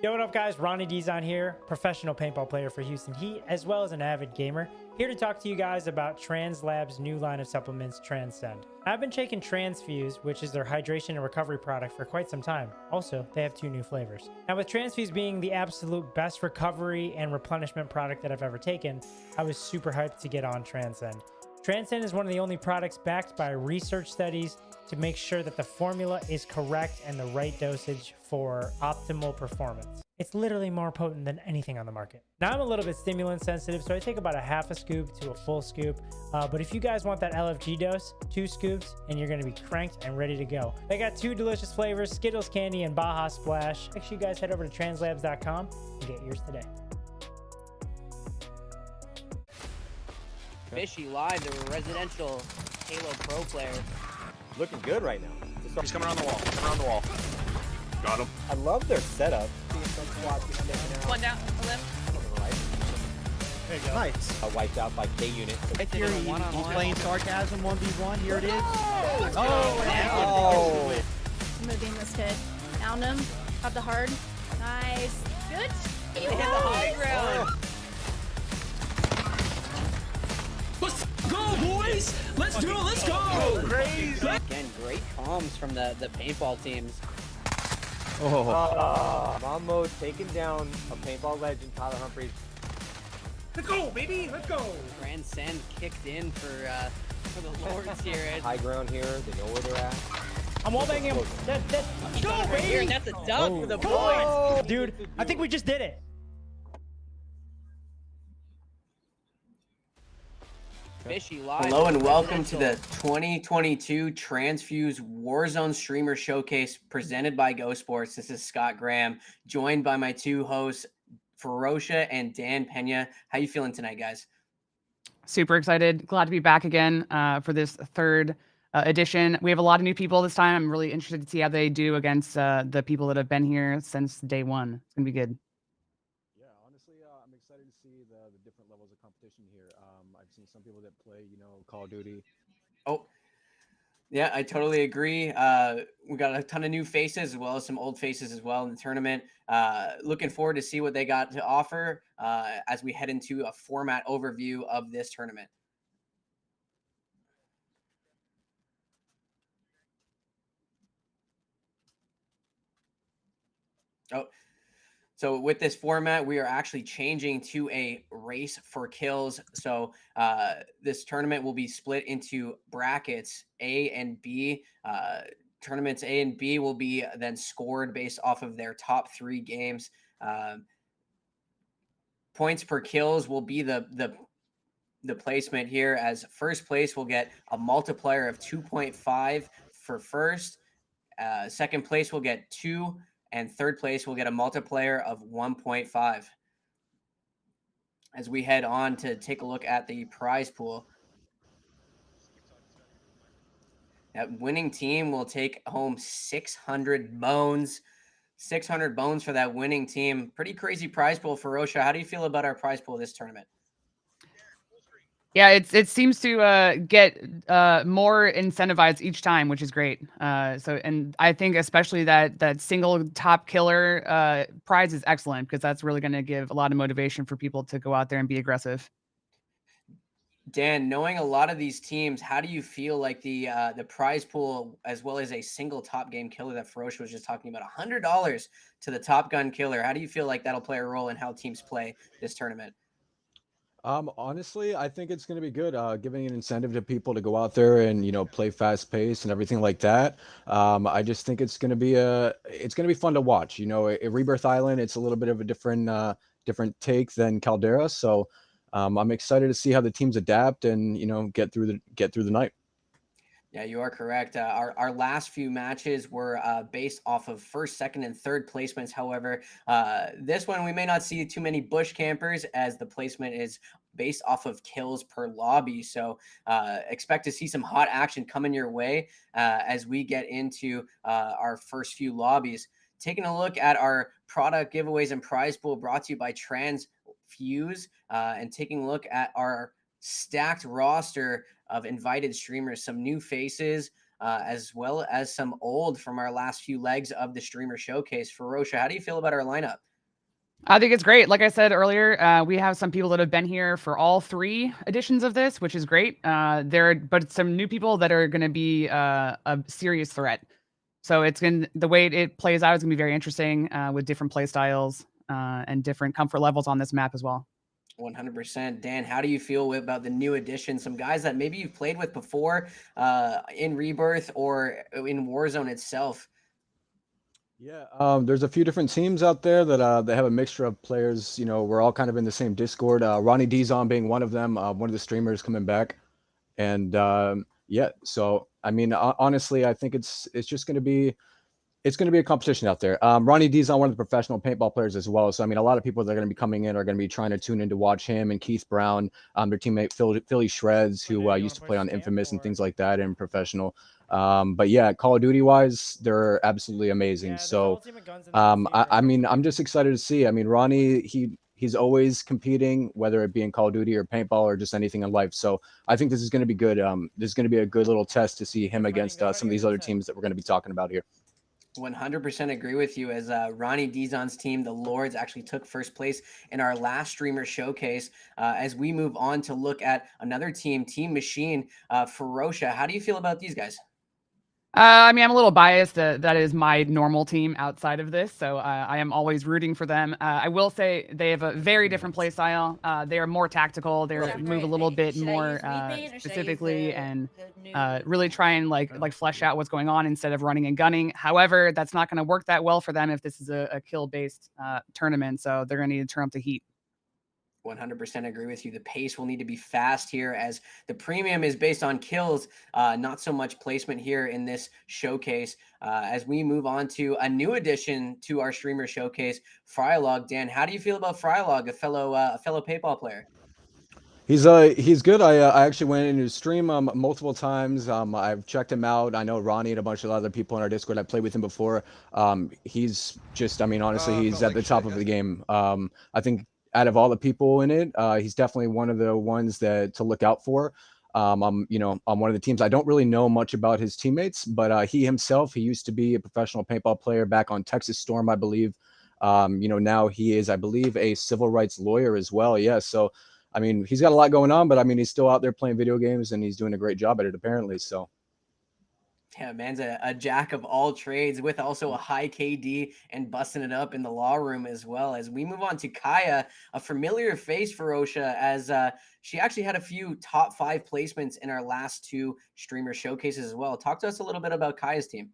Yo, what up, guys? Ronnie Dizon here, professional paintball player for Houston Heat, as well as an avid gamer. Here to talk to you guys about Tranzlabs' new line of supplements, Transcend. I've been taking Transfuse, which is their hydration and recovery product, for quite some time. Also, they have 2 new flavors. Now, with Transfuse being the absolute best recovery and replenishment product that I've ever taken, I was super hyped to get on Transcend. Transcend is one of the only products backed by research studies to make sure that the formula is correct and the right dosage for optimal performance. It's literally more potent than anything on the market. Now, I'm a little bit stimulant sensitive, so I take about a half a scoop to a full scoop. But if you guys want that LFG dose, 2 scoops, and you're gonna be cranked and ready to go. They got 2 delicious flavors, Skittles Candy and Baja Splash. Make sure you guys head over to translabs.com and get yours today. Fishy live, they were residential Halo Pro players. Looking good right now. He's coming around the wall. Coming around the wall. Got him. I love their setup. One down, a left. There you go. Nice. Wiped out by K unit. Right here, he's playing Sarcasm 1v1. Here it is. Oh! Moving this kid. Down him. Got the hard. Nice. Good. They hit the high ground. Let's go, boys! Let's do it, let's go! Crazy. Again, great comms from the paintball teams. Mammo taking down a paintball legend, Tyler Humphries. Let's go, baby! Let's go! Transcend kicked in for the Lords here. High ground here. They know where they're at. I'm wallbanging him. He's Go, over here, and baby! that's a dub for the Come boys. on! Dude, I think we just did it. Fishy live. Hello and welcome to the 2022 Transfuse Warzone Streamer Showcase presented by Go Sports. This is Scott Graham, joined by my 2 hosts, Ferocia and Dan Pena. How you feeling tonight, guys? Super excited. Glad to be back again for this 3rd edition. We have a lot of new people this time. I'm really interested to see how they do against the people that have been here since day 1. It's going to be good. Yeah, honestly, I'm excited to see the different levels of competition here. I've seen some people that play, Call of Duty. Oh, yeah, I totally agree. We got a ton of new faces as well as some old faces as well in the tournament. Looking forward to see what they got to offer as we head into a format overview of this tournament. So with this format, we are actually changing to a race for kills. So this tournament will be split into brackets A and B. Tournaments A and B will be then scored based off of their top 3 games. Points per kills will be the placement here, as first place will get a multiplier of 2.5 for first. Second place will get 2. And third place will get a multiplier of 1.5. As we head on to take a look at the prize pool. That winning team will take home 600 bones. 600 bones for that winning team. Pretty crazy prize pool for Ferocia. How do you feel about our prize pool this tournament? Yeah, it seems to get more incentivized each time, which is great. And I think especially that single top killer prize is excellent, because that's really going to give a lot of motivation for people to go out there and be aggressive. Dan, knowing a lot of these teams, how do you feel like the prize pool, as well as a single top game killer that Ferocia was just talking about, $100 to the top gun killer? How do you feel like that'll play a role in how teams play this tournament? Honestly, I think it's going to be good, giving an incentive to people to go out there and, play fast pace and everything like that. I just think it's going to be fun to watch. At Rebirth Island, it's a little bit of a different take than Caldera. So I'm excited to see how the teams adapt and, get through the night. Yeah, you are correct. Our last few matches were based off of first, second, and third placements. However, this one we may not see too many bush campers, as the placement is based off of kills per lobby. So expect to see some hot action coming your way as we get into our first few lobbies. Taking a look at our product giveaways and prize pool brought to you by Transfuse, and taking a look at our stacked roster of invited streamers, some new faces, as well as some old from our last few legs of the streamer showcase. Ferocia, how do you feel about our lineup? I think it's great. Like I said earlier, we have some people that have been here for all 3 editions of this, which is great. But some new people that are going to be a serious threat. So the way it plays out is going to be very interesting with different play styles and different comfort levels on this map as well. 100%. Dan, how do you feel about the new addition? Some guys that maybe you've played with before in Rebirth or in Warzone itself. Yeah, there's a few different teams out there that have a mixture of players. You know, we're all kind of in the same Discord. Ronnie Dizon being one of them, one of the streamers coming back, and yeah. So I mean, honestly, I think it's just going to be a competition out there. Ronnie D's on one of the professional paintball players as well. So, I mean, a lot of people that are going to be coming in are going to be trying to tune in to watch him and Keith Brown, their teammate Philly Shreds, who used to play on Infamous and things like that in professional. But yeah, Call of Duty wise, they're absolutely amazing. So, I mean, I'm just excited to see. I mean, Ronnie, he's always competing, whether it be in Call of Duty or paintball or just anything in life. So I think this is going to be good. This is going to be a good little test to see him against some of these other teams that we're going to be talking about here. 100% agree with you. As Ronnie Dizon's team, the Lords, actually took first place in our last streamer showcase. As we move on to look at another team, Team Machine, Ferocia. How do you feel about these guys? I mean, I'm a little biased. That is my normal team outside of this, so I am always rooting for them. I will say they have a very different play style. They are more tactical. They move a little bit more specifically and really try and like flesh out what's going on instead of running and gunning. However, that's not going to work that well for them if this is a kill-based tournament, so they're going to need to turn up the heat. 100% agree with you. The pace will need to be fast here, as the premium is based on kills, not so much placement here in this showcase. As we move on to a new addition to our streamer showcase, Frylog. Dan, how do you feel about Frylog, a fellow paintball player? He's good. I actually went into his stream multiple times. I've checked him out. I know Ronnie and a bunch of other people in our Discord. I played with him before. He's just, I mean, honestly, he's at the top of the game. I think out of all the people in it, he's definitely one of the ones that to look out for. I'm, you know, on one of the teams. I don't really know much about his teammates, but he himself, he used to be a professional paintball player back on Texas Storm, I believe. You know, now he is, I believe, a civil rights lawyer as well. Yeah, so I mean, he's got a lot going on, but I mean, he's still out there playing video games and he's doing a great job at it, apparently. So. Yeah, man's a jack of all trades with also a high KD and busting it up in the law room as well. As we move on to Kaya, a familiar face for Ferocia, as she actually had a few top 5 placements in our last 2 streamer showcases as well. Talk to us a little bit about Kaya's team.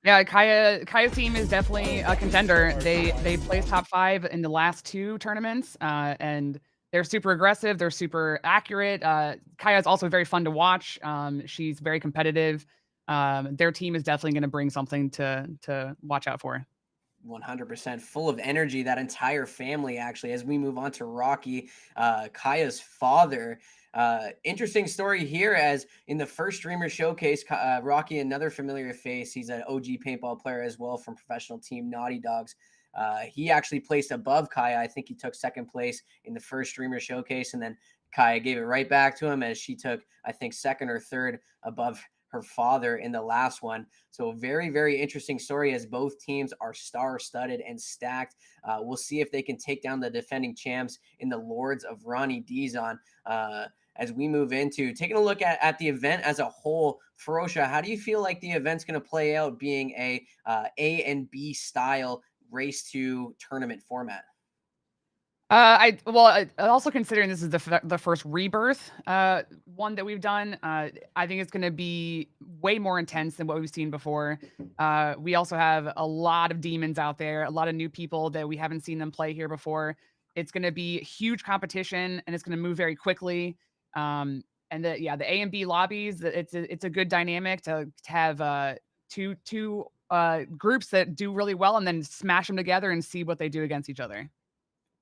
Yeah, Kaya's team is definitely a contender. They placed top 5 in the last 2 tournaments, and they're super aggressive. They're super accurate. Kaya's also very fun to watch. She's very competitive. Their team is definitely going to bring something to watch out for. 100% full of energy, that entire family, actually. As we move on to Rocky, Kaya's father. Interesting story here, as in the first streamer showcase, Rocky, another familiar face. He's an OG paintball player as well from professional team Naughty Dogs. He actually placed above Kaya. I think he took second place in the first streamer showcase, and then Kaya gave it right back to him, as she took, I think, second or third above her father in the last one. So a very, very interesting story, as both teams are star-studded and stacked. We'll see if they can take down the defending champs in the Lords of Ronnie Dizon. As we move into taking a look at the event as a whole, Ferocia, how do you feel like the event's going to play out, being a and B style race to tournament format? Also considering this is the first Rebirth one that we've done, I think it's going to be way more intense than what we've seen before. We also have a lot of demons out there, a lot of new people that we haven't seen them play here before. It's going to be huge competition, and it's going to move very quickly. And the A and B lobbies, it's a good dynamic to have two groups that do really well, and then smash them together and see what they do against each other.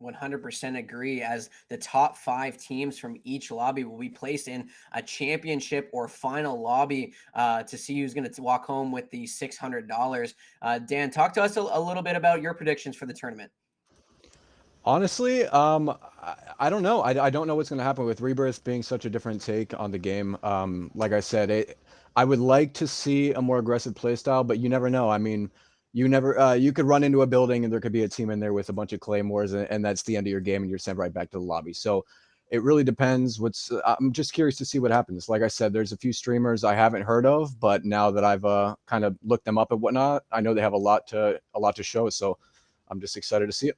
100% agree, as the top 5 teams from each lobby will be placed in a championship or final lobby to see who's going to walk home with the $600. Dan, talk to us a little bit about your predictions for the tournament. Honestly, I don't know. I don't know what's going to happen with Rebirth being such a different take on the game. Like I said, I would like to see a more aggressive playstyle, but you never know. I mean, You never you could run into a building and there could be a team in there with a bunch of claymores, and that's the end of your game, and you're sent right back to the lobby. So it really depends. I'm just curious to see what happens. Like I said, there's a few streamers I haven't heard of, but now that I've kind of looked them up and whatnot, I know they have a lot to show. So I'm just excited to see it.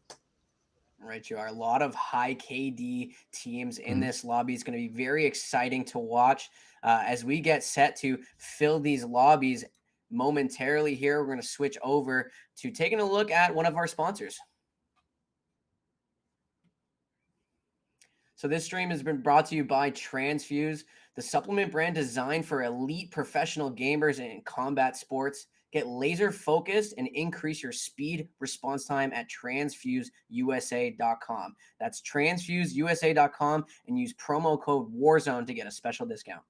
Right, you are. A lot of high KD teams in this lobby. Is going to be very exciting to watch as we get set to fill these lobbies momentarily. Here, we're going to switch over to taking a look at one of our sponsors. So this stream has been brought to you by Transfuse, the supplement brand designed for elite professional gamers in combat sports. Get laser focused and increase your speed response time at transfuseusa.com. That's transfuseusa.com and use promo code Warzone to get a special discount.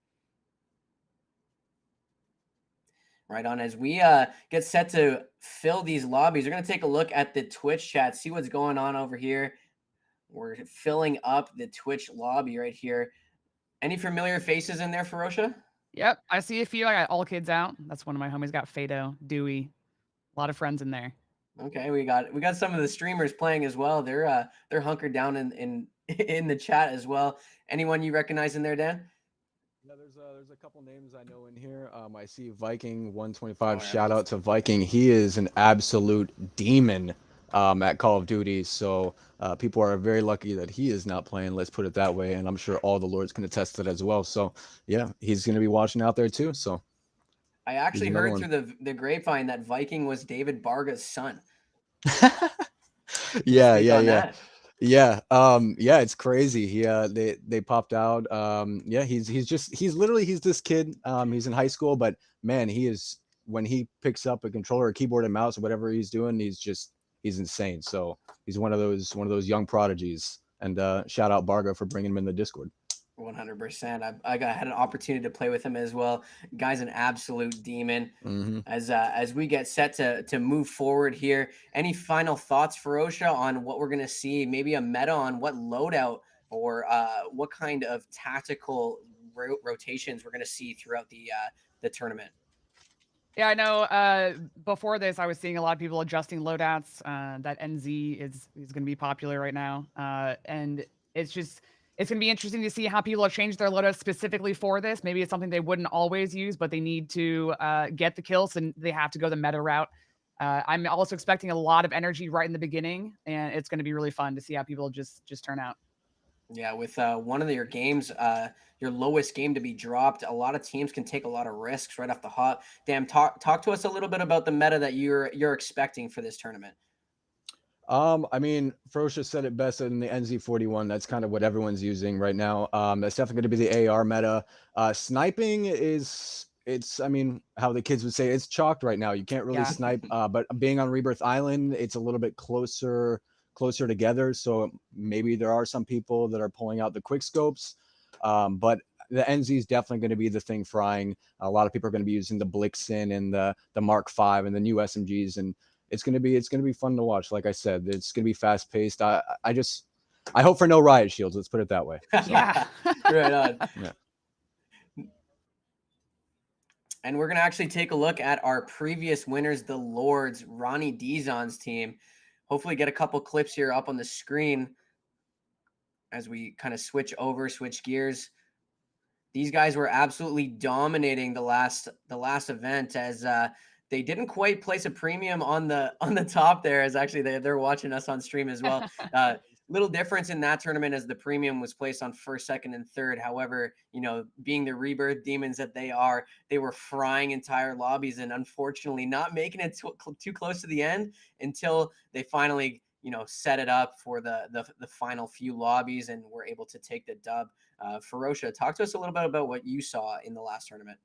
Right on. As we get set to fill these lobbies, we're going to take a look at the Twitch chat, see what's going on over here. We're filling up the Twitch lobby right here. Any familiar faces in there, Ferocia? Yep, I see a few. I got All Kids Out. That's one of my homies. Got Fado, Dewey, a lot of friends in there. Okay, we got some of the streamers playing as well. They're hunkered down in the chat as well. Anyone you recognize in there, Dan? Yeah, there's a couple names I know in here. I see Viking 125. Shout out to Viking. He is an absolute demon at Call of Duty. So people are very lucky that he is not playing. Let's put it that way. And I'm sure all the Lords can attest to that as well. So yeah, he's going to be watching out there too. So I actually heard through the grapevine that Viking was David Barga's son. Yeah. Yeah, it's crazy. They popped out. He's this kid. He's in high school, but man, when he picks up a controller, a keyboard and mouse, or whatever he's doing, he's insane. So he's one of those young prodigies. And shout out Barga for bringing him in the Discord. 100%. I had an opportunity to play with him as well. Guy's an absolute demon. As we get set to move forward here, any final thoughts, Ferocia, on what we're going to see? Maybe a meta on what loadout or what kind of tactical rotations we're going to see throughout the tournament. Yeah, I know. Before this, I was seeing a lot of people adjusting loadouts. That NZ is going to be popular right now, and it's going to be interesting to see how people have changed their loadouts specifically for this. Maybe it's something they wouldn't always use, but they need to get the kills, and they have to go the meta route. I'm also expecting a lot of energy right in the beginning, and it's going to be really fun to see how people just turn out. Yeah, with one of your games, your lowest game to be dropped, a lot of teams can take a lot of risks right off the hop. Dan, talk to us a little bit about the meta that you're expecting for this tournament. I mean, Ferocia said it best in the NZ41. That's kind of what everyone's using right now. That's definitely going to be the AR meta. Sniping I mean, how the kids would say, it's chalked right now. You can't really snipe. But being on Rebirth Island, it's a little bit closer together. So maybe there are some people that are pulling out the quick scopes. But the NZ is definitely going to be the thing frying. A lot of people are going to be using the Blixen and the Mark V and the new SMGs, and it's going to be fun to watch. Like I said, it's going to be fast paced. I hope for no riot shields. Let's put it that way. So. Yeah, right on. Yeah. And we're going to actually take a look at our previous winners, the Lords, Ronnie Dizon's team. Hopefully get a couple clips here up on the screen as we kind of switch gears. These guys were absolutely dominating the last event, as they didn't quite place a premium on the top there, as actually they're watching us on stream as well. Little difference in that tournament as the premium was placed on first, second, and third. However, being the Rebirth demons that they are, they were frying entire lobbies and unfortunately not making it too close to the end until they finally, set it up for the final few lobbies and were able to take the dub. Ferocia, talk to us a little bit about what you saw in the last tournament.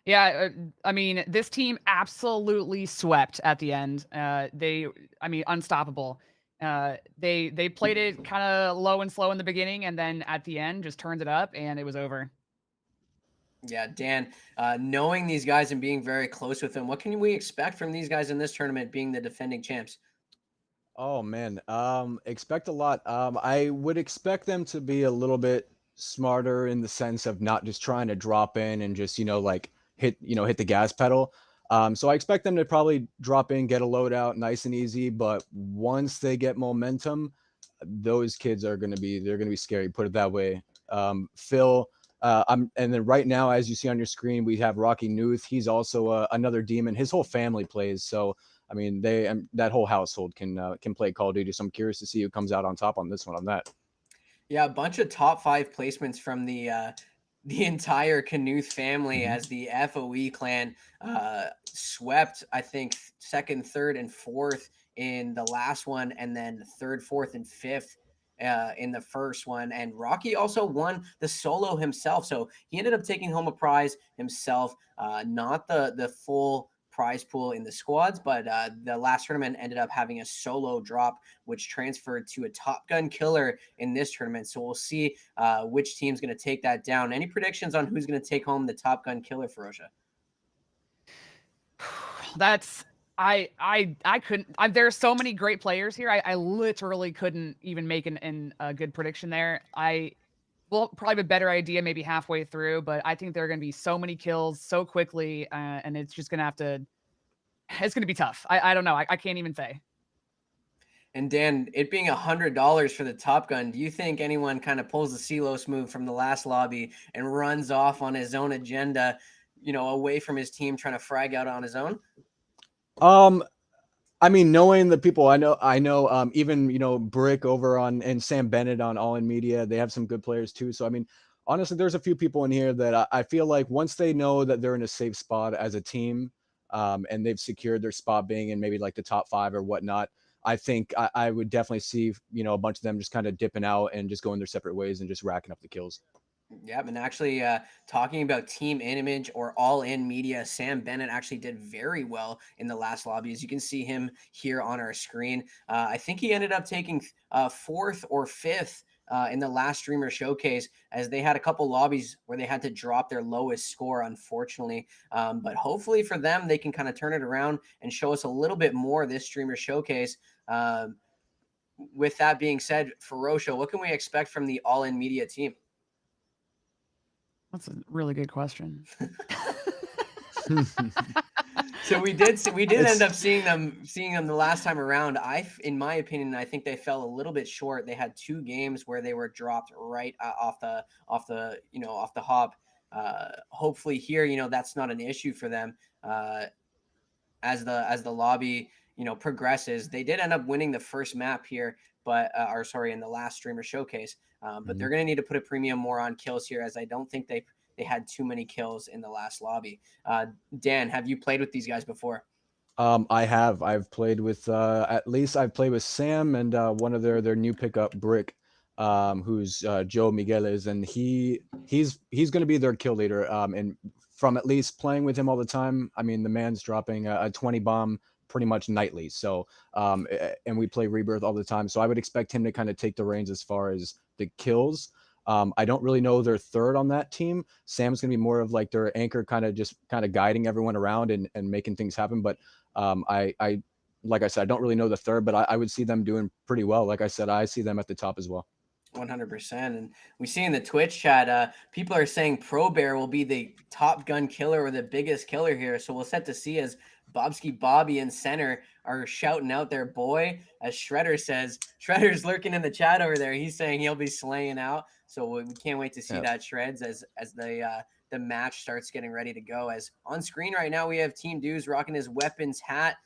Yeah, I mean, this team absolutely swept at the end. Unstoppable. They played it kind of low and slow in the beginning, and then at the end just turned it up, and it was over. Yeah, Dan, knowing these guys and being very close with them, what can we expect from these guys in this tournament, being the defending champs? Oh man, expect a lot. I would expect them to be a little bit smarter in the sense of not just trying to drop in and just hit the gas pedal. So I expect them to probably drop in, get a loadout, nice and easy. But once they get momentum, those kids are they're gonna be scary. Put it that way. Phil, and then right now, as you see on your screen, we have Rocky Newth. He's also another demon. His whole family plays. So I mean, that whole household can play Call of Duty. So I'm curious to see who comes out on top on this one on that. Yeah, a bunch of top 5 placements from the entire Knuth family Mhm. as the FOE clan swept, I think, second, third, and fourth in the last one, and then third, fourth, and fifth in the first one. And Rocky also won the solo himself, so he ended up taking home a prize himself, not the full prize pool in the squads, but the last tournament ended up having a solo drop, which transferred to a Top Gun killer in this tournament. So we'll see which team's going to take that down. Any predictions on who's going to take home the Top Gun killer, Ferocia? That's I couldn't. There's so many great players here. I literally couldn't even make a good prediction there. I will probably have a better idea maybe halfway through, but I think there are going to be so many kills so quickly, and it's just going to have to. It's going to be tough. I don't know. I can't even say. And Dan, it being $100 for the Top Gun, do you think anyone kind of pulls the Silos move from the last lobby and runs off on his own agenda, away from his team, trying to frag out on his own? I mean, knowing the people I know, even Brick over on and Sam Bennett on All In Media, they have some good players too. So I mean, honestly, there's a few people in here that I feel like once they know that they're in a safe spot as a team, and they've secured their spot being in maybe like the top 5 or whatnot, I think I would definitely see a bunch of them just kind of dipping out and just going their separate ways and just racking up the kills. Yep, and actually, talking about team image or all in media, Sam Bennett actually did very well in the last lobby. As you can see him here on our screen, I think he ended up taking 4th or 5th in the last streamer showcase, as they had a couple lobbies where they had to drop their lowest score, unfortunately. But hopefully for them, they can kind of turn it around and show us a little bit more this streamer showcase. With that being said, Ferocia, what can we expect from the all in media team? That's a really good question. So we did end up seeing them the last time around. In my opinion, I think they fell a little bit short. They had 2 games where they were dropped right off the hop. Hopefully here, that's not an issue for them. As the lobby progresses, they did end up winning the first map here, but in the last streamer showcase. But they're going to need to put a premium more on kills here, as I don't think they had too many kills in the last lobby. Dan, have you played with these guys before? I have. I've played with at least I've played with Sam and one of their new pickup, Brick, who's Joe Migueles, and he's going to be their kill leader. And from at least playing with him all the time, I mean, the man's dropping a 20 bomb pretty much nightly. So and we play Rebirth all the time, so I would expect him to kind of take the reins as far as the kills. I don't really know their third on that team. Sam's gonna be more of like their anchor, kind of guiding everyone around and making things happen. But I like I said, I don't really know the third, but I would see them doing pretty well. Like I said, I see them at the top as well. 100%. And we see in the Twitch chat, people are saying Pro Bear will be the Top Gun killer or the biggest killer here. So we'll set to see, as Bobski Bobby and Center are shouting out their boy. As Shredder says, Shredder's lurking in the chat over there. He's saying he'll be slaying out. So we can't wait to see that, Shreds, as the match starts getting ready to go. As on screen right now, we have Team Dews rocking his weapons hat.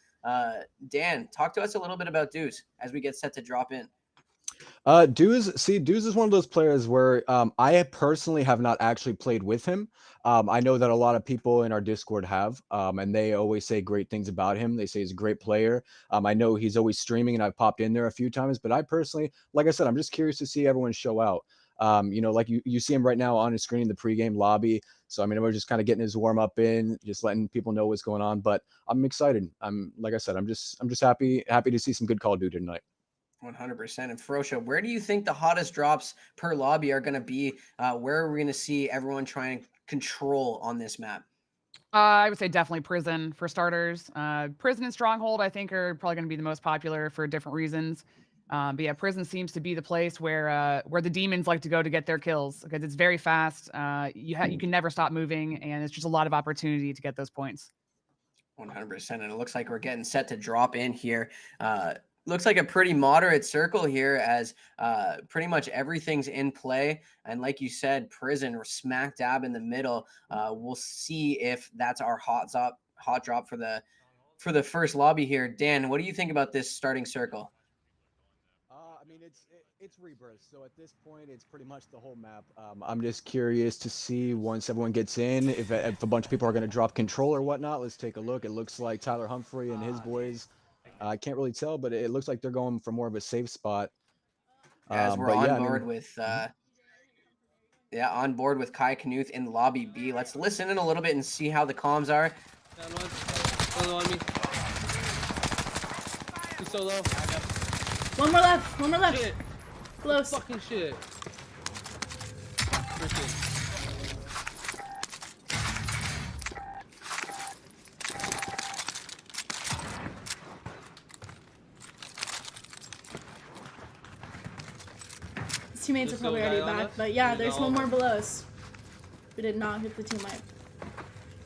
Dan, talk to us a little bit about Dews as we get set to drop in. Dews is one of those players where I personally have not actually played with him. I know that a lot of people in our Discord have, and they always say great things about him. They say he's a great player. I know he's always streaming, and I've popped in there a few times, but I personally, like I said, I'm just curious to see everyone show out. Like you see him right now on his screen in the pregame lobby. So I mean, we're just kind of getting his warm up in, just letting people know what's going on. But I'm excited. Like I said, I'm just happy to see some good Call of Duty tonight. 100%. And Ferocia, where do you think the hottest drops per lobby are going to be? Where are we going to see everyone trying to control on this map? I would say definitely Prison for starters. Prison and Stronghold, I think, are probably going to be the most popular for different reasons. But yeah, Prison seems to be the place where the demons like to go to get their kills, because it's very fast. You can never stop moving, and it's just a lot of opportunity to get those points. 100%. And it looks like we're getting set to drop in here. Looks like a pretty moderate circle here as pretty much everything's in play. And like you said, prison, we're smack dab in the middle. We'll see if that's our hot drop for the first lobby here. Dan, what do you think about this starting circle? I mean, it's rebirth, so at this point, it's pretty much the whole map. I'm just curious to see once everyone gets in, if a bunch of people are going to drop control or whatnot. Let's take a look. It looks like Tyler Humphrey and his boys. I can't really tell, but it looks like they're going for more of a safe spot. As we're on board with on board with Kai Knuth in lobby B. Let's listen in a little bit and see how the comms are. On me. He's so low. One more left. One more left. Shit. Close. Fucking shit. His teammates are probably already back, but yeah, there's one more below us. We did not hit the teammate.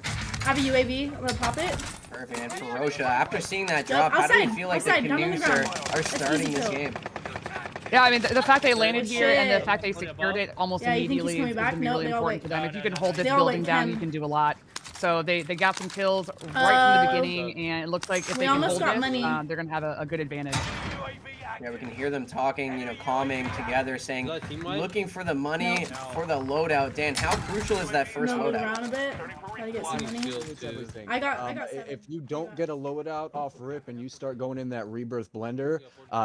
I have a UAV. I'm gonna pop it. Perfect. And Ferocious, after seeing that drop, how do you feel like the Canoes are starting this game? Yeah, I mean, the fact they landed here and the fact they secured it almost immediately is going to be really important for them. If you can hold this building down, you can do a lot. So they got some kills right from the beginning, and it looks like if they can hold this, they're going to have a good advantage. Yeah, we can hear them talking, calming together, saying, looking for the money for the loadout. Dan, how crucial is that first loadout? Around a bit. Try to get some money. It's everything. I got if you don't get a loadout off rip and you start going in that rebirth blender,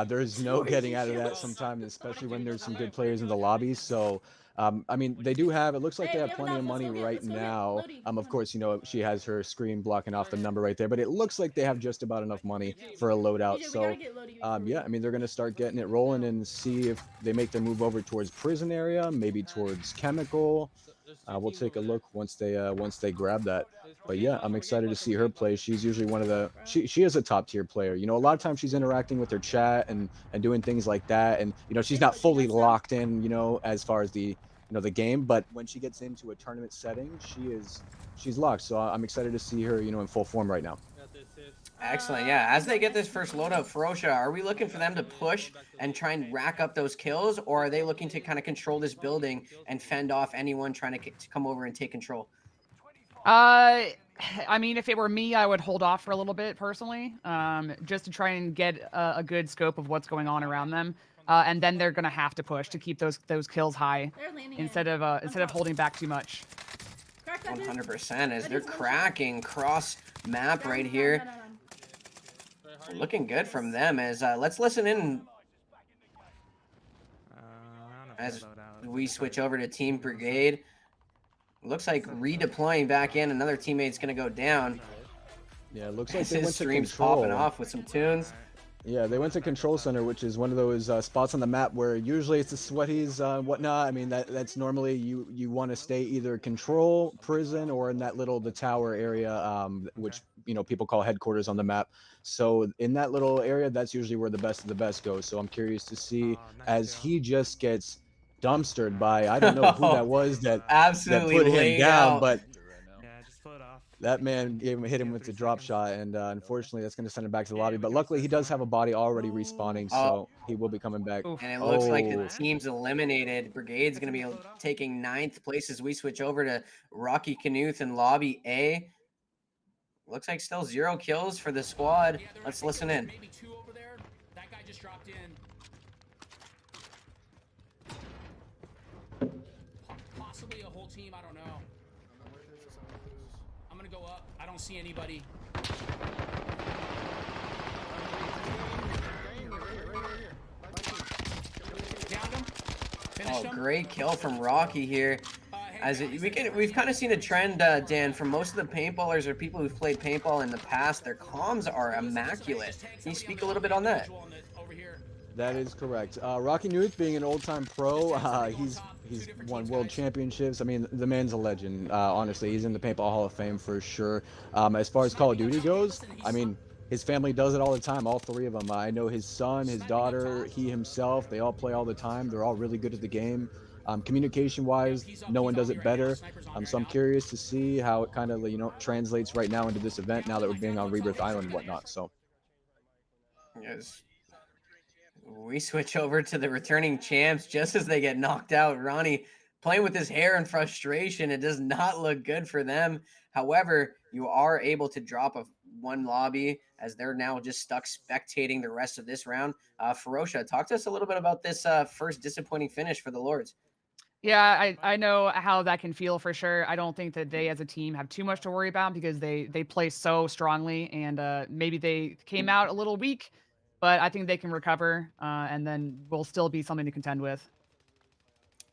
there's no getting out of that sometimes, especially when there's some good players in the lobby. So I mean, they do have, it looks like they have plenty of money right now. Of course, she has her screen blocking off the number right there, but it looks like they have just about enough money for a loadout. So yeah, I mean, they're going to start getting it rolling and see if they make their move over towards prison area, maybe towards chemical. We'll take a look once they grab that. But yeah, I'm excited to see her play. She's usually one of the, she is a top tier player. A lot of times she's interacting with her chat and doing things like that. And, she's not fully locked in, as far as the, the game, but when she gets into a tournament setting, she's locked. So I'm excited to see her, in full form right now. Excellent. Yeah, as they get this first loadout, Ferocious, are we looking for them to push and try and rack up those kills, or are they looking to kind of control this building and fend off anyone trying to come over and take control? I mean, if it were me, I would hold off for a little bit personally, just to try and get a good scope of what's going on around them. And then they're gonna have to push to keep those kills high instead of holding back too much. 100%, as they're cracking cross map right here. Looking good from them. As let's listen in as we switch over to Team Brigade. Looks like redeploying back in. Another teammate's gonna go down. Yeah, it looks like they went to control. Popping off with some tunes. Yeah, they went to Control Center, which is one of those spots on the map where usually it's the sweaties, whatnot. I mean, that's normally you want to stay either Control, Prison, or in that the tower area, which people call headquarters on the map. So in that little area, that's usually where the best of the best goes. So I'm curious to see as he just gets dumpstered by, I don't know who that was that absolutely that put him down, but off. that man hit him with the drop shot, and unfortunately that's going to send him back to the lobby. But luckily he does have a body already respawning, so he will be coming back. And it looks like the team's eliminated. Brigade's going to be taking 9th place as we switch over to Rocky Knuth in lobby A. Looks like still 0 kills for the squad. Let's listen in. Maybe 2 over there. That guy just dropped in. Possibly a whole team. I don't know. I'm gonna go up. I don't see anybody. Downed him. Finished him. Great kill from Rocky here. As we've kind of seen a trend, Dan, from most of the paintballers or people who've played paintball in the past. Their comms are immaculate. Can you speak a little bit on that? That is correct. Rocky Knuth, being an old-time pro, he's won world championships. I mean, the man's a legend. Honestly, he's in the Paintball Hall of Fame for sure. As far as Call of Duty goes, I mean, his family does it all the time, all 3 of them. I know his son, his daughter, he himself, they all play all the time. They're all really good at the game. Communication wise, no one does it better. So I'm curious to see how it kind of translates right now into this event now that we're being on Rebirth Island and whatnot. So Yes. We switch over to the returning champs just as they get knocked out. Ronnie playing with his hair in frustration. It does not look good for them. However, you are able to drop one lobby as they're now just stuck spectating the rest of this round. Ferocia, talk to us a little bit about this first disappointing finish for the Lords. Yeah, I know how that can feel for sure. I don't think that they as a team have too much to worry about because they play so strongly, and maybe they came out a little weak, but I think they can recover, and then we'll still be something to contend with.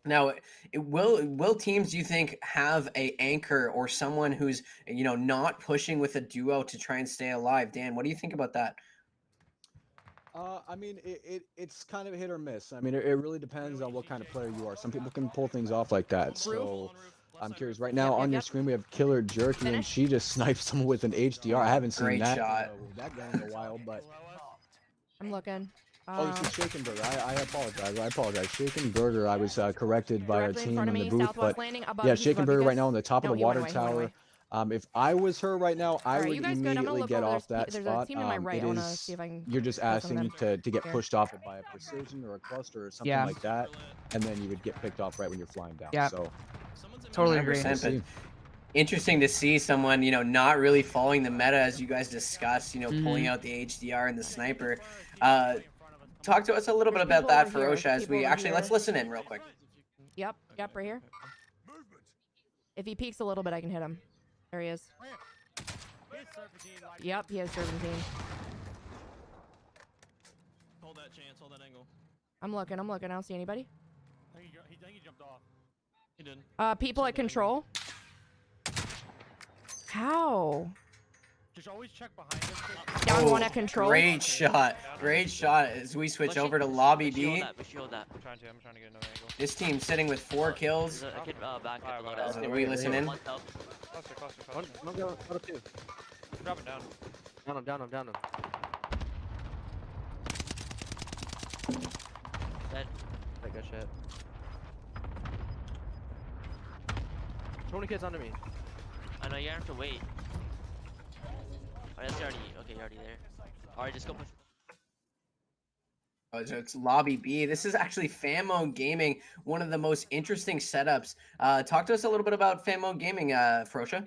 Now, will teams, do you think, have a anchor or someone who's not pushing with a duo to try and stay alive? Dan, what do you think about that? I mean, it's kind of hit or miss. I mean, it really depends on what kind of player you are. Some people can pull things off like that. So I'm curious. Right now on your screen, we have Killer Jerky, and she just sniped someone with an HDR. I haven't seen Great that shot. That guy in a while, but. I'm looking. Oh, this is Shaken Burger. I apologize. Shaken Burger. I was corrected by our team in the booth, but yeah, Shaken Burger right now on the top of the water tower. If I was her right now, I would immediately get off that spot. You're just asking to get pushed off it by a precision or a cluster or something like that, and then you would get picked off right when you're flying down. Yeah. So totally agree. Interesting to see someone, not really following the meta as you guys discussed, pulling out the HDR and the sniper. Talk to us a little bit about that, Ferocia, as we actually, let's listen in real quick. Yep, right here. If he peeks a little bit, I can hit him. There he is. Yep, he has serpentine. Hold that chance, hold that angle. I'm looking. I don't see anybody. I think he jumped off. He did. People at control. How? Just always check behind us. Down one at control. Great shot as we switch over to lobby B. I'm trying to get another angle. This team sitting with 4 kills. As we listen in. Drop it down. Down him. Dead. Good shit. 20 kids under me. I know you have to wait. Alright, that's already you're already there. Alright, just go push. Oh, so it's lobby B. This is actually Famo Gaming, one of the most interesting setups. Talk to us a little bit about Famo Gaming, Ferocia.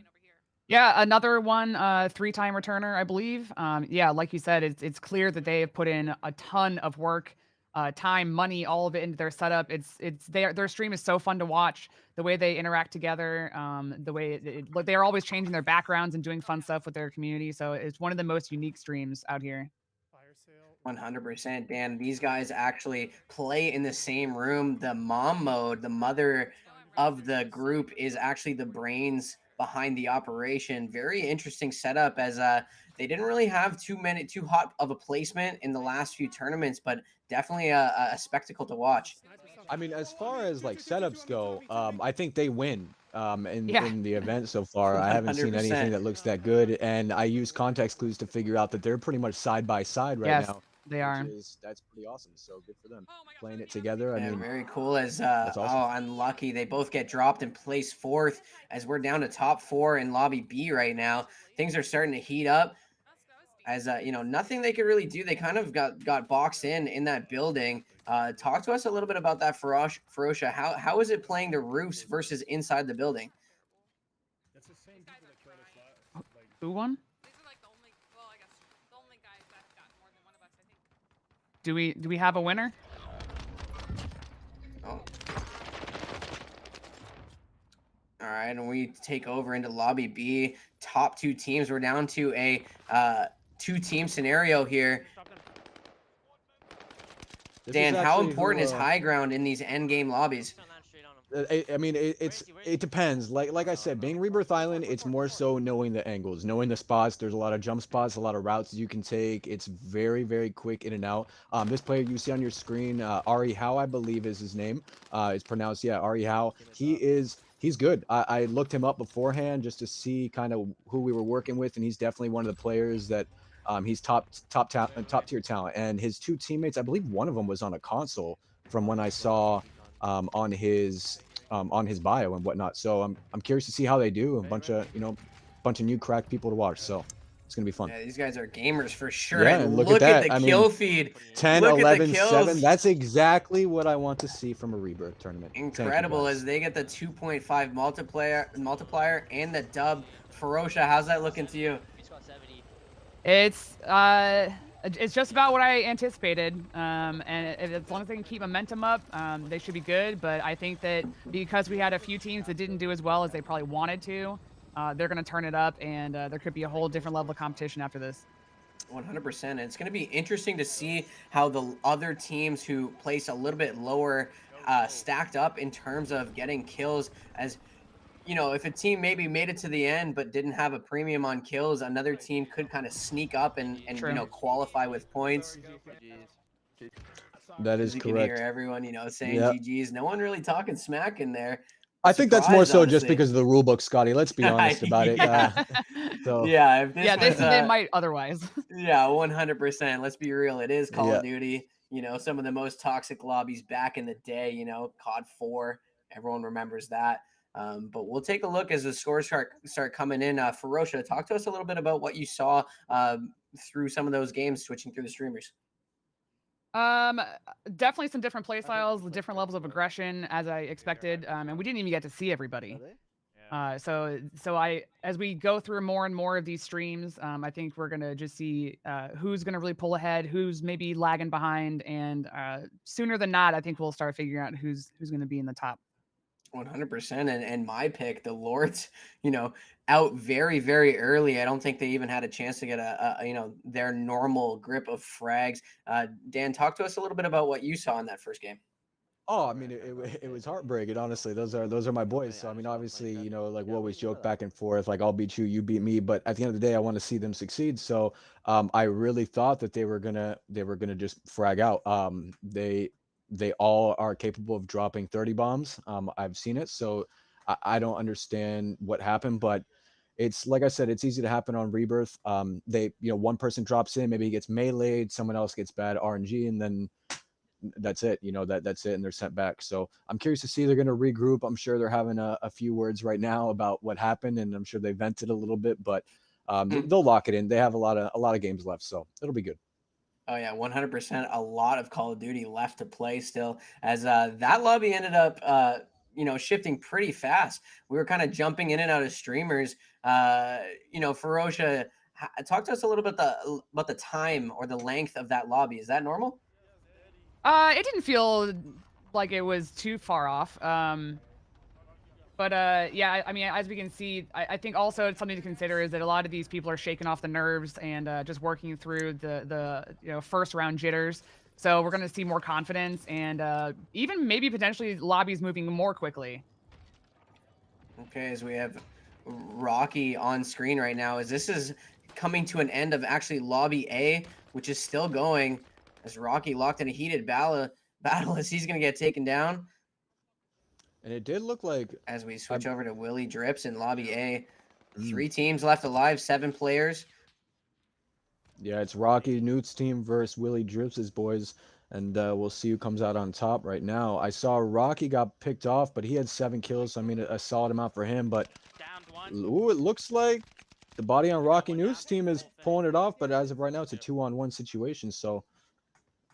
Yeah, another one, 3-time returner, I believe. Yeah, like you said, it's clear that they have put in a ton of work, time, money, all of it into their setup. Their stream is so fun to watch. The way they interact together, the way they're always changing their backgrounds and doing fun stuff with their community. So it's one of the most unique streams out here. 100%, Dan. These guys actually play in the same room. The mom mode, the mother of the group, is actually the brains behind the operation. Very interesting setup, as they didn't really have too hot of a placement in the last few tournaments, but definitely a spectacle to watch. I mean, as far as like setups go, I think they win in the event so far. I haven't seen anything that looks that good, and I use context clues to figure out that they're pretty much side by side right now. They are. That's pretty awesome. So good for them playing it together. I mean, very cool. As awesome. Oh, unlucky, they both get dropped and place 4th as we're down to top 4 in lobby B right now. Things are starting to heat up. As nothing they could really do. They kind of got boxed in that building. Talk to us a little bit about that, Ferocia. How is it playing the roofs versus inside the building? Who won? Do we have a winner? Oh. All right, and we take over into lobby B. Top 2 teams. We're down to a 2-team scenario here. Dan, how important is high ground in these end game lobbies? I mean, it depends. Like I said, being Rebirth Island, it's more so knowing the angles, knowing the spots. There's a lot of jump spots, a lot of routes you can take. It's very, very quick in and out. This player you see on your screen, Ari Howe, I believe is his name. It's pronounced, Ari Howe. He's good. I looked him up beforehand just to see kind of who we were working with, and he's definitely one of the players that he's top tier talent. And his 2 teammates, I believe one of them was on a console from when I saw on his bio and whatnot. So I'm curious to see how they do. A bunch of new crack people to watch. So it's gonna be fun. Yeah, these guys are gamers for sure. Yeah, and and look look at at that. the I kill mean, feed. 10, Look at the 11, kills. 7. That's exactly what I want to see from a Rebirth tournament. Thank you, Incredible guys. as they get the 2.5 multiplier and the dub. Ferocia, how's that looking to you? It's just about what I anticipated. And as long as they can keep momentum up, they should be good. But I think that because we had a few teams that didn't do as well as they probably wanted to, they're going to turn it up, and there could be a whole different level of competition after this. 100%. And it's going to be interesting to see how the other teams who place a little bit lower stacked up in terms of getting kills. As you know, if a team maybe made it to the end but didn't have a premium on kills, another team could kind of sneak up and qualify with points. That is you correct. can hear everyone saying GGs. No one really talking smack in there. I think that's more Surprised, so just honestly. because of the rule book, Scotty. Let's be honest about it. So Yeah, if this Yeah, was, they might otherwise. Yeah, 100%. Let's be real. It is Call Yeah. of Duty. Some of the most toxic lobbies back in the day, COD 4. Everyone remembers that. But we'll take a look as the scores start coming in. Ferocia, talk to us a little bit about what you saw through some of those games, switching through the streamers. Definitely some different play styles, different levels of aggression as I expected. And we didn't even get to see everybody. So as we go through more and more of these streams, I think we're gonna just see who's gonna really pull ahead, who's maybe lagging behind, and sooner than not, I think we'll start figuring out who's gonna be in the top. 100%. And my pick, the Lords, out very, very early. I don't think they even had a chance to get their normal grip of frags. Dan, talk to us a little bit about what you saw in that first game. Oh, I mean, it was heartbreaking. Honestly, those are my boys. So I mean, obviously, like we always joke back and forth, like I'll beat you, you beat me. But at the end of the day, I want to see them succeed. So I really thought that they were gonna just frag out. They all are capable of dropping 30 bombs. I've seen it, so I don't understand what happened, but it's like I said, it's easy to happen on Rebirth. They, one person drops in, maybe he gets meleeed, someone else gets bad RNG, and then that's it. That's it, and they're sent back. So I'm curious to see. They're going to regroup. I'm sure they're having a few words right now about what happened, and I'm sure they vented a little bit, but they'll lock it in. They have a lot of games left, so it'll be good. Oh yeah, 100%. A lot of Call of Duty left to play still, as that lobby ended up, shifting pretty fast. We were kind of jumping in and out of streamers. Ferocia, talk to us a little bit about the time or the length of that lobby. Is that normal? It didn't feel like it was too far off. But yeah, I mean, as we can see, I think also it's something to consider is that a lot of these people are shaking off the nerves and just working through the first round jitters. So we're going to see more confidence and even maybe potentially lobbies moving more quickly. Okay, as we have Rocky on screen right now, as this is coming to an end of actually lobby A, which is still going, as Rocky locked in a heated battle as he's going to get taken down. And it did look like, as we switch over to Willie Drips in lobby A, 3 teams left alive, 7 players. Yeah, it's Rocky Newt's team versus Willie Drips' boys, and we'll see who comes out on top right now. I saw Rocky got picked off, but he had 7 kills. So I mean, a solid amount for him. But ooh, it looks like the body on Rocky Newt's team is pulling it off. But as of right now, it's a 2-on-1 situation. So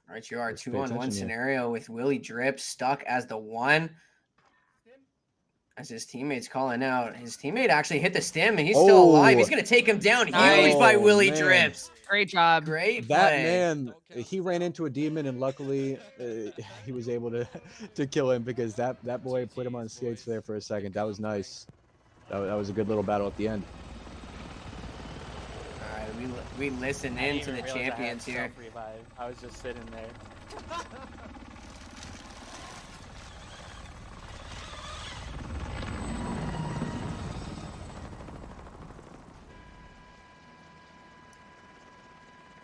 right, you are 2-on-1 scenario with Willie Drips stuck as the 1. As his teammate's calling out. His teammate actually hit the stem, and he's still alive. He's going to take him down. Huge by Willie Drips. Great job. Great that play. Man, he ran into a demon, and luckily he was able to kill him, because that boy put him on skates there for a second. That was nice. That was a good little battle at the end. All right, we listen in to the champions here. I was just sitting there.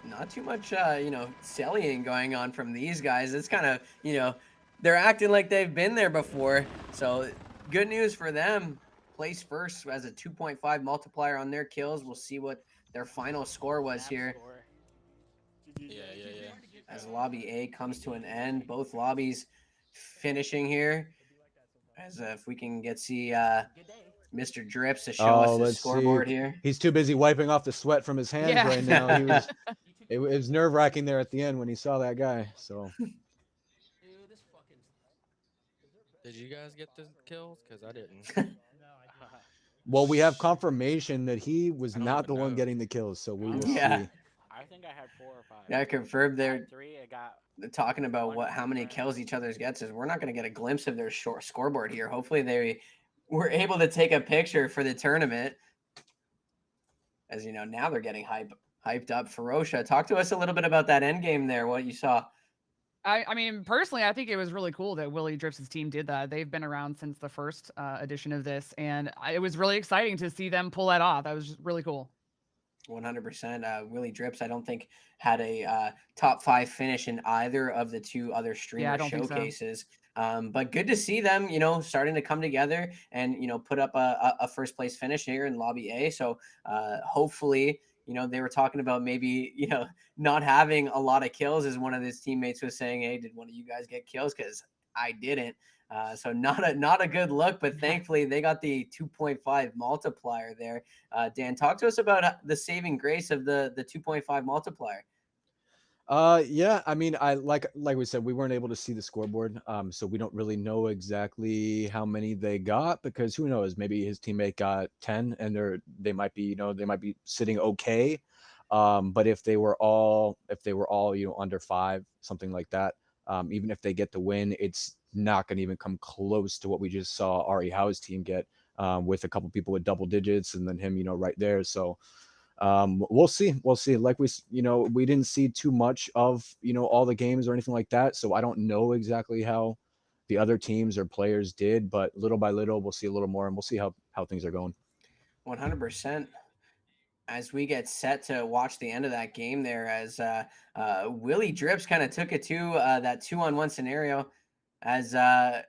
Not too much, selling going on from these guys. It's kind of, they're acting like they've been there before. So good news for them. Place first as a 2.5 multiplier on their kills. We'll see what their final score was here. Yeah. As lobby A comes to an end, both lobbies finishing here. As if we can see Mr. Drips to show Oh, us his let's see. scoreboard here. He's too busy wiping off the sweat from his hands Yeah. right now. He was. It was nerve-wracking there at the end when he saw that guy. So. Did you guys get the kills? Because I didn't. Well, we have confirmation that he was don't not even the one know. getting the kills, so we will Yeah. see. I think I had 4 or 5. Yeah, confirmed I they're had 3. I got talking about one what how many friend. kills each other's gets. Is we're not going to get a glimpse of their short scoreboard here. Hopefully they were able to take a picture for the tournament. As you know, now they're getting hyped up. Ferocia, talk to us a little bit about that end game there. What you saw. I mean, personally, I think it was really cool that Willie Drips' team did that. They've been around since the first edition of this, and it was really exciting to see them pull that off. That was just really cool. 100%. Willie Drips, I don't think, had a top 5 finish in either of the 2 other streamer showcases. But good to see them, starting to come together and, put up a first place finish here in Lobby A. So hopefully, they were talking about maybe, not having a lot of kills, as one of his teammates was saying, hey, did one of you guys get kills? Because I didn't. So not a good look, but thankfully they got the 2.5 multiplier there. Dan, talk to us about the saving grace of the 2.5 multiplier. Yeah, I mean, I like we said, we weren't able to see the scoreboard, so we don't really know exactly how many they got, because who knows, maybe his teammate got 10 and they might be sitting okay. But if they were all under 5, something like that, even if they get the win, it's not going to even come close to what we just saw Ari Howe's team get, with a couple people with double digits and then him right there. So we'll see. Like we didn't see too much of all the games or anything like that, so I don't know exactly how the other teams or players did, but little by little we'll see a little more, and we'll see how things are going. 100%. As we get set to watch the end of that game there, as Willie Drips kind of took it to that 2-on-1 scenario, as I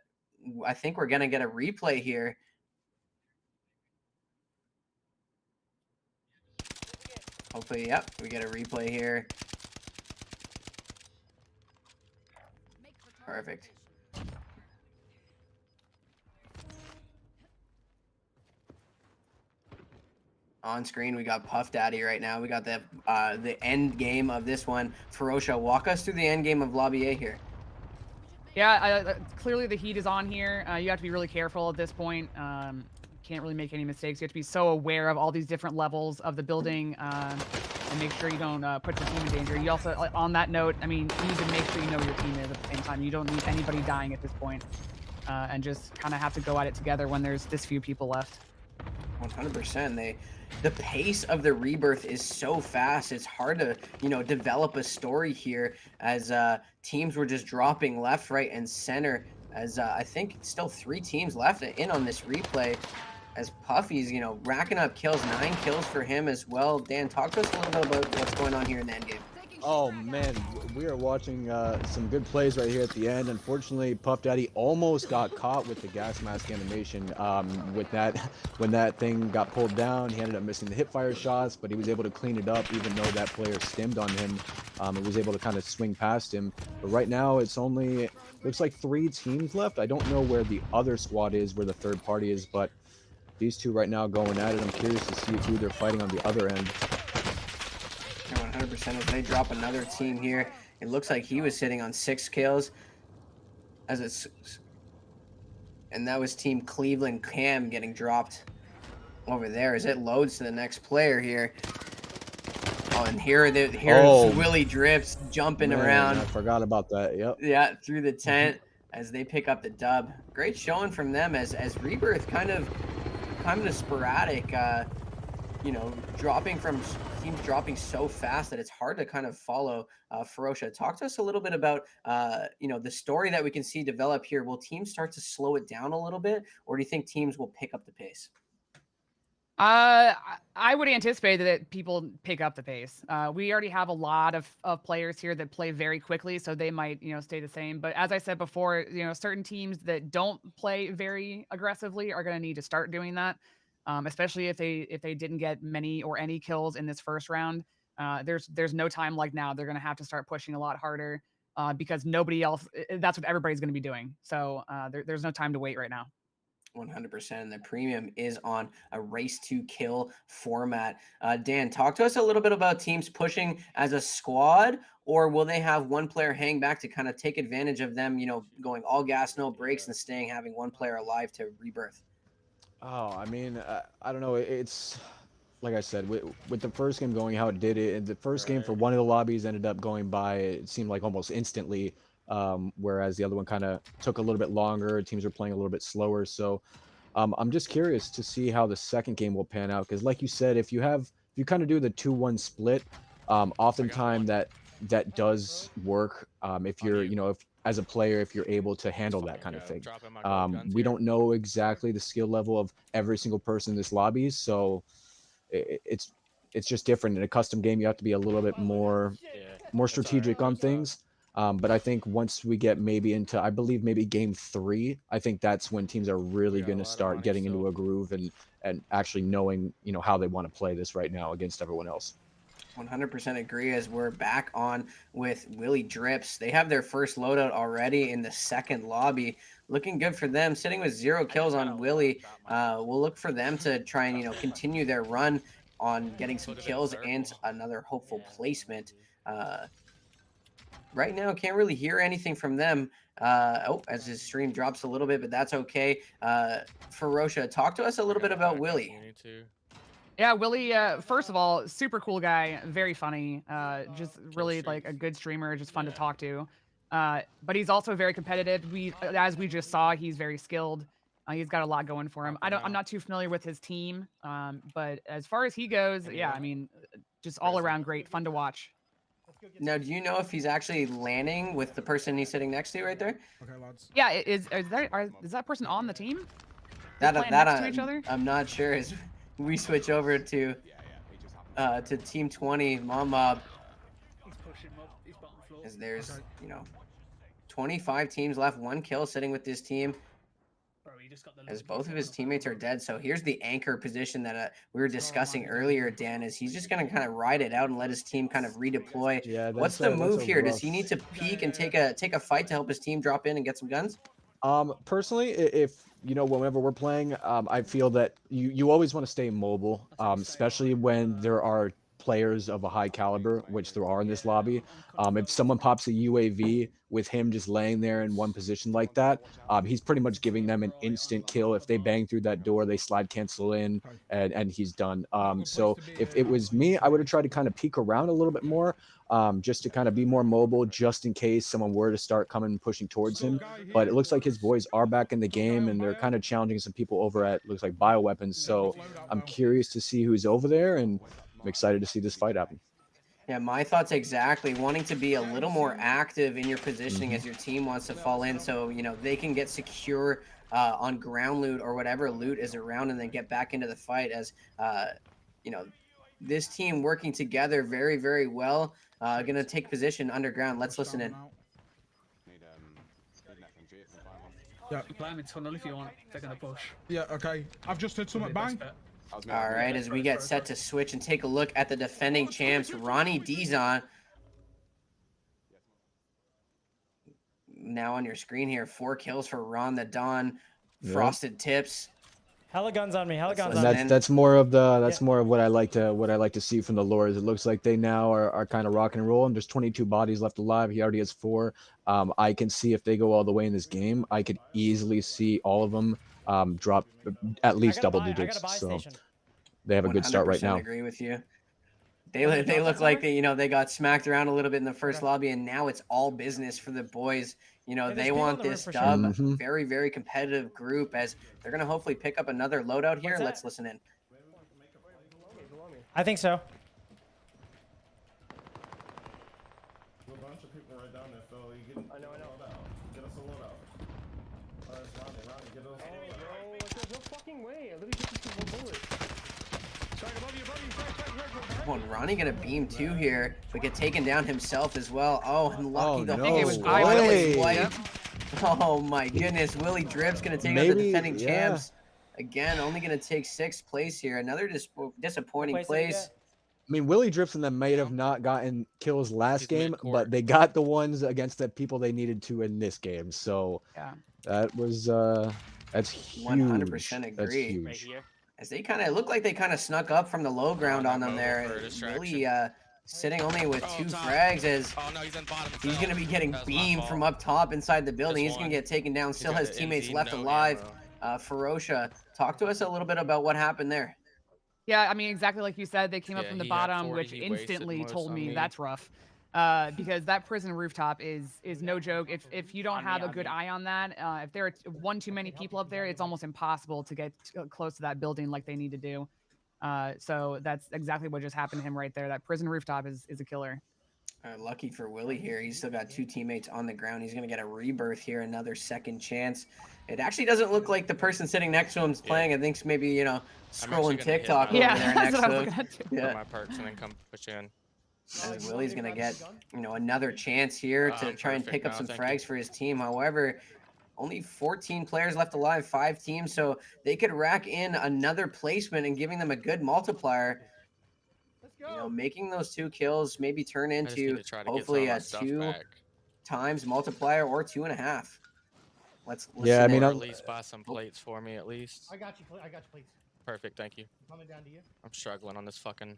think we're gonna get a replay here. Hopefully, yep, we get a replay here. Perfect. On screen, we got Puff Daddy right now. We got the end game of this one. Ferocia, walk us through the end game of Lobby A here. Yeah, clearly the heat is on here. You have to be really careful at this point. Can't really make any mistakes. You have to be so aware of all these different levels of the building, and make sure you don't put your team in danger. You also, on that note, I mean, you need to make sure you know where your team is at the same time. You don't need anybody dying at this point, and just kind of have to go at it together when there's this few people left. 100%. The pace of the rebirth is so fast. It's hard to, develop a story here, as teams were just dropping left, right, and center. As I think still 3 teams left in on this replay, as Puffy's, racking up kills, 9 kills for him as well. Dan, talk to us a little bit about what's going on here in the end game. Oh man, we are watching some good plays right here at the end. Unfortunately, Puff Daddy almost got caught with the gas mask animation. When that thing got pulled down, he ended up missing the hipfire shots, but he was able to clean it up, even though that player stimmed on him. And was able to kind of swing past him. But right now, looks like 3 teams left. I don't know where the other squad is, where the third party is, but these 2 right now going at it. I'm curious to see who they're fighting on the other end. 100%. As they drop another team here, it looks like he was sitting on 6 kills, and that was Team Cleveland Cam getting dropped over there as it loads to the next player here. Oh, and here's Willie Drips jumping around. I forgot about that. Yep. Yeah, through the tent as they pick up the dub. Great showing from them, as Rebirth kind of sporadic. Teams dropping so fast that it's hard to kind of follow. Ferocia, talk to us a little bit about the story that we can see develop here. Will teams start to slow it down a little bit, or do you think teams will pick up the pace? I would anticipate that people pick up the pace. We already have a lot of players here that play very quickly, so they might stay the same. But as I said before, certain teams that don't play very aggressively are going to need to start doing that. Especially if they didn't get many or any kills in this first round. There's no time like now. They're going to have to start pushing a lot harder. because nobody else. That's what everybody's going to be doing. So there's no time to wait right now. 100%. The premium is on a race to kill format. Dan, talk to us a little bit about teams pushing as a squad, or will they have one player hang back to kind of take advantage of them, going all gas, no brakes, and having one player alive to rebirth? Oh, I mean, I don't know. It's like I said, with the first game going how it did, the first game for one of the lobbies ended up going by, it seemed like almost instantly, whereas the other one kind of took a little bit longer. Teams were playing a little bit slower. So I'm just curious to see how the second game will pan out. Because like you said, if you kind of do the 2-1 split, oftentimes that does work. If you're, if as a player, if you're able to handle that kind of thing. We don't know exactly the skill level of every single person in this lobby, so it's just different. In a custom game, you have to be a little bit more strategic on things. But I think once we get maybe into, I believe maybe game 3, I think that's when teams are really going to start getting into a groove and actually knowing, how they want to play this right now against everyone else. 100% agree, as we're back on with Willie Drips. They have their first loadout already in the second lobby. Looking good for them, sitting with 0 kills on Willie. We'll look for them to try and, continue their run on getting some kills and another hopeful placement. Right now, can't really hear anything from them. As his stream drops a little bit, but that's okay. Ferocious, talk to us a little bit about Willie. Yeah, Willie, first of all, super cool guy, very funny, just really like a good streamer, just fun to talk to. But he's also very competitive. As we just saw, he's very skilled. He's got a lot going for him. I'm not too familiar with his team, but as far as he goes, yeah, I mean, just all around great, fun to watch. Now, do you know if he's actually landing with the person he's sitting next to right there? Okay, lads. Yeah, is that person on the team? I'm not sure. As we switch over to Team 20, Mom Mob, as there's 25 teams left, 1 kill sitting with this team, as both of his teammates are dead. So here's the anchor position that we were discussing earlier, Dan, is he's just going to kind of ride it out and let his team kind of redeploy. Yeah, what's the move here? Does he need to peek and take a fight to help his team drop in and get some guns? Personally, if whenever we're playing, I feel that you always want to stay mobile, especially when there are players of a high caliber, which there are in this lobby. If someone pops a UAV with him just laying there in one position like that, he's pretty much giving them an instant kill. If they bang through that door, they slide cancel in, and he's done. So if it was me, I would have tried to kind of peek around a little bit more, just to kind of be more mobile, just in case someone were to start coming pushing towards him. But it looks like his boys are back in the game, and they're kind of challenging some people over at, looks like, bioweapons. So I'm curious to see who's over there, and I'm excited to see this fight happen. Yeah, my thoughts exactly. Wanting to be a little more active in your positioning as your team wants to fall in, so they can get secure on ground loot or whatever loot is around, and then get back into the fight. As this team working together very, very well. Gonna take position underground. Let's listen in. Yeah, climb in tunnel if you want. They're gonna push. Yeah, okay. I've just heard someone bang. All right, as we get set to switch and take a look at the defending champs, Ronnie Dizon. Now on your screen here, 4 kills for Ron the Don. Frosted Tips. Hella guns on me. Hella guns on me. That's more of what I like to see from the lords. It looks like they now are kind of rocking and rolling. There's 22 bodies left alive. He already has 4. I can see if they go all the way in this game, I could easily see all of them drop at least double digits. So they have a good start right now. I agree with you. They look like they got smacked around a little bit in the first lobby, and now it's all business for the boys. They want this dub. Very, very competitive group, as they're going to hopefully pick up another loadout here. Let's listen in. I think so. I know. Get us a loadout. Ronnie, get us a loadout. There's no fucking way. I literally just took 1 bullet. Come on, Ronnie gonna beam 2 here, but get taken down himself as well. Oh, and lucky the whole squad was white. Oh my goodness, Willie Drips gonna take out the defending champs. Again, only gonna take 6th place here. Another disappointing place. I mean, Willie Drips and them might have not gotten kills last game, but they got the ones against the people they needed to in this game. So yeah, that was that's huge. 100% agree. That's huge. Right here. As they kind of look like they kind of snuck up from the low ground on them there. Really sitting only with 2 frags as he's going to be getting beamed from up top inside the building. He's going to get taken down. Still has teammates left alive. Ferocia, talk to us a little bit about what happened there. Yeah, I mean, exactly like you said, they came up from the bottom, which instantly told me that's rough. Because that prison rooftop is no joke. If you don't have a good eye on that, if there are one too many people up there, it's almost impossible to get close to that building like they need to do. So that's exactly what just happened to him right there. That prison rooftop is a killer. Lucky for Willie here, he's still got 2 teammates on the ground. He's going to get a rebirth here, another second chance. It actually doesn't look like the person sitting next to him is playing. I think maybe, you know, scrolling TikTok over there next to him. Yeah. My perks and then come push in. As Willie's going to get, you know, another chance here to try and pick up some frags for his team. However, only 14 players left alive, 5 teams, so they could rack in another placement and giving them a good multiplier. You know, making those 2 kills maybe turn into hopefully a 2 times multiplier or 2.5. Let's yeah, I mean, at least buy some plates for me at least. I got you plates. Perfect, thank you. Coming down to you. I'm struggling on this fucking.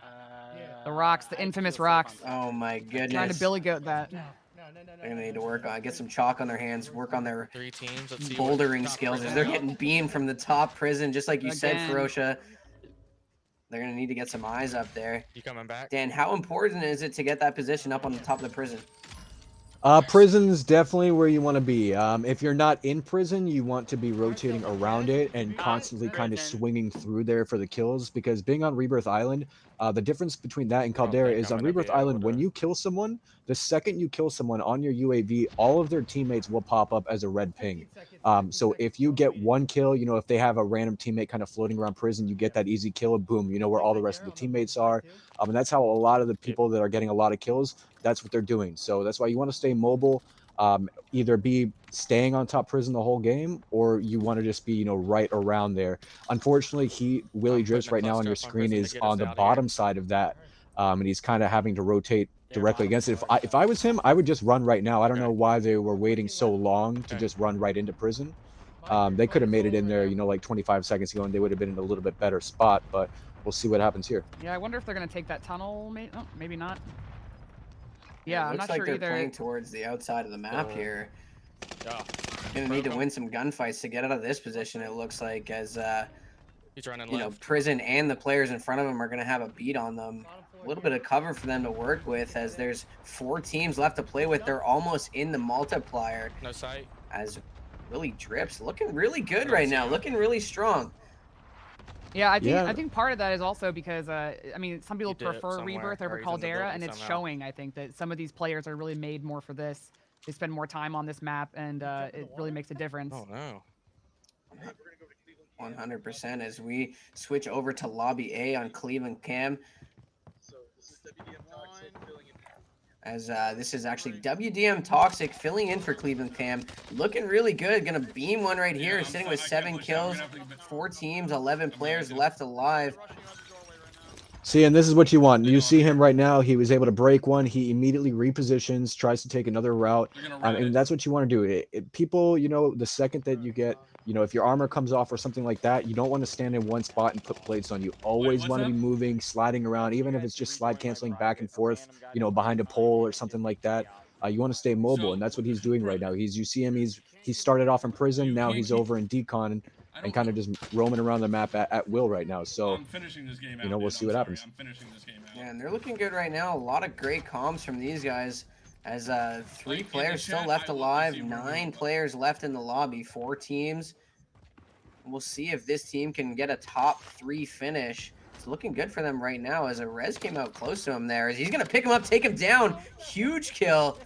The rocks, the infamous rocks. Oh my goodness. Trying to Billy Goat that. They're gonna need to work on, get some chalk on their hands, work on their 3 teams. Let's see bouldering skills as they're getting beamed from the top prison, just like you said, Ferocia. They're gonna need to get some eyes up there. You coming back? Dan, how important is it to get that position up on the top of the prison? Prison's definitely where you want to be. If you're not in prison, you want to be rotating around it and constantly kind of swinging through there for the kills, because being on Rebirth Island, the difference between that and Caldera is on Rebirth Island, when you kill someone, the second you kill someone on your UAV, all of their teammates will pop up as a red ping. So if you get 1 kill, you know, if they have a random teammate kind of floating around prison, you get that easy kill, boom, you know where all the rest of the teammates are. And that's how a lot of the people that are getting a lot of kills, that's what they're doing. So that's why you want to stay mobile, either be staying on top prison the whole game, or you want to just be, you know, right around there. Unfortunately, Willie Drips right now on your screen is on the bottom side of that, and he's kind of having to rotate directly against it. If I was him, I would just run right now. I don't know why they were waiting so long to just run right into prison. They could have made it in there, you know, like 25 seconds ago, and they would have been in a little bit better spot, but we'll see what happens here. Yeah, I wonder if they're going to take that tunnel. Maybe not. Yeah, I'm looks not like sure they're either. Playing towards the outside of the map here. Gonna need to win some gunfights to get out of this position. It looks like, as He's running you know, prison and the players in front of him are gonna have a beat on them. A little bit of cover for them to work with, as there's 4 teams left to play with. They're almost in the multiplier. No sight. As Willie Drips looking really good right now, looking really strong. Yeah, I think part of that is also because I mean, some people prefer Rebirth over Caldera, and it's showing. I think that some of these players are really made more for this. They spend more time on this map, and it really makes a difference. Oh no. 100%. As we switch over to Lobby A on Cleveland Cam. As this is actually WDM Toxic filling in for Cleveland Cam. Looking really good. Gonna beam one right here. Sitting with 7 kills. 4 teams, 11 players left alive. See, and this is what you want. You see him right now. He was able to break one. He immediately repositions, tries to take another route. And that's what you want to do. People, you know, the second that you get, you know, if your armor comes off or something like that, you don't want to stand in one spot and put plates on. You always want to be moving, sliding around, even if it's just slide canceling back and forth, you know, behind a pole or something like that. You want to stay mobile, and that's what he's doing right now. You see him, he started off in prison, now he's over in decon and kind of just roaming around the map at will right now. So, you know, we'll see what happens. Yeah, and they're looking good right now. A lot of great comms from these guys. As 3 players still left alive, 9 players left in the lobby, 4 teams. We'll see if this team can get a top 3 finish. It's looking good for them right now, as a Rez came out close to him there. As he's going to pick him up, take him down. Huge kill.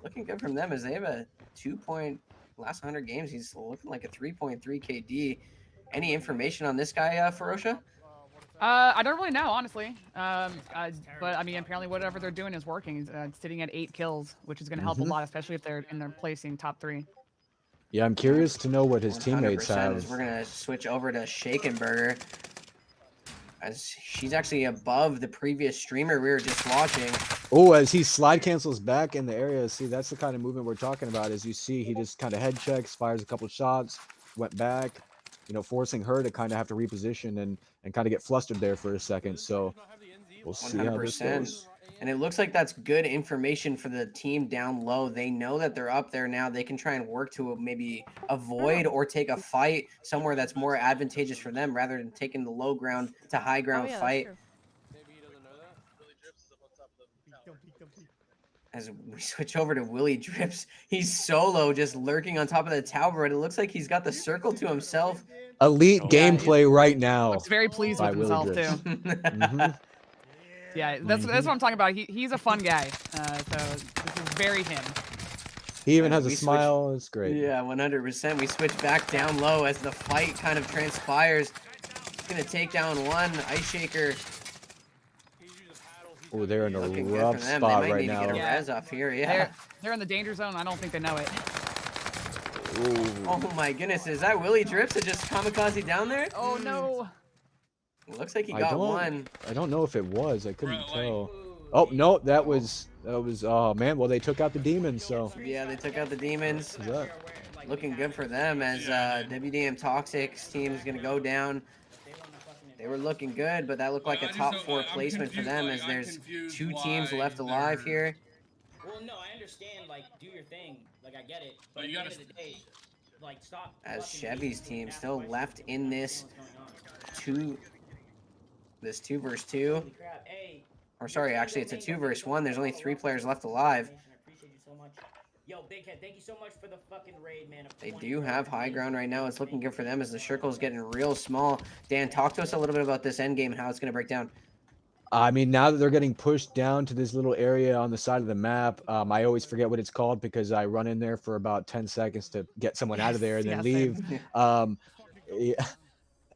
Looking good from them, as they have a 2-point last 100 games. He's looking like a 3.3 KD. Any information on this guy, Ferocia? I don't really know, honestly. But I mean, apparently whatever they're doing is working. He's sitting at 8 kills, which is going to help a lot, especially if they're placing top 3. Yeah, I'm curious to know what his teammates have. We're going to switch over to Shakenburger. as she's actually above the previous streamer we were just watching. Oh, as he slide cancels back in the area. See, that's the kind of movement we're talking about. As you see, he just kind of head checks, fires a couple shots, went back, you know, forcing her to kind of have to reposition and kind of get flustered there for a second. So we'll see how this 100%. goes. And it looks like that's good information for the team down low. They know that they're up there now. They can try and work to maybe avoid or take a fight somewhere that's more advantageous for them rather than taking the low ground to high ground fight. As we switch over to Willie Drips, he's solo, just lurking on top of the tower, and it looks like he's got the circle to himself. Elite gameplay right now. Looks very pleased with himself too. Yeah, that's what I'm talking about. He's a fun guy. So this is very him. He even has a smile. It's great. Yeah, 100%. We switch back down low as the fight kind of transpires. He's gonna take down one Ice Shaker. Oh, they're in a Looking rough good for them. spot They might right need now. to get a res off here. Yeah. They're in the danger zone. I don't think they know it. Ooh. Oh my goodness, is that Willie Drips that just kamikaze down there? Oh no. Looks like he got one. I don't know if it was. I couldn't tell. Oh no, that was. Oh man. Well, they took out the demons. So. Yeah, they took out the demons. What's that? Looking good for them as WDM Toxic's team is gonna go down. They were looking good, but that looked like a top 4 placement for them as there's 2 teams left alive here. Well, no, I understand. Like, do your thing. Like, I get it. But at the end of the day, like, stop. As Chevy's team still left in this 2 versus 2. Or sorry, actually it's a 2 versus 1. There's only 3 players left alive. Yo, Big Head, thank you so much for the fucking raid, man. They do have high ground right now. It's looking good for them as the circle's getting real small. Dan, talk to us a little bit about this end game and how it's going to break down. I mean, now that they're getting pushed down to this little area on the side of the map, I always forget what it's called because I run in there for about 10 seconds to get someone out of there and then leave. Yeah.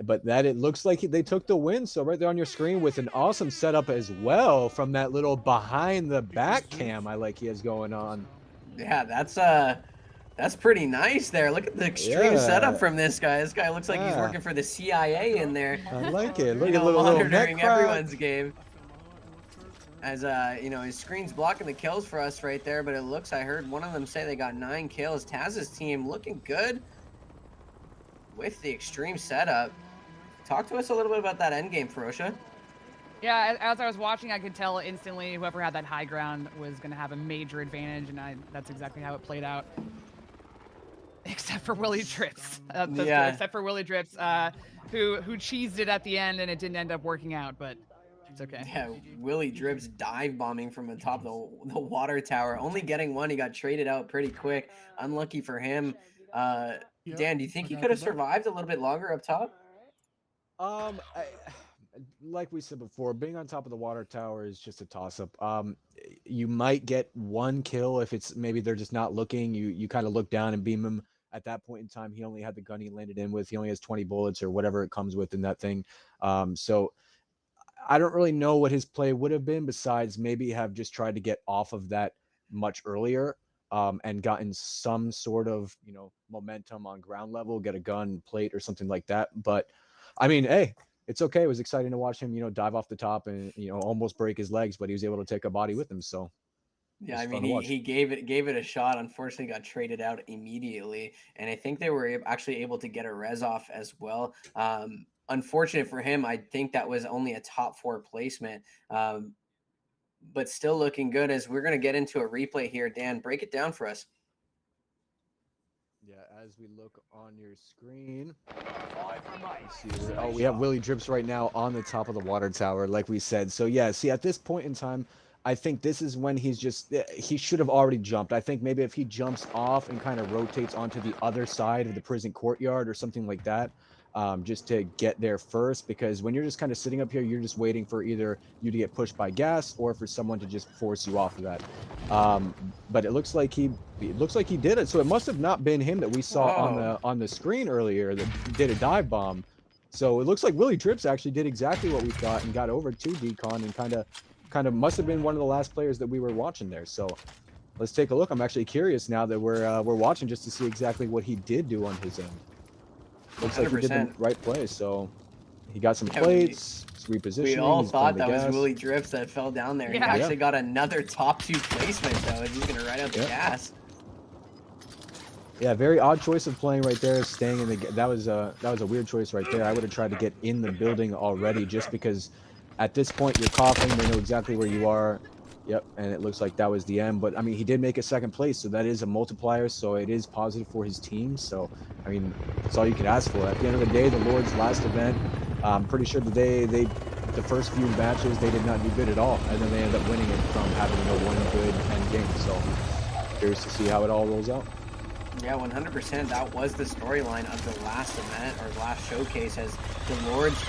But it looks like they took the win. So right there on your screen with an awesome setup as well from that little behind the back cam I like he has going on. Yeah, that's pretty nice there. Look at the extreme setup from this guy. This guy looks like he's working for the CIA in there. I like it. Look at little monitoring everyone's game. As you know, his screen's blocking the kills for us right there, but it looks, I heard one of them say they got 9 kills. Taz's team looking good with the extreme setup. Talk to us a little bit about that end game, Ferocia. Yeah, as I was watching, I could tell instantly whoever had that high ground was going to have a major advantage, and that's exactly how it played out. Except for Willie Drips. Except for Willie Drips, who cheesed it at the end, and it didn't end up working out, but it's okay. Yeah, Willie Drips dive bombing from atop the water tower. Only getting one, he got traded out pretty quick. Unlucky for him. Dan, do you think he could have survived a little bit longer up top? Like we said before, being on top of the water tower is just a toss-up. You might get 1 kill if it's maybe they're just not looking. You kind of look down and beam him. At that point in time, he only had the gun he landed in with. He only has 20 bullets or whatever it comes with in that thing. So I don't really know what his play would have been besides maybe have just tried to get off of that much earlier and gotten some sort of, you know, momentum on ground level, get a gun, plate, or something like that. But I mean, hey, it's okay. It was exciting to watch him, you know, dive off the top and, you know, almost break his legs, but he was able to take a body with him. So yeah, I mean, he gave it a shot. Unfortunately, got traded out immediately, and I think they were actually able to get a res off as well. Unfortunate for him, I think that was only a top 4 placement, but still looking good. As we're gonna get into a replay here, Dan, break it down for us. Yeah, as we look on your screen, we have Willie Drips right now on the top of the water tower, like we said. So yeah, see, at this point in time, I think this is when he should have already jumped. I think maybe if he jumps off and kind of rotates onto the other side of the prison courtyard or something like that, just to get there first, because when you're just kind of sitting up here, you're just waiting for either you to get pushed by gas or for someone to just force you off of that. But it looks like he did it. So it must have not been him that we saw on the screen earlier that did a dive bomb. So it looks like Willie Drips actually did exactly what we thought and got over to Decon and kind of must have been one of the last players that we were watching there. So let's take a look. I'm actually curious now that we're watching just to see exactly what he did do on his end. Looks 100%. Like he did the right play. So he got some plates, repositioning. We all he's playing thought the that was gas. Willie Drips that fell down there. He Yeah. actually got another top 2 placement though. He's gonna ride out the gas. Yeah, very odd choice of playing right there, staying in the. That was a weird choice right there. I would have tried to get in the building already, just because at this point you're coughing. They know exactly where you are. Yep, and it looks like that was the end. But I mean, he did make a second place, so that is a multiplier. So it is positive for his team. So I mean, that's all you could ask for. At the end of the day, the Lord's last event. I'm pretty sure that the first few matches they did not do good at all, and then they ended up winning it from having one good end game. So curious to see how it all rolls out. Yeah, 100%. That was the storyline of the last event or last showcase, as the Lords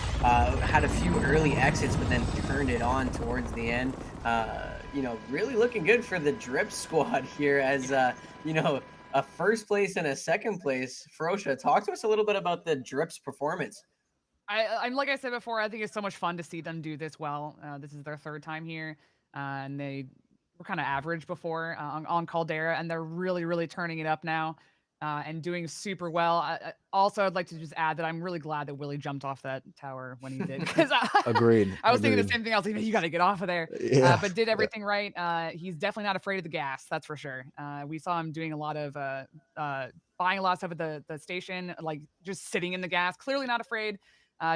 had a few early exits, but then turned it on towards the end. Really looking good for the Drip squad here, as a first place and a second place. Ferocious, talk to us a little bit about the Drip's performance. I'm like I said before, I think it's so much fun to see them do this well. This is their 3rd time here, and they were kind of average before on Caldera, and they're really, really turning it up now and doing super well. I'd like to just add that I'm really glad that Willie jumped off that tower when he did, because Agreed. I was thinking the same thing. I was like, you got to get off of there. Yeah. But did everything right. He's definitely not afraid of the gas, that's for sure. We saw him doing a lot of buying a lot of stuff at the station, like just sitting in the gas, clearly not afraid.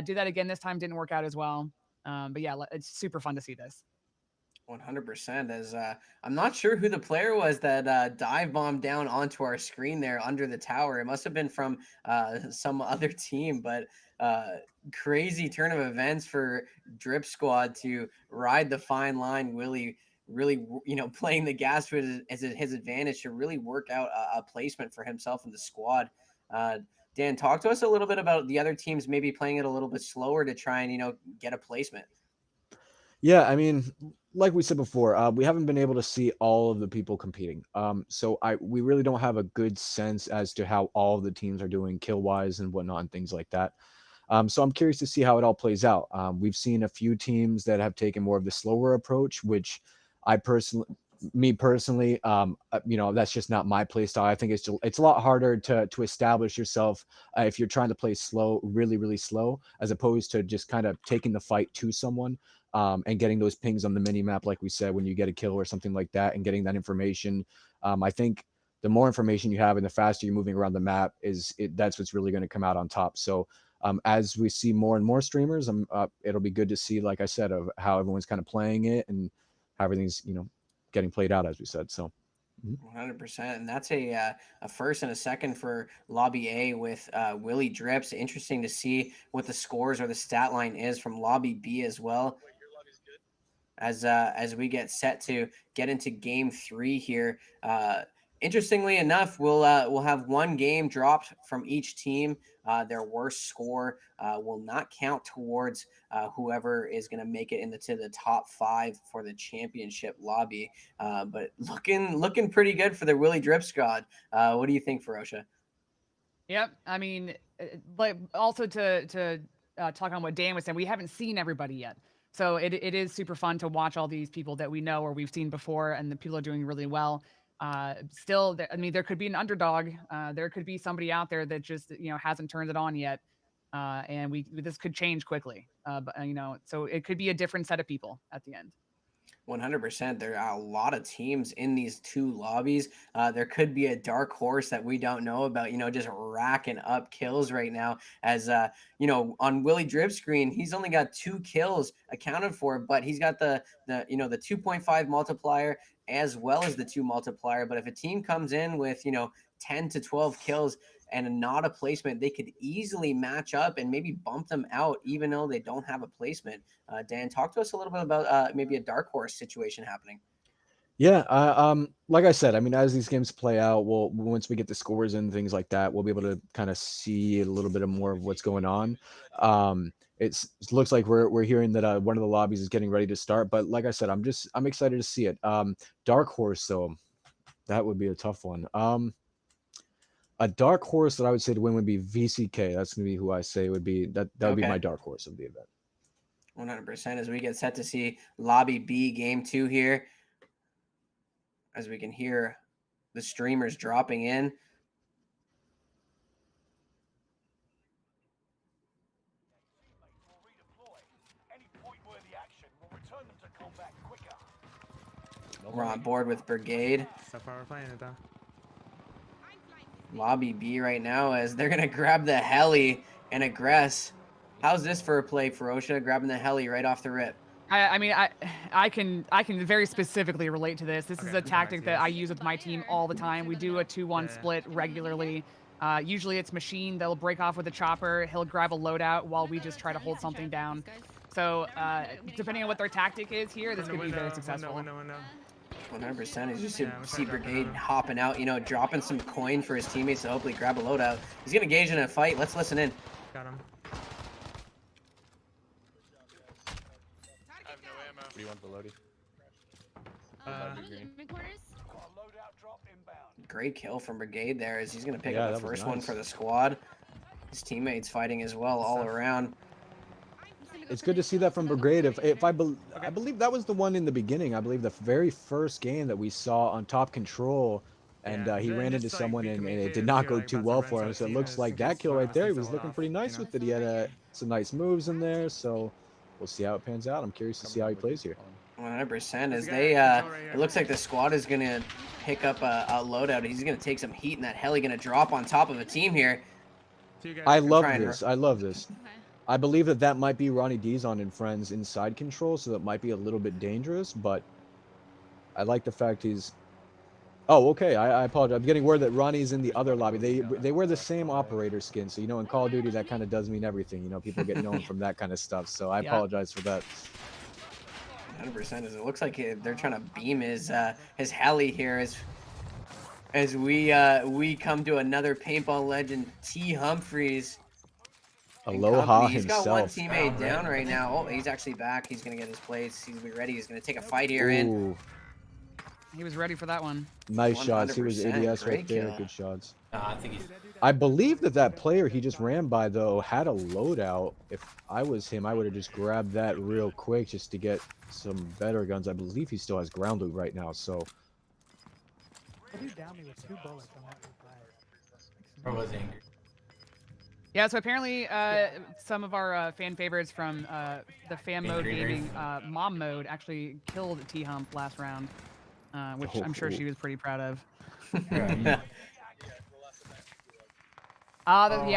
Did that again this time, didn't work out as well. But yeah, it's super fun to see this. 100%. As I'm not sure who the player was that dive bombed down onto our screen there under the tower. It must have been from some other team, but crazy turn of events for Drip Squad to ride the fine line. Willie really, playing the gas to his advantage to really work out a placement for himself and the squad. Dan, talk to us a little bit about the other teams maybe playing it a little bit slower to try and, get a placement. Yeah, I mean, like we said before, we haven't been able to see all of the people competing. So we really don't have a good sense as to how all of the teams are doing kill wise and whatnot and things like that. So I'm curious to see how it all plays out. We've seen a few teams that have taken more of the slower approach, which me personally, that's just not my play style. I think it's a lot harder to establish yourself if you're trying to play slow, really, really slow, as opposed to just kind of taking the fight to someone and getting those pings on the mini map, like we said, when you get a kill or something like that, and getting that information. I think the more information you have and the faster you're moving around the map that's what's really going to come out on top. So as we see more and more streamers, it'll be good to see, like I said, of how everyone's kind of playing it and how everything's getting played out, as we said. So 100%, and that's a first and a second for Lobby A with Willie Drips. Interesting to see what the scores or the stat line is from Lobby B as well. As we get set to get into game 3 here. Interestingly enough, we'll have one game dropped from each team. Their worst score will not count towards whoever is going to make it to the top 5 for the championship lobby. But looking pretty good for the Willie Drip squad. What do you think, Ferocious? Yep. I mean, but also to talk on what Dan was saying, we haven't seen everybody yet. So it is super fun to watch all these people that we know or we've seen before, and the people are doing really well. Still, I mean, there could be an underdog. There could be somebody out there that just hasn't turned it on yet, and this could change quickly. But so it could be a different set of people at the end. 100%. There are a lot of teams in these 2 lobbies. There could be a dark horse that we don't know about, just racking up kills right now. As, on Willie Drip's screen, he's only got 2 kills accounted for, but he's got the 2.5 multiplier as well as the 2 multiplier. But if a team comes in with, 10 to 12 kills and not a placement, they could easily match up and maybe bump them out, even though they don't have a placement. Dan, talk to us a little bit about maybe a dark horse situation happening. Yeah, like I said, I mean, as these games play out, once we get the scores and things like that, we'll be able to kind of see a little bit more of what's going on. It looks like we're hearing that one of the lobbies is getting ready to start, but like I said, I'm excited to see it. Dark horse, though, that would be a tough one. A dark horse that I would say to win would be VCK. That's gonna be who I say would be that would be my dark horse of the event. 100%. As we get set to see Lobby B game 2 here, as we can hear the streamers dropping in. We're on board with Brigade. Lobby B right now as they're gonna grab the heli and aggress. How's this for a play, Ferocia? Grabbing the heli right off the rip. I mean, I can very specifically relate to this. This is a tactic that I use with my team all the time. We do a 2-1 split regularly. Usually it's Machine. They'll break off with a chopper. He'll grab a loadout while we just try to hold something down. So depending on what their tactic is here, this could be very successful. 100%. As you see Brigade hopping out, you know, dropping some coin for his teammates to hopefully grab a loadout. He's gonna engage in a fight. Let's listen in. Got him. What do you want the loadie? Great kill from Brigade there as he's going to pick up the first one for the squad. His teammates fighting as well all around. It's good to see that from Brigade. I believe that was the one in the beginning. I believe the very first game that we saw on top control, and he ran into someone and it did not go too well for him. So it looks like that kill right there, he was looking pretty nice with it. He had some nice moves in there. So we'll see how it pans out. I'm curious to see how he plays here. 100%. As they, it looks like the squad is going to pick up a loadout. He's going to take some heat, and that heli going to drop on top of a team here. I love this. I love this. I believe that might be Ronnie Dizon and friends inside control, so that might be a little bit dangerous, but I like the fact he's... Oh, okay. I apologize. I'm getting word that Ronnie's in the other lobby. They wear the same operator skin, so, you know, in Call of Duty, that kind of does mean everything. You know, people get known from that kind of stuff, so I apologize for that. 100%. As it looks like they're trying to beam his heli here as we come to another paintball legend, T. Humphreys. Aloha He's himself. got one teammate down right now. Oh, he's actually back. He's going to get his place. He's going to be ready. He's going to take a fight here in. He was ready for that one. Nice shots. He was ADS right there. Kill. Good shots. I think he's... I believe that player he just ran by, though, had a loadout. If I was him, I would have just grabbed that real quick just to get some better guns. I believe he still has ground loot right now, so... Or was he angry? Yeah, so apparently some of our fan favorites from the fan mode gaming mom mode actually killed T-Hump last round, which I'm sure she was pretty proud of. Yeah,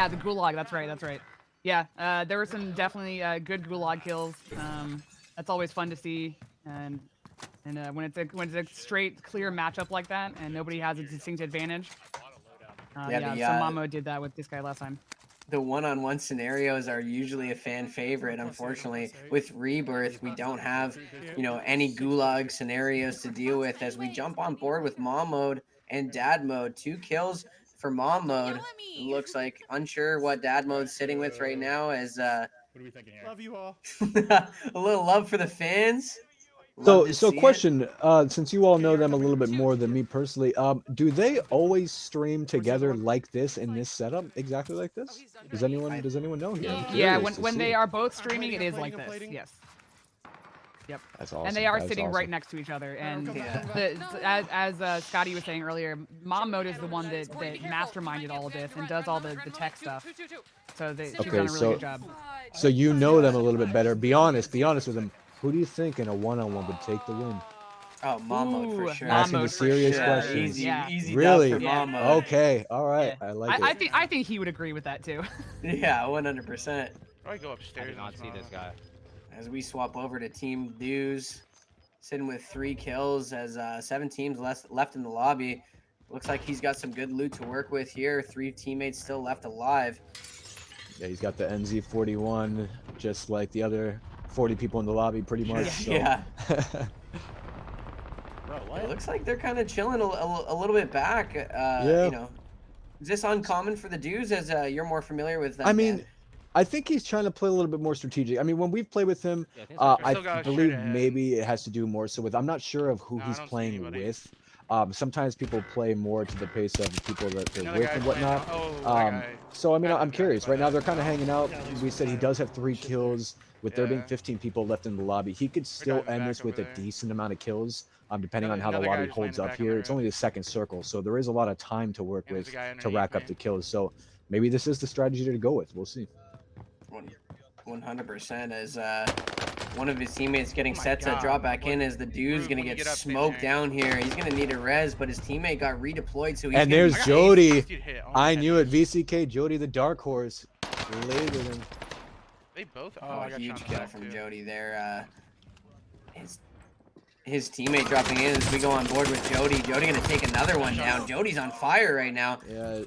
the gulag. That's right. Yeah, there were some definitely good gulag kills. That's always fun to see, and when it's a straight, clear matchup like that, and nobody has a distinct advantage. Some Mamo did that with this guy last time. The one-on-one scenarios are usually a fan favorite. Unfortunately, with Rebirth, we don't have, you know, any gulag scenarios to deal with as we jump on board with mom mode and dad mode. 2 kills for mom mode. It looks like unsure what dad mode's sitting with right now as What are we thinking here? Love you all. a little love for the fans. So question, since you all know them a little bit more than me personally, do they always stream together like this in this setup, exactly like this? Does anyone know here? Yeah, when they are both streaming, it is like this. Yes. Yep. That's awesome. And they are sitting right next to each other. And as Scotty was saying earlier, mom mode is the one that masterminded all of this and does all the tech stuff. So she's done a really good job. So you know them a little bit better. Be honest with them. Who do you think in a one-on-one would take the win? Oh, mom mode for sure. Asking the serious questions. Easy really? for mom mode. Okay. All right. I like it. I think he would agree with that too. Yeah, 100%. I go upstairs. I did not see this guy. As we swap over to Team Dews, sitting with 3 kills as 7 teams left in the lobby. Looks like he's got some good loot to work with here. 3 teammates still left alive. Yeah, he's got the NZ41, just like the other 40 people in the lobby, pretty much. So. Yeah. It looks like they're kind of chilling a little bit back. You know, is this uncommon for the Dews as you're more familiar with them? I mean, I think he's trying to play a little bit more strategic. I mean, when we've played with him, I believe maybe it has to do more so with, I'm not sure of who he's playing with. Sometimes people play more to the pace of the people that they're with and whatnot. So, I mean, I'm curious. Right now, they're kind of hanging out. We said he does have 3 kills. With there being 15 people left in the lobby, he could still end this with a decent amount of kills, depending on how the lobby holds up here. It's only the second circle, so there is a lot of time to work with to rack up the kills. So maybe this is the strategy to go with. We'll see. 100% as one of his teammates getting set to drop back in as the dude's gonna get smoked down here. He's gonna need a res, but his teammate got redeployed, so he's And gonna there's Jody. I knew it. VCK, Jody the dark horse. Later than. They both. Oh, a huge kill from Jody there. His teammate dropping in as we go on board with Jody. Jody gonna take another one down. Jody's on fire right now. Yeah.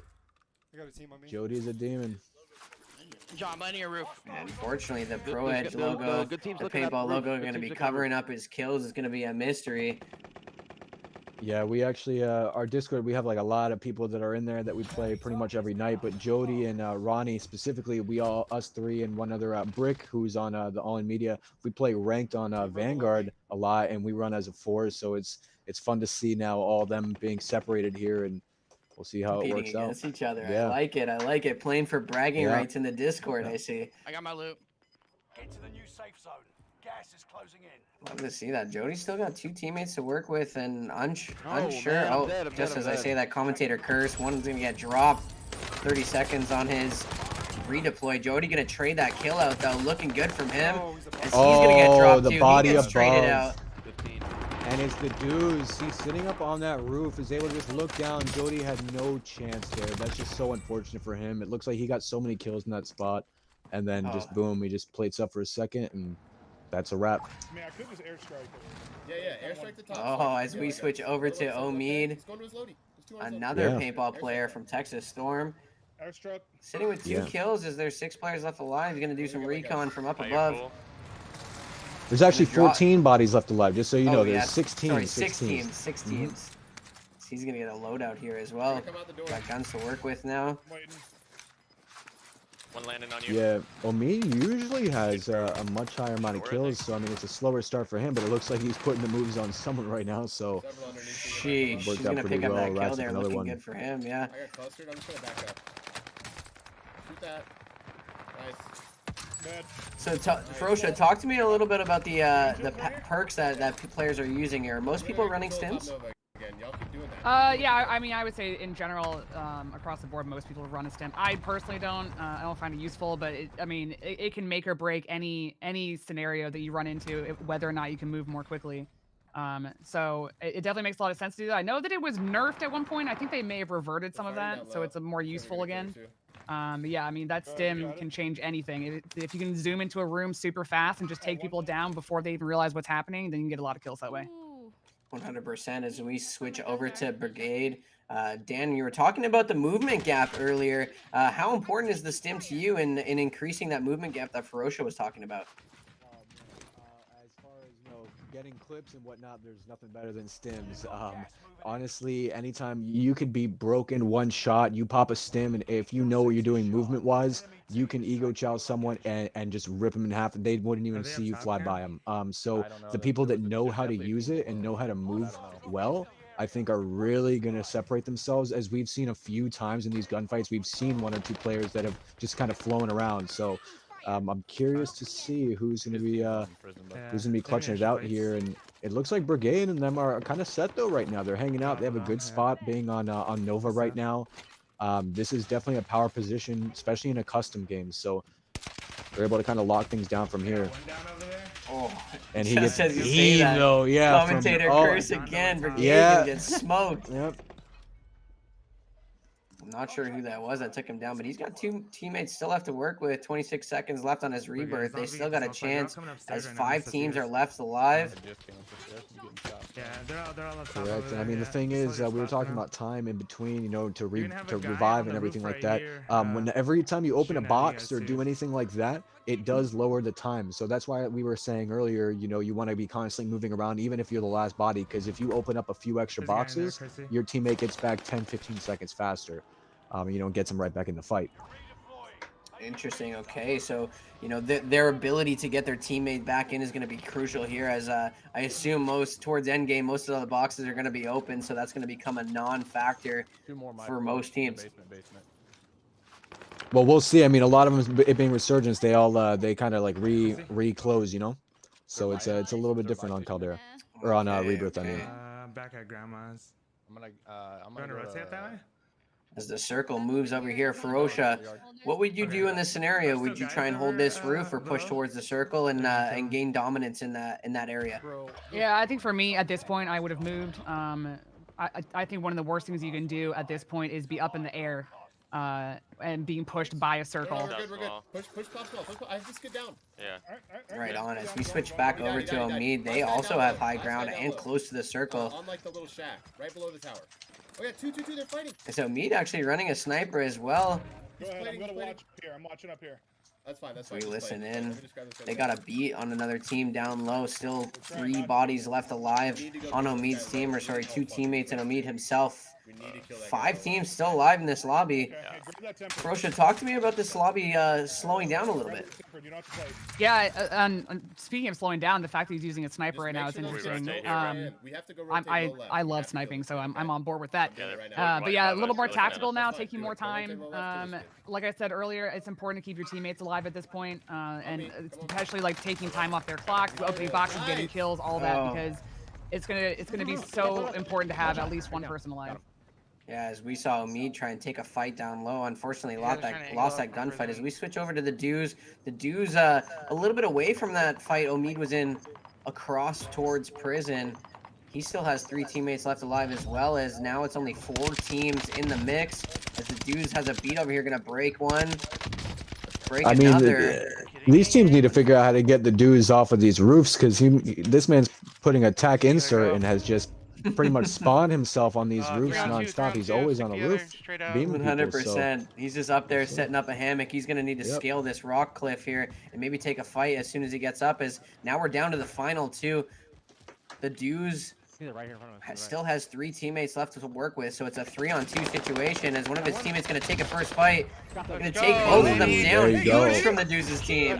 Jody's a demon. John, landing your roof. And unfortunately, the Pro Edge logo, the Paintball logo, are going to be covering up his kills. It's going to be a mystery. Yeah, we actually, our Discord, we have like a lot of people that are in there that we play pretty much every night. But Jody and Ronnie specifically, us three and one other Brick, who's on the All In Media, we play ranked on Vanguard a lot, and we run as a 4. So it's fun to see now all them being separated here, and we'll see how it works against out. each other. Yeah. I like it. I like it. Playing for bragging rights in the Discord. I see. I got my loot. Get to the new safe zone. Gas is closing in. Love to see that. Jody's still got 2 teammates to work with, and unsure. Man, I'm dead, Just as I say that, commentator curse. One's gonna get dropped. 30 seconds on his redeploy. Jody gonna trade that kill out though. Looking good from him. As he's gonna get dropped the too. body He gets traded above. out. And it's the dudes. He's sitting up on that roof, is able to just look down. Jody had no chance there. That's just so unfortunate for him. It looks like he got so many kills in that spot, and then just boom, he just plates up for a second, and that's a wrap. Man, I could just airstrike. Yeah, airstrike the top. Oh, as we switch over to Omid, another paintball player from Texas Storm. Airstruck. Sitting with 2 kills as there's 6 players left alive. He's gonna do some recon from up above. There's actually 14 bodies left alive, just so you know. There's 6 teams. Sorry, 6 teams. 6 teams. So he's gonna get a loadout here as well. Got guns to work with now. One landing on you. Yeah, Omid usually has a much higher amount of kills, so I mean it's a slower start for him, but it looks like he's putting the moves on someone right now, so sheesh, he's gonna pick up that kill there, looking good for him, yeah. I got clustered, I'm just gonna back up. Shoot that. Nice. So, Ferocious, talk to me a little bit about the perks that players are using here. Are most people running stims? Yeah, I mean, I would say in general, across the board, most people run a stim. I personally don't. I don't find it useful, but it can make or break any scenario that you run into, whether or not you can move more quickly. So it definitely makes a lot of sense to do that. I know that it was nerfed at one point. I think they may have reverted some of that, so it's more useful again. But yeah, I mean, that stim can change anything. If you can zoom into a room super fast and just take people down before they even realize what's happening, then you can get a lot of kills that way. 100%. As we switch over to Brigade, Dan, you were talking about the movement gap earlier. How important is the stim to you in increasing that movement gap that Ferocious was talking about? As far as getting clips and whatnot, there's nothing better than stims. Honestly, anytime you could be broken one shot, you pop a stim, and if you know what you're doing movement wise, you can ego chow someone and just rip them in half, and they wouldn't even see you fly by them. So the people that know how to use it and know how to move well, I think are really going to separate themselves. As we've seen a few times in these gunfights, we've seen 1 or 2 players that have just kind of flown around. So I'm curious to see who's going to be clutching it out here. And it looks like Brigade and them are kind of set though right now. They're hanging out. They have a good spot being on Nova right now. This is definitely a power position, especially in a custom game. So they're able to kind of lock things down from here. Oh, and he gets that. though, yeah. Commentator curse again. Brigade gets smoked. Yep. I'm not sure who that was that took him down, but he's got 2 teammates still left to work with. 26 seconds left on his rebirth. They still got a chance as 5 teams are left alive. Yeah, they're all correct. I mean, the thing is, we were talking about time in between, to revive and everything like that. Every time you open a box or do anything like that, it does lower the time. So that's why we were saying earlier, you want to be constantly moving around, even if you're the last body, because if you open up a few extra boxes, your teammate gets back 10-15 seconds faster. Gets them right back in the fight. Interesting. Okay, so their ability to get their teammate back in is going to be crucial here, as I assume towards end game, most of the boxes are going to be open, so that's going to become a non-factor for most teams. Well, we'll see. I mean, a lot of them, it being Resurgence, they kind of like re-close, So it's a little bit different on Caldera or on Rebirth. I mean, Back at Grandma's. I'm gonna rotate that way. As the circle moves over here, Ferocia, what would you do in this scenario? Would you try and hold this roof or push towards the circle and gain dominance in that area? Yeah, I think for me at this point, I would have moved. I think one of the worst things you can do at this point is be up in the air and being pushed by a circle. We're good. We're good. Push top small. I have to skid down. Yeah. Right on. As we switch back over to Omid, they also have high ground and close to the circle. On like the little shack, right below the tower. Oh yeah, 2-2-2. They're fighting. So Omid actually running a sniper as well. Go ahead. I'm gonna watch here. I'm watching up here. That's fine. That's fine. We listen in. They got a beat on another team down low. Still 3 bodies left alive on Omid's team, or sorry, 2 teammates and Omid himself. 5 teams still alive in this lobby. Ferocia, talk to me about this lobby slowing down a little bit. Yeah, speaking of slowing down, the fact that he's using a sniper right now is interesting. I love sniping, so I'm on board with that. But yeah, a little more tactical now, taking more time. Like I said earlier, it's important to keep your teammates alive at this point, and especially like taking time off their clocks, opening boxes, getting kills, all that, because it's gonna be so important to have at least one person alive. Yeah, as we saw Omid try and take a fight down low, unfortunately lost that gunfight. As we switch over to the Dews a little bit away from that fight Omid was in, across towards prison. He still has 3 teammates left alive, as well as now it's only 4 teams in the mix. As the Dews has a beat over here, gonna break one, break another. These teams need to figure out how to get the dudes off of these roofs, because this man's putting a tac insert and has just pretty much spawned himself on these roofs nonstop. He's always on the roof, beaming 100%. So. He's just up there setting up a hammock. He's gonna need to scale this rock cliff here and maybe take a fight as soon as he gets up. As now we're down to the final 2. The Dews still has 3 teammates left to work with, so it's a 3-on-2 situation. As one of his teammates gonna take a first fight, gonna take both of them down. Huge from the Dews' team.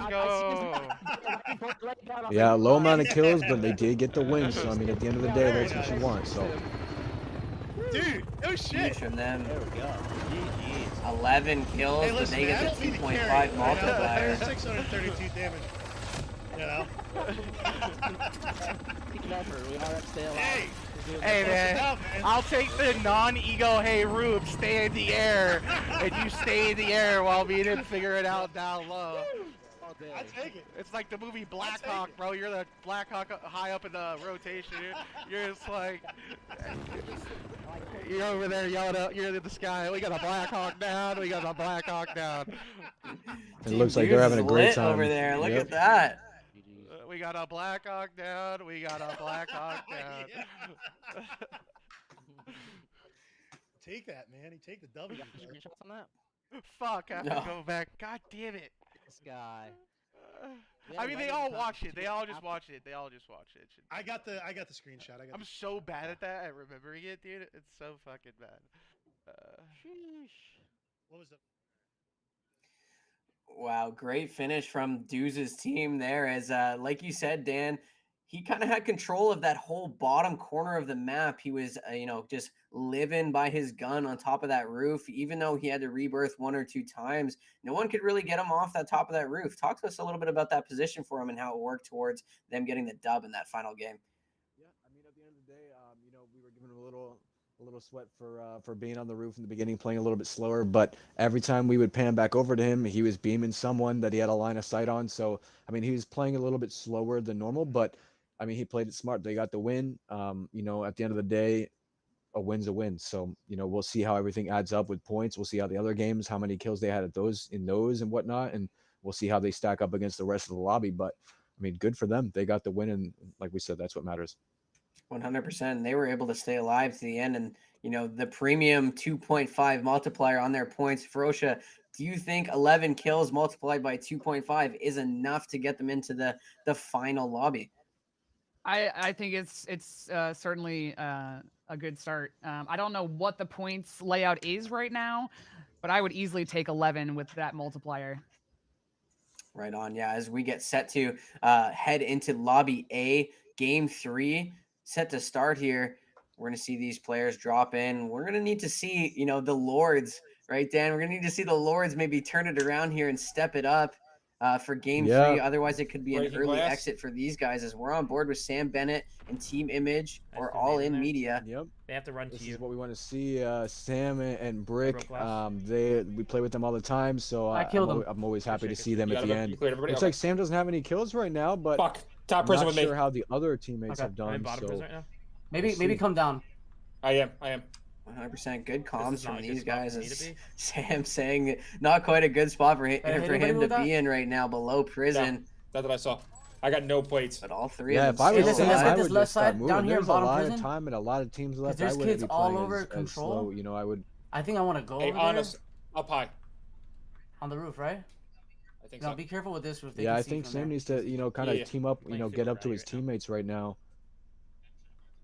Yeah, low amount of kills, but they did get the win. So I mean, at the end of the day, that's what you want. So. Dude, no shit. Huge from them. 11 kills, but they get the 2.5 multiplier. 632 damage. You know. Hey man, I'll take the non-ego hey Rube, stay in the air, and you stay in the air while me and him figure it out down low. I take it. It's like the movie Black Hawk, bro. You're the Black Hawk high up in the rotation. You're just like, you're over there yelling out, you're in the sky. We got a Black Hawk down. We got a Black Hawk down. It looks like they're having a great time over there. Look at that. We got a Black Hawk down. We got a Black Hawk down. Take that, man. He take the W. Screenshots on that? Fuck, I have to go back. God damn it. This guy. I mean, they all watch it. They all just watch it. They all just watch it. I got the screenshot. I'm so bad at that at remembering it, dude. It's so fucking bad. Sheesh. What was the? Wow, great finish from Dews' team there. As like you said, Dan, he kind of had control of that whole bottom corner of the map. He was, just living by his gun on top of that roof. Even though he had to rebirth 1 or 2 times, no one could really get him off that top of that roof. Talk to us a little bit about that position for him and how it worked towards them getting the dub in that final game. Yeah, I mean, at the end of the day, we were giving him a little sweat for being on the roof in the beginning, playing a little bit slower. But every time we would pan back over to him, he was beaming someone that he had a line of sight on. So I mean, he was playing a little bit slower than normal, but I mean, he played it smart. They got the win. At the end of the day, a win's a win. So, we'll see how everything adds up with points. We'll see how the other games, how many kills they had at those and whatnot. And we'll see how they stack up against the rest of the lobby. But I mean, good for them. They got the win. And like we said, that's what matters. 100%. They were able to stay alive to the end. And, the premium 2.5 multiplier on their points. Ferocia, do you think 11 kills multiplied by 2.5 is enough to get them into the final lobby? I think it's certainly a good start. I don't know what the points layout is right now, but I would easily take 11 with that multiplier. Right on. Yeah, as we get set to head into lobby A, game 3, set to start here. We're going to see these players drop in. We're going to need to see, the Lords, right, Dan? We're going to need to see the Lords maybe turn it around here and step it up. for game Yeah. 3. Otherwise, it could be an Breaking early glass. exit for these guys, as we're on board with Sam Bennett and Team Image Nice or move All in In there. Media. Yep. They have to run This to you. is what we want to see. Sam and Brick, glass. we play with them all the time, so I killed him. I'm always happy to check, see them You at got the everybody? end. You cleared everybody? Looks Okay. like Sam doesn't have any kills right now, but Fuck. Top I'm prison not with sure me. how the other teammates Okay, have I'm in done. bottom So prison right now. Maybe see. come down. I am. 100% good This comms is not from a good these spot guys. for me to As be. Sam saying not quite a good spot for, hit for anybody him to with that? be in right now, below prison. That's what I saw. I got no plates. But all three yeah, of if them I was still listen, Sam, let's alive. get I this would left just start side moving. down here in There's a bottom lot prison. of time and a lot of teams left. there's I wouldn't kids be all playing over as control. slow. You know, I would. I think I want to go Hey, over on there us. Up high. on the roof, right? I think Now so. be careful with this roof. They Yeah, can I see think from Sam there. needs to, kind of Yeah. team up, Playing get up to super his right now. teammates right now.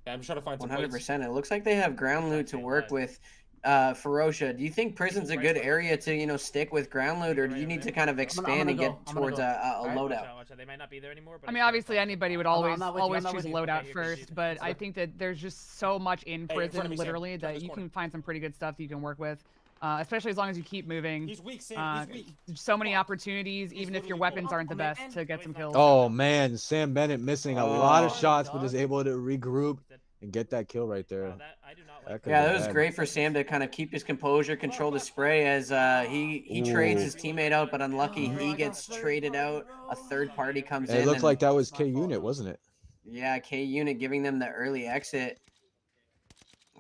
Yeah, I'm just trying to find some 100%. plates. It looks like they have ground loot to work with. Ferocia, do you think prison's a good area to stick with ground loot, or do you need to kind of expand and get towards a loadout? They might not be there anymore. I mean, obviously anybody would always not with you, I'm not choose a with you. loadout Okay, you're first, good. but I think that there's just so much in Hey, in front of prison, me, Sam. literally, Turn that this you corner. can find some pretty good stuff that you can work with. Especially as long as you keep moving. He's weak, Sam. He's weak. So many opportunities, even if your weapons aren't the best, to get some kills. Oh man, Sam Bennett missing a lot of Oh. shots, but is able to regroup and get that kill right there. I do not like Yeah, that was great for Sam to kind of keep his composure, control the spray as he trades his teammate out, but unlucky he gets traded out. A third party comes in. It looked and, like that was K Unit, wasn't it? yeah, K Unit giving them the early exit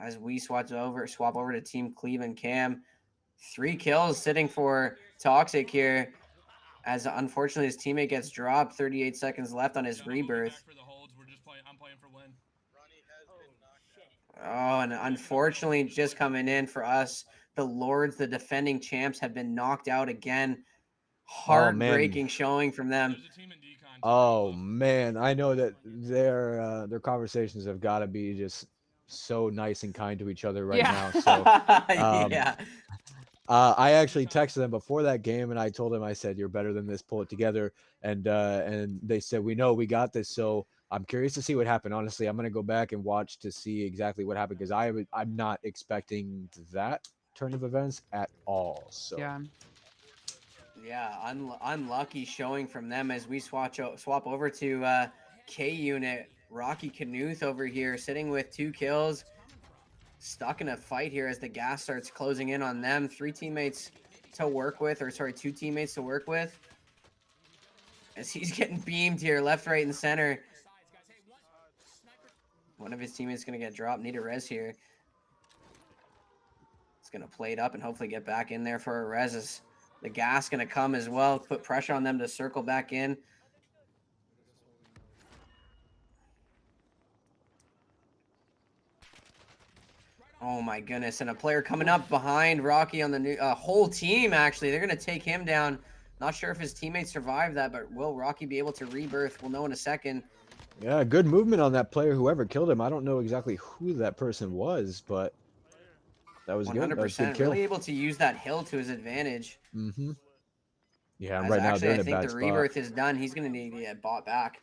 as we swap over to Team Cleveland Cam. 3 kills sitting for Toxic here, as unfortunately his teammate gets dropped. 38 seconds left on his rebirth. Oh, and unfortunately, just coming in for us, the Lords, the defending champs, have been knocked out again. Heartbreaking showing from them. Oh man, I know that their conversations have got to be just so nice and kind to each other right now. So Yeah. I actually texted them before that game, and I told them, I said, "You're better than this. Pull it together." And they said, "We know, we got this." So I'm curious to see what happened. Honestly, I'm gonna go back and watch to see exactly what happened, because I'm not expecting that turn of events at all. So Yeah, unlucky showing from them as we swap over to K Unit. Rocky Knuth over here sitting with 2 kills. Stuck in a fight here as the gas starts closing in on them. 2 teammates to work with. As he's getting beamed here, left, right, and center. One of his teammates going to get dropped. Need a res here. It's going to play it up and hopefully get back in there for a res. The gas going to come as well. Put pressure on them to circle back in. Oh my goodness, and a player coming up behind Rocky on the new whole team, actually. They're going to take him down. Not sure if his teammates survived that, but will Rocky be able to rebirth? We'll know in a second. yeah, good movement on that player, whoever killed him. I don't know exactly who that person was, but that was good. That was a good 100%. kill. Really able to use that hill to his advantage. Mm-hmm. Yeah, As right now actually, they're in I a think bad the spot. rebirth is done. He's going to need to get bought back.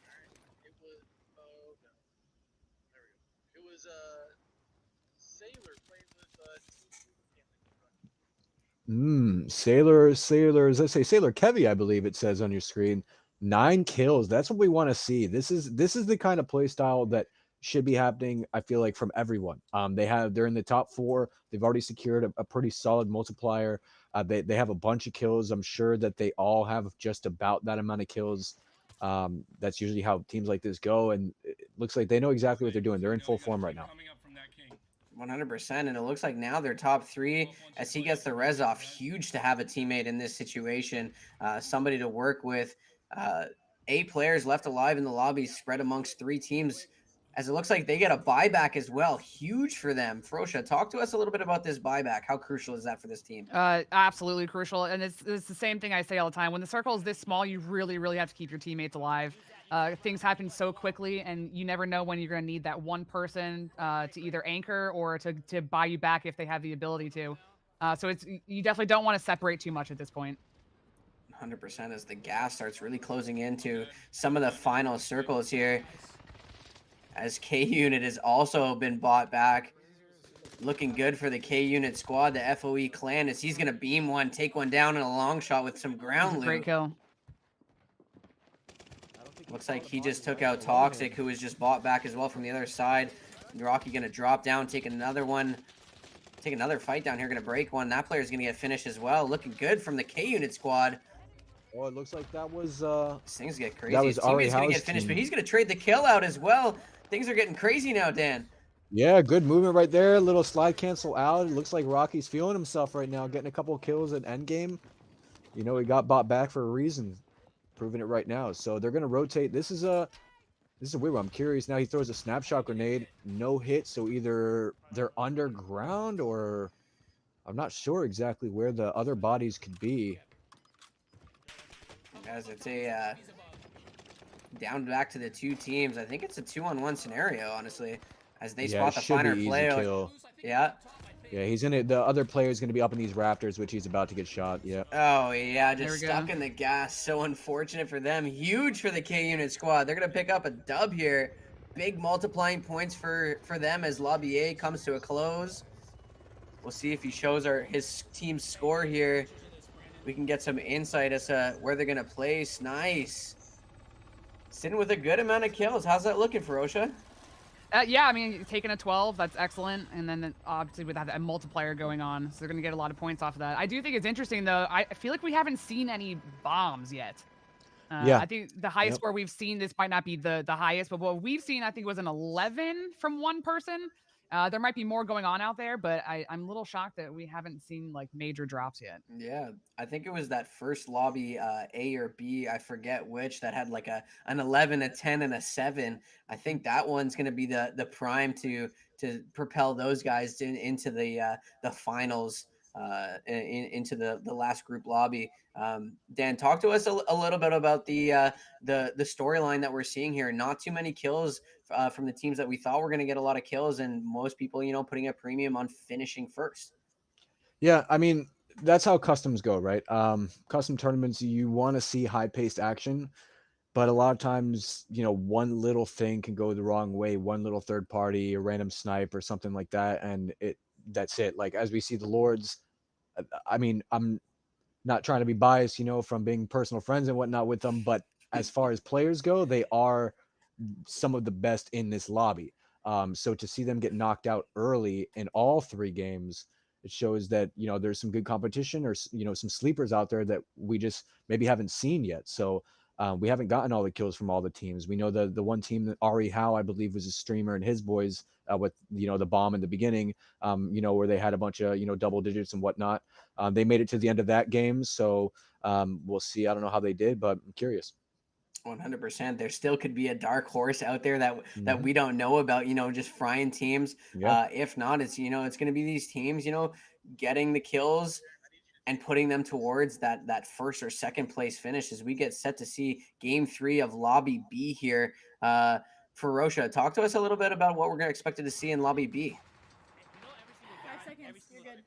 Sailor, let's say Sailor Kevy, I believe it says on your screen. 9 kills. That's what we want to see. This is the kind of play style that should be happening, I feel like, from everyone. They're in the top 4. They've already secured a pretty solid multiplier. They have a bunch of kills. I'm sure that they all have just about that amount of kills. That's usually how teams like this go, and it looks like they know exactly what they're doing. They're in full form right now. 100%, and it looks like now they're top 3 as he gets the res off. Huge to have a teammate in this situation, somebody to work with. 8 players left alive in the lobby, spread amongst 3 teams, as it looks like they get a buyback as well. Huge for them. Ferocia, talk to us a little bit about this buyback. How crucial is that for this team? Absolutely crucial, and it's the same thing I say all the time. When the circle is this small, you really, really have to keep your teammates alive. Things happen so quickly, and you never know when you're going to need that one person to either anchor or to buy you back if they have the ability to. So you definitely don't want to separate too much at this point. 100%, as the gas starts really closing into some of the final circles here. As K Unit has also been bought back. Looking good for the K Unit squad, the FOE clan, as he's going to beam one, take one down in a long shot with some ground loot. Great kill. Looks like he just took out Toxic, who was just bought back as well from the other side. Rocky gonna drop down, take another one. Take another fight down here, gonna break one. That player's gonna get finished as well. Looking good from the K unit squad. Oh, it looks like that was things get crazy. that was His teammate's gonna Ari get finished, team. but he's gonna trade the kill out as well. Things are getting crazy now, Dan. Yeah, good movement right there. Little slide cancel out. It looks like Rocky's feeling himself right now, getting a couple of kills at endgame. You know, he got bought back for a reason, proving it right now. So they're gonna rotate. This is a weird one. I'm curious now. He throws a snapshot grenade, no hit. So either they're underground or I'm not sure exactly where the other bodies could be. As it's a down back to the two teams. I think it's a 2-on-1 scenario, honestly, as they spot the finer play. Yeah. Yeah, he's in it. The other player is going to be up in these rafters, which he's about to get shot. Yeah. Oh, yeah, just stuck in the gas. So unfortunate for them. Huge for the K unit squad. They're going to pick up a dub here. Big multiplying points for them as Lobby A comes to a close. We'll see if he shows his team's score here. We can get some insight as to where they're going to place. Nice. Sitting with a good amount of kills. How's that looking, Ferocious? Yeah, I mean, taking a 12, that's excellent. And then obviously with that a multiplier going on, so they're going to get a lot of points off of that. I do think it's interesting, though. I feel like we haven't seen any bombs yet. Yeah. I think the highest score we've seen, this might not be the highest, but what we've seen, I think, was an 11 from one person. There might be more going on out there, but I'm a little shocked that we haven't seen like major drops yet. Yeah, I think it was that first lobby, A or B, I forget which, that had like an 11, a 10, and a 7. I think that one's going to be the prime to propel those guys into the finals, into the last group lobby. Dan, talk to us a little bit about the storyline that we're seeing here. Not too many kills from the teams that we thought were going to get a lot of kills, and most people, putting a premium on finishing first. Yeah, I mean, that's how customs go, right? Custom tournaments, you want to see high-paced action, but a lot of times, one little thing can go the wrong way. One little third party, a random snipe or something like that, and that's it. Like, as we see the Lords, I mean, I'm not trying to be biased, from being personal friends and whatnot with them, but as far as players go, they are some of the best in this lobby. So to see them get knocked out early in all 3 games, it shows that, there's some good competition or, some sleepers out there that we just maybe haven't seen yet. So we haven't gotten all the kills from all the teams. We know the one team that Ari Howe, I believe, was a streamer, and his boys with, the bomb in the beginning, where they had a bunch of, double digits and whatnot. They made it to the end of that game. So we'll see. I don't know how they did, but I'm curious. 100%. There still could be a dark horse out there that we don't know about, just frying teams. Yeah. If not, it's, it's going to be these teams, getting the kills and putting them towards that first or second place finish as we get set to see game 3 of Lobby B here. Ferocious, talk to us a little bit about what we're expected to see in Lobby B. 5 seconds. You're good.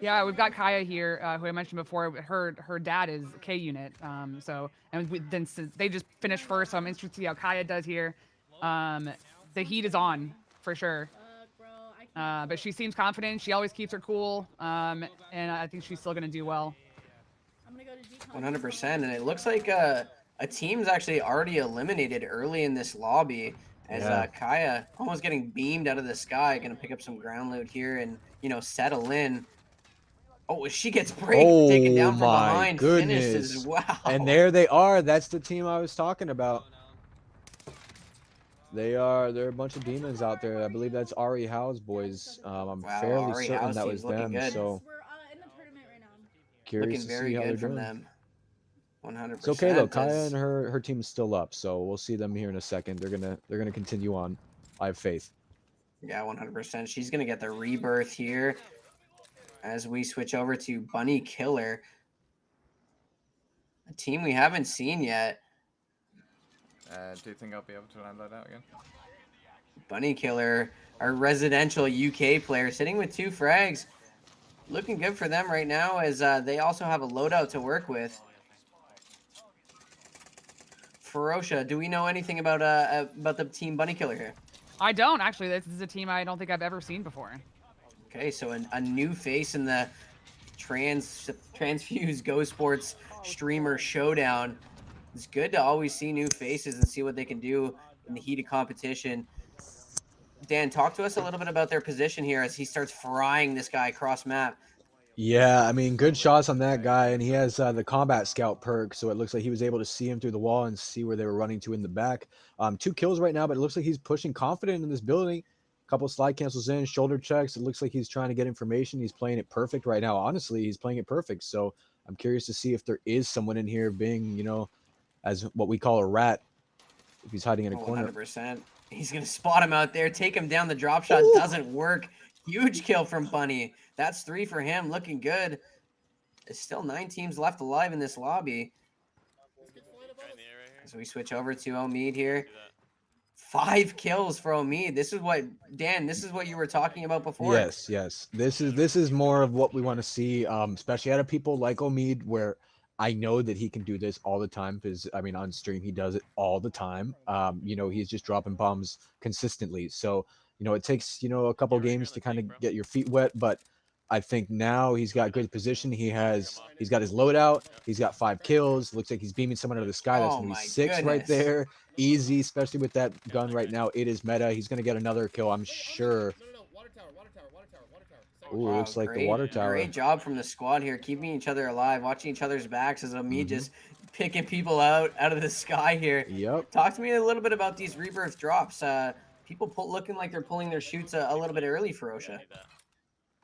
Yeah, we've got Kaya here, who I mentioned before. Her dad is K unit, then they just finished first, so I'm interested to see how Kaya does here. The heat is on for sure, but she seems confident. She always keeps her cool, and I think she's still gonna do well. 100%, and it looks like a team's actually already eliminated early in this lobby. As Kaya almost getting beamed out of the sky, gonna pick up some ground loot here and settle in. Oh, she gets taken down from behind. Finishes. Wow. And there they are. That's the team I was talking about. They're a bunch of demons out there. I believe that's Ari Howe's boys. I'm fairly certain that was them. Good. So We're in the tournament right now. curious looking to very see how good they're from doing. them. 100%. It's okay though. Kaya and her team's still up, so we'll see them here in a second. They're gonna continue on. I have faith. Yeah, 100%. She's gonna get the rebirth here as we switch over to Bunny Killer, a team we haven't seen yet. Do you think I'll be able to land that out again? Bunny Killer, our residential UK player, sitting with 2 frags. Looking good for them right now as they also have a loadout to work with. Ferocious, do we know anything about the team Bunny Killer here? I don't actually. This is a team I don't think I've ever seen before. Okay, so a new face in the Transfuse Go Sports streamer showdown. it's good to always see new faces and see what they can do in the heat of competition. Dan, talk to us a little bit about their position here as he starts frying this guy across map. Yeah, I mean, good shots on that guy, and he has the combat scout perk, so it looks like he was able to see him through the wall and see where they were running to in the back. 2 kills right now, but it looks like he's pushing confident in this building. Couple slide cancels in, shoulder checks. It looks like he's trying to get information. He's playing it perfect right now. Honestly, he's playing it perfect. So I'm curious to see if there is someone in here being, as what we call a rat, if he's hiding in a corner. 100%. He's going to spot him out there, take him down. The drop shot doesn't work. Huge kill from Bunny. That's 3 for him. Looking good. There's still 9 teams left alive in this lobby. As we switch over to Omid here. 5 kills for Omid. This is what, Dan, this is what you were talking about before. Yes. This is more of what we want to see, especially out of people like Omid, where I know that he can do this all the time because, I mean, on stream, he does it all the time. He's just dropping bombs consistently. So, it takes, a couple games to kind of get your feet wet, but I think now he's got good position. He's got his loadout. He's got 5 kills. Looks like he's beaming someone out of the sky. That's going to be 6 right there. Easy, especially with that gun right now. It is meta. He's going to get another kill, I'm sure. Ooh, Wow, looks like the water tower. Great job from the squad here, keeping each other alive, watching each other's backs as Omid just picking people out of the sky here. Yep. Talk to me a little bit about these rebirth drops. People looking like they're pulling their shoots a little bit early for Osha.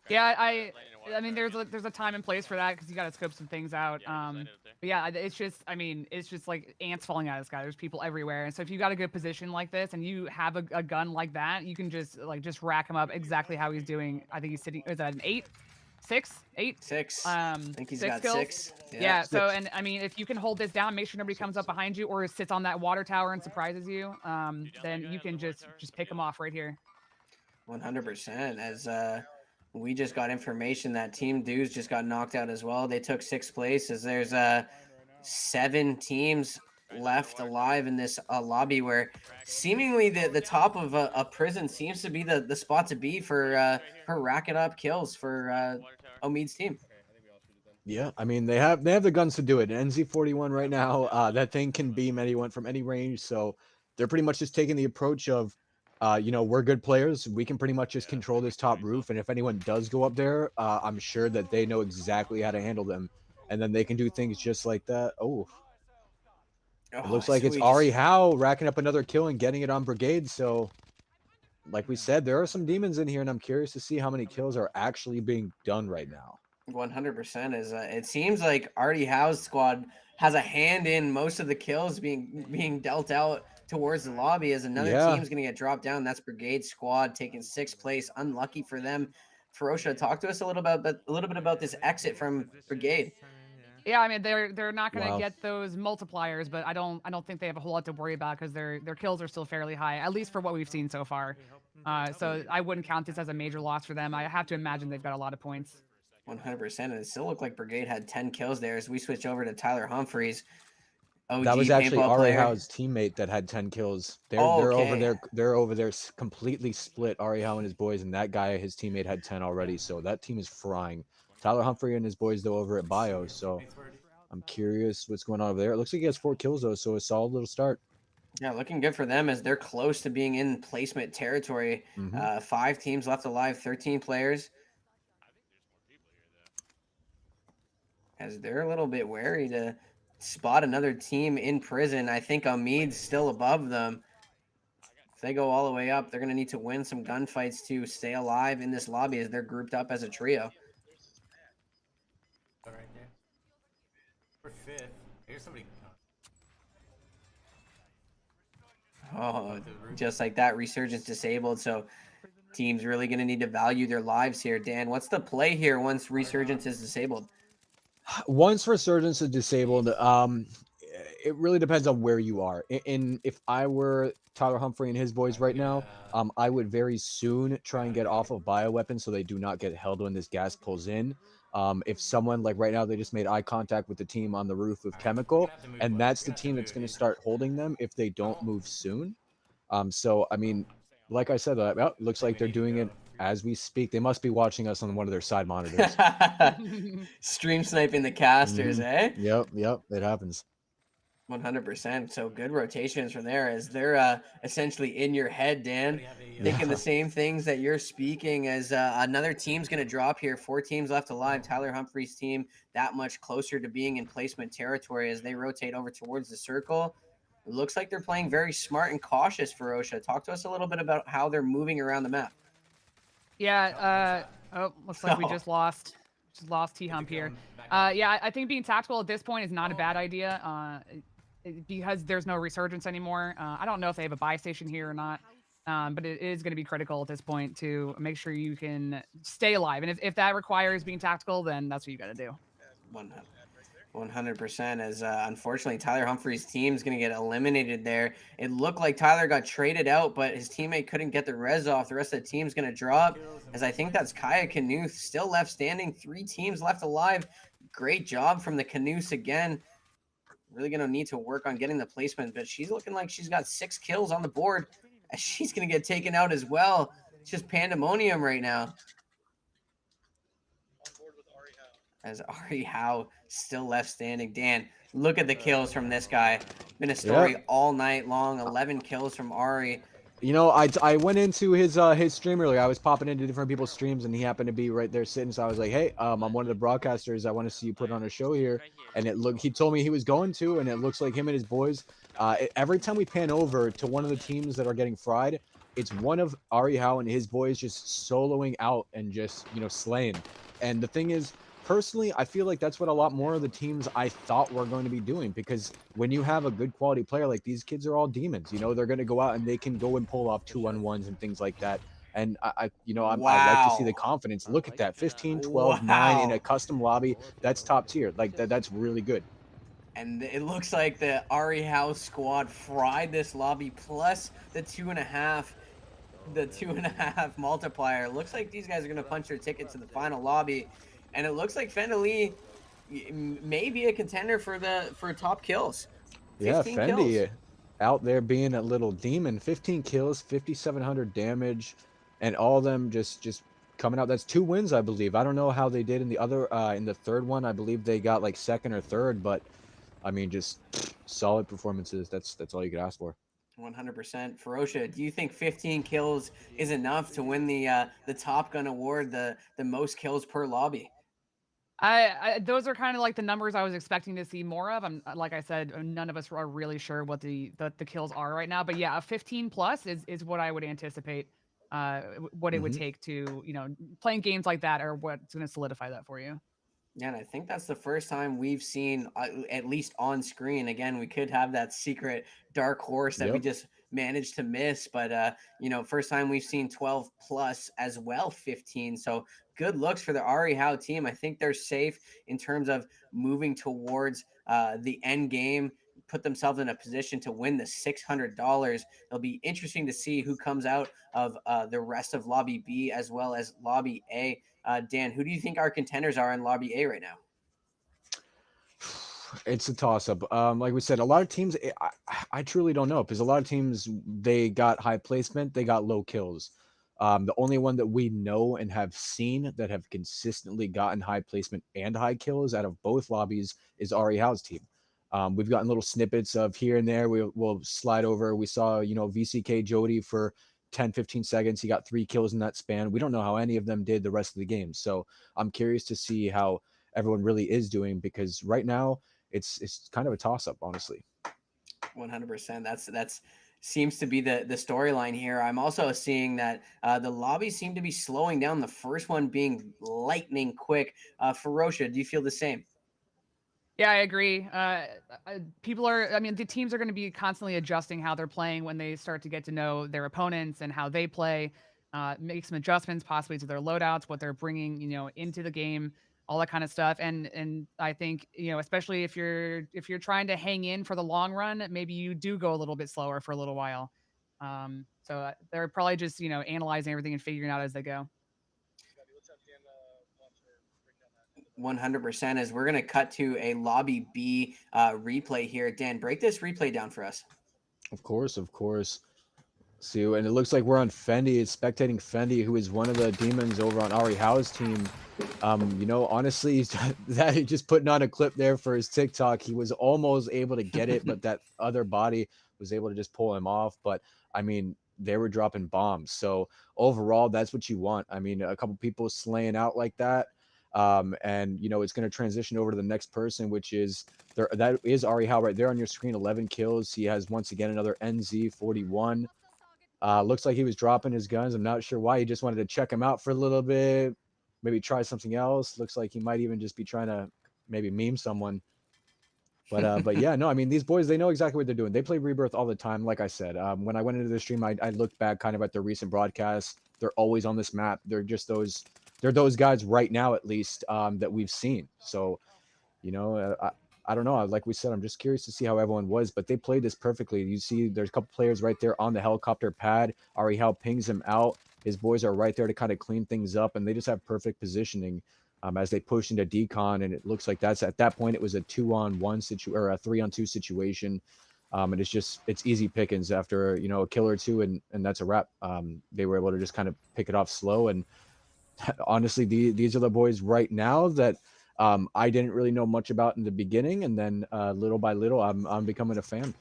Yeah, I mean, there's a time and place for that because you got to scope some things out. But yeah, it's just like ants falling out of the sky. There's people everywhere, and so if you got a good position like this and you have a gun like that, you can just rack him up exactly how he's doing. I think he's sitting. Is that an 8? 6? 8? 6. I think he's got kills. 6. Yeah. So, and I mean, if you can hold this down, make sure nobody comes up behind you or sits on that water tower and surprises you, then you can just pick them off right here. 100%. As we just got information that Team Dues just got knocked out as well. They took 6th place as there's 7 teams left alive in this lobby where seemingly the top of a prison seems to be the spot to be for racking up kills for Omid's team. Yeah, I mean they have the guns to do it. An NZ41 right now, that thing can beam anyone from any range. So they're pretty much just taking the approach of, we're good players. We can pretty much just control this top roof, and if anyone does go up there, I'm sure that they know exactly how to handle them, and then they can do things just like that. It looks like it's Ari Howe racking up another kill and getting it on Brigade. So, like we said, there are some demons in here, and I'm curious to see how many kills are actually being done right now. 100% is. It seems like Artie Howe's squad has a hand in most of the kills being dealt out towards the lobby, as another team's going to get dropped down. That's Brigade squad taking 6th place. Unlucky for them. Ferocious, talk to us a little bit about this exit from Brigade. Yeah, I mean they're not going to get those multipliers, but I don't think they have a whole lot to worry about because their kills are still fairly high, at least for what we've seen so far. So I wouldn't count this as a major loss for them. I have to imagine they've got a lot of points. 100%, and it still looked like Brigade had 10 kills there as we switch over to Tyler Humphreys. OG that was actually paintball Ari player. Howe's teammate that had 10 kills. They're over there. They're over there completely split. Ari Howe and his boys, and that guy, his teammate, had 10 already. So that team is frying. Tyler Humphrey and his boys though over at Bio. So I'm curious what's going on over there. It looks like he has 4 kills though, so a solid little start. Yeah, looking good for them as they're close to being in placement territory. 5 teams left alive, 13 players. As they're a little bit wary to spot another team in prison. I think Omid's still above them. If they go all the way up, they're going to need to win some gunfights to stay alive in this lobby as they're grouped up as a trio. Right there. We're 5th. Here's somebody. Oh, just like that, Resurgence disabled. So teams really going to need to value their lives here. Dan, what's the play here once Resurgence is disabled? Once Resurgence is disabled, it really depends on where you are. And if I were Tyler Humphrey and his boys right now, I would very soon try and get off of bioweapons so they do not get held when this gas pulls in. If someone, like right now, they just made eye contact with the team on the roof of Chemical, and that's the team that's going to start holding them if they don't move soon. So, I mean, like I said, it looks like they're doing it as we speak. They must be watching us on one of their side monitors. Stream sniping the casters, eh? Yep, it happens. 100%. So good rotations from there as they're essentially in your head, Dan, thinking the same things that you're speaking as another team's going to drop here. 4 teams left alive. Tyler Humphrey's team that much closer to being in placement territory as they rotate over towards the circle. It looks like they're playing very smart and cautious, Ferocia. Talk to us a little bit about how they're moving around the map. Yeah. Looks like we just lost T-Hump here. Yeah, I think being tactical at this point is not a bad idea. Because there's no resurgence anymore. I don't know if they have a buy station here or not, but it is going to be critical at this point to make sure you can stay alive. And if that requires being tactical, then that's what you got to do. 100%. As unfortunately Tyler Humphrey's team is going to get eliminated there. It looked like Tyler got traded out, but his teammate couldn't get the res off. The rest of the team's going to drop, as I think that's Kaya Knuth still left standing. 3 teams left alive. Great job from the Knuths again. Really going to need to work on getting the placement, but she's looking like she's got 6 kills on the board, as she's going to get taken out as well. It's just pandemonium right now. As Ari Howe still left standing. Dan, look at the kills from this guy. Been a story all night long. 11 kills from Ari. You know, I went into his stream earlier. I was popping into different people's streams, and he happened to be right there sitting. So I was like, "Hey, I'm one of the broadcasters. I want to see you put on a show here." And he told me he was going to, and it looks like him and his boys. Every time we pan over to one of the teams that are getting fried, it's one of Ari Howe and his boys just soloing out and just slaying. And the thing is, personally, I feel like that's what a lot more of the teams I thought were going to be doing, because when you have a good quality player, like these kids are all demons, they're going to go out and they can go and pull off 2-on-1s and things like that. And I like to see the confidence. Look at that, 15, 12, 9 in a custom lobby. That's top tier. Like that's really good. And it looks like the Ari House squad fried this lobby, plus the 2.5. The 2.5 multiplier. Looks like these guys are going to punch their ticket to the final lobby. And it looks like Fendi may be a contender for top kills. Yeah, Fendi kills. Out there being a little demon. 15 kills, 5,700 damage, and all of them just coming out. That's 2 wins, I believe. I don't know how they did in the other in the third one. I believe they got like 2nd or 3rd, but I mean, just solid performances. That's all you could ask for. 100%. Ferocia, do you think 15 kills is enough to win the Top Gun award, the most kills per lobby? Those are kind of like the numbers I was expecting to see more of. Like I said, none of us are really sure what the kills are right now. But yeah, a 15 plus is what I would anticipate. What it would take to playing games like that, or what's going to solidify that for you. Yeah, and I think that's the first time we've seen, at least on screen. Again, we could have that secret dark horse that we just managed to miss, but first time we've seen 12 plus as well, 15. So good looks for the Ari Howe team. I think they're safe in terms of moving towards the end game, put themselves in a position to win the $600. It'll be interesting to see who comes out of the rest of Lobby B as well as Lobby A. Dan, who do you think our contenders are in Lobby A right now? It's a toss-up. Like we said, a lot of teams, I truly don't know, because a lot of teams, they got high placement, they got low kills. The only one that we know and have seen that have consistently gotten high placement and high kills out of both lobbies is Ari Howe's team. We've gotten little snippets of here and there. We'll slide over. We saw, VCK Jody for 10-15 seconds. He got 3 kills in that span. We don't know how any of them did the rest of the game. So I'm curious to see how everyone really is doing, because right now it's kind of a toss-up, honestly. 100%. That's seems to be the storyline here. I'm also seeing that the lobbies seem to be slowing down. The first one being lightning quick. Ferocia, do you feel the same? Yeah, I agree. The teams are going to be constantly adjusting how they're playing when they start to get to know their opponents and how they play, make some adjustments possibly to their loadouts, what they're bringing, into the game, all that kind of stuff. And I think, especially if you're trying to hang in for the long run, maybe you do go a little bit slower for a little while. So they're probably just, analyzing everything and figuring out as they go. 100%. As we're going to cut to a Lobby B replay here. Dan, break this replay down for us. Of course. Sue, and it looks like we're on Fendi. It's spectating Fendi, who is one of the demons over on Ari Howe's team. You know, honestly, that he just putting on a clip there for his TikTok. He was almost able to get it, but that other body was able to just pull him off. But I mean, they were dropping bombs. So overall, that's what you want. I mean, a couple people slaying out like that. And you know, it's going to transition over to the next person, which is there. That is Ari Howe right there on your screen. 11 kills. He has once again another NZ 41. Looks like he was dropping his guns. I'm not sure why. He just wanted to check him out for a little bit, maybe try something else. Looks like he might even just be trying to maybe meme someone. But yeah, no, I mean, these boys, they know exactly what they're doing. They play Rebirth all the time. Like I said, when I went into the stream, I looked back kind of at their recent broadcasts. They're always on this map. They're just they're those guys right now, at least, that we've seen. So, you know, I don't know. Like we said, I'm just curious to see how everyone was, but they played this perfectly. You see, there's a couple players right there on the helicopter pad. Ari Howe pings him out. His boys are right there to kind of clean things up, and they just have perfect positioning as they push into decon. And it looks like that's at that point it was a 2-on-1 situation or a 3-on-2 situation. And it's easy pickings after, you know, a kill or two, and that's a wrap. They were able to just kind of pick it off slow. And honestly, these are the boys right now that I didn't really know much about in the beginning, and then little by little, I'm becoming a fan.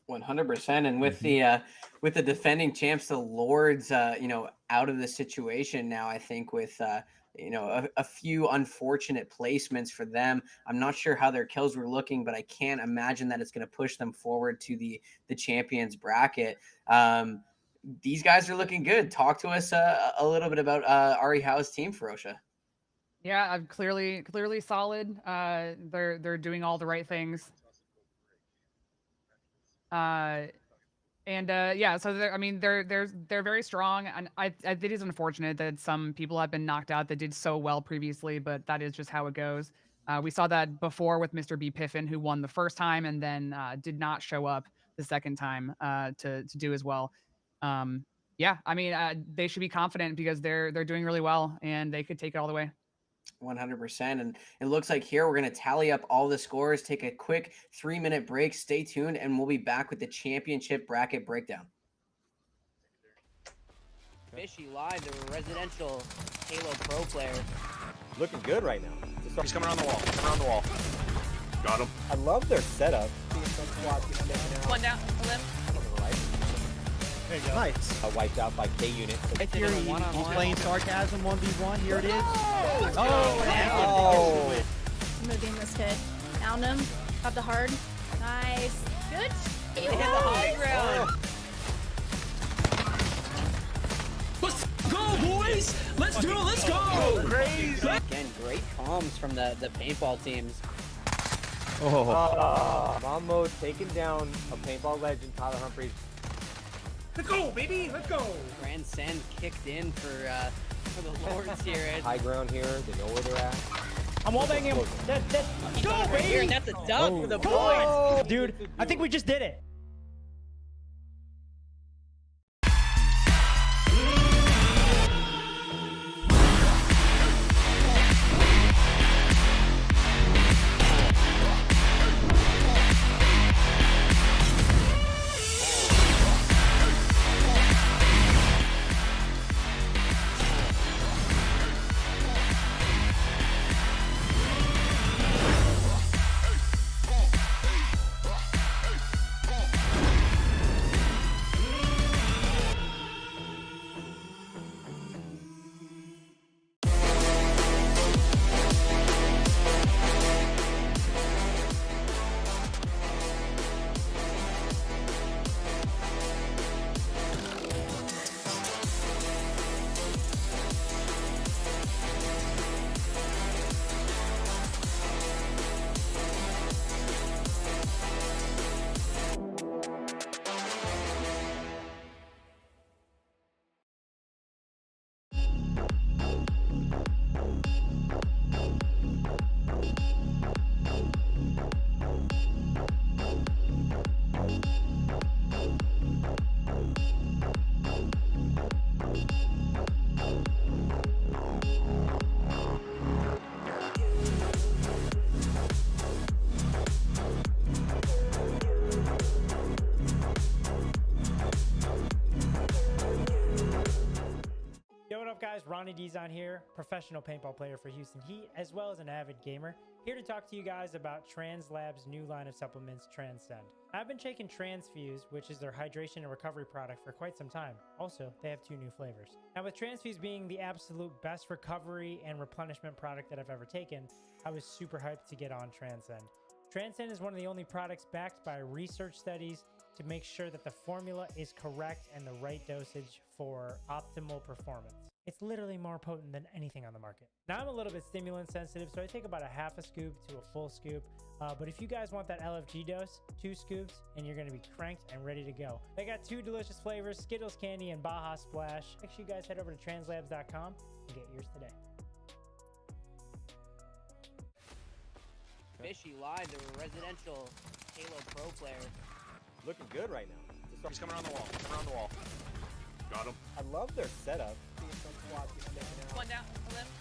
100%. And with the defending champs, the Lords, you know, out of the situation now, I think with you know, a few unfortunate placements for them. I'm not sure how their kills were looking, but I can't imagine that it's going to push them forward to the champions bracket. These guys are looking good. Talk to us a little bit about Ari Howe's team, Ferocia. Yeah, I'm clearly solid. They're doing all the right things. Yeah, so they're very strong, and it is unfortunate that some people have been knocked out that did so well previously, but that is just how it goes. We saw that before with Mr. B Piffin, who won the first time and then did not show up the second time to do as well. Yeah, I mean, they should be confident because they're doing really well and they could take it all the way. 100%. And it looks like here we're going to tally up all the scores, take a quick 3-minute break. Stay tuned, and we'll be back with the championship bracket breakdown. Fishy live, the residential Halo Pro player. Looking good right now. He's coming around the wall. Coming around the wall. Got him. I love their setup. One down, a limb. There you go. Nice. Wiped out by K unit. If you're he's playing sarcasm 1v1, here it is. Oh! Moving this kid. Downed him. Got the hard. Nice. Good. You hit the high ground. Let's go, boys! Let's do it! Let's go! Crazy. Again, great comms from the paintball teams. Mammo taking down a paintball legend, Tyler Humphreys. Let's go, baby! Let's go! Transcend kicked in for the Lords here. High ground here. They know where they're at. I'm wallbanging him. Go, Right baby! here, and that's a dub for the Come boys. on, dude. I think we just did it. Ronnie Dizon here, professional paintball player for Houston Heat, as well as an avid gamer. Here to talk to you guys about Tranzlabs' new line of supplements, Transcend. I've been taking Transfuse, which is their hydration and recovery product, for quite some time. Also, they have 2 new flavors. Now, with Transfuse being the absolute best recovery and replenishment product that I've ever taken, I was super hyped to get on Transcend. Transcend is one of the only products backed by research studies to make sure that the formula is correct and the right dosage for optimal performance. It's literally more potent than anything on the market. Now, I'm a little bit stimulant sensitive, so I take about a half a scoop to a full scoop. But if you guys want that LFG dose, 2 scoops, and you're gonna be cranked and ready to go. They got 2 delicious flavors, Skittles Candy and Baja Splash. Make sure you guys head over to tranzlabs.com and get yours today. Fishy live, the residential Halo Pro player. Looking good right now. He's coming around the wall. Coming around the wall. Got him. I love their setup. Seeing some squads just sticking out. One down, a left.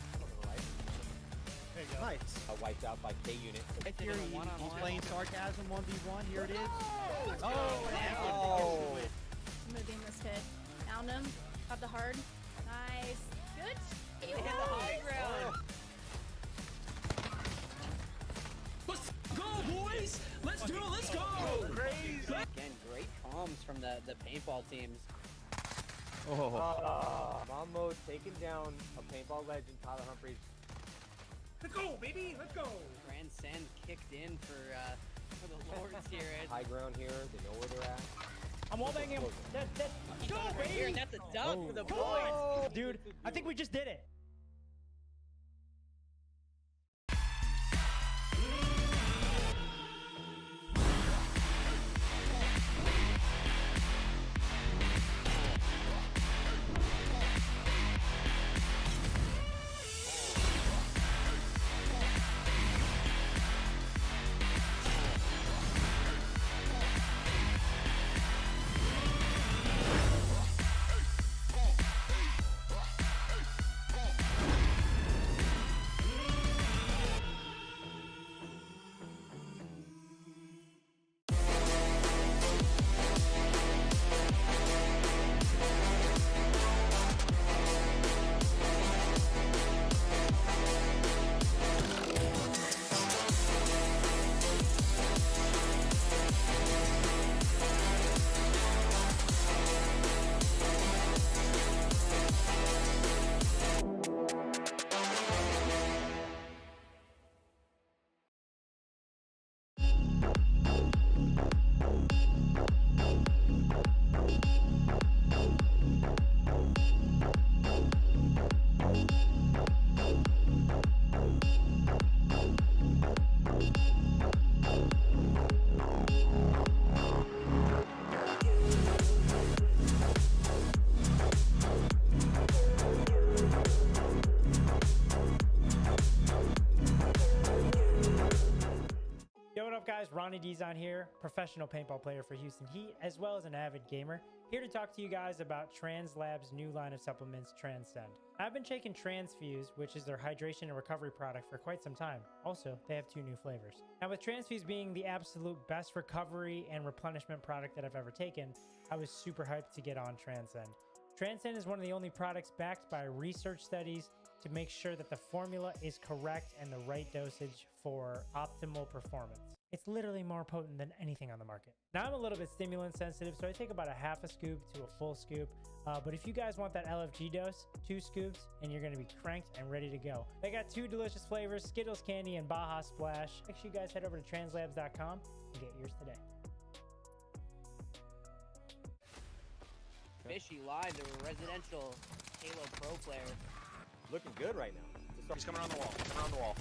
There you go. Nice. Wiped out by K unit. Right here, he's playing sarcasm 1v1. Here it is. Oh! Moving this kid. Found him. Got the hard. Nice. Good. He hit the high ground. Let's go, boys! Let's do it, let's go! Crazy. Again, great comms from the paintball teams. Mammo taking down a paintball legend, Tyler Humphries. Let's go, baby! Let's go! Transcend kicked in for the Lords here. High ground here. They know where they're at. I'm wallbanging him. He's Go, right baby! here, and that's a dub for the boys. Dude, I think we just did it. Yo, what up guys, Ronnie Dizon here, professional paintball player for Houston Heat, as well as an avid gamer. Here to talk to you guys about Tranzlabs' new line of supplements, Transcend. I've been taking Transfuse, which is their hydration and recovery product, for quite some time. Also, they have 2 new flavors. Now, with Transfuse being the absolute best recovery and replenishment product that I've ever taken, I was super hyped to get on Transcend. Transcend is one of the only products backed by research studies to make sure that the formula is correct and the right dosage for optimal performance. It's literally more potent than anything on the market. Now, I'm a little bit stimulant sensitive, so I take about a half a scoop to a full scoop. But if you guys want that LFG dose, 2 scoops, and you're gonna be cranked and ready to go. They got 2 delicious flavors, Skittles Candy and Baja Splash. Make sure you guys head over to tranzlabs.com and get yours today. Fishy live, the residential Halo Pro player. Looking good right now. He's coming around the wall. Coming around the wall.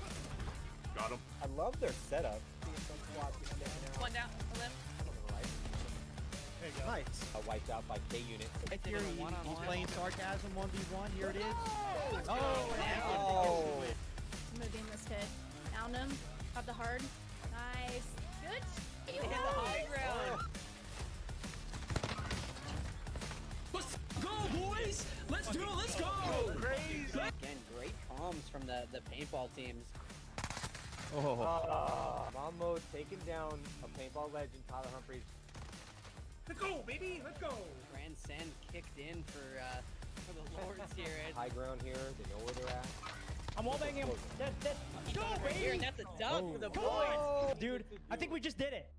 Got him. I love their setup. Seeing some squads just sticking out. One down, a left. There you go. Nice. Wiped out by K unit. Right here, he's playing sarcasm 1v1. Here it is. Moving this kid. Found him. Got the hard. Nice. Good. He hit the high ground. Let's go, boys! Let's do it, let's go! Crazy. Again, great comms from the paintball teams. Mammo taking down a paintball legend, Tyler Humphries. Let's go, baby! Let's go! Transcend kicked in for for the lords here. And High ground here. They know where they're at. I'm wall-banging him. Go, right here, and baby! that's a dunk for the Come boys. on! Dude, I think we just did it.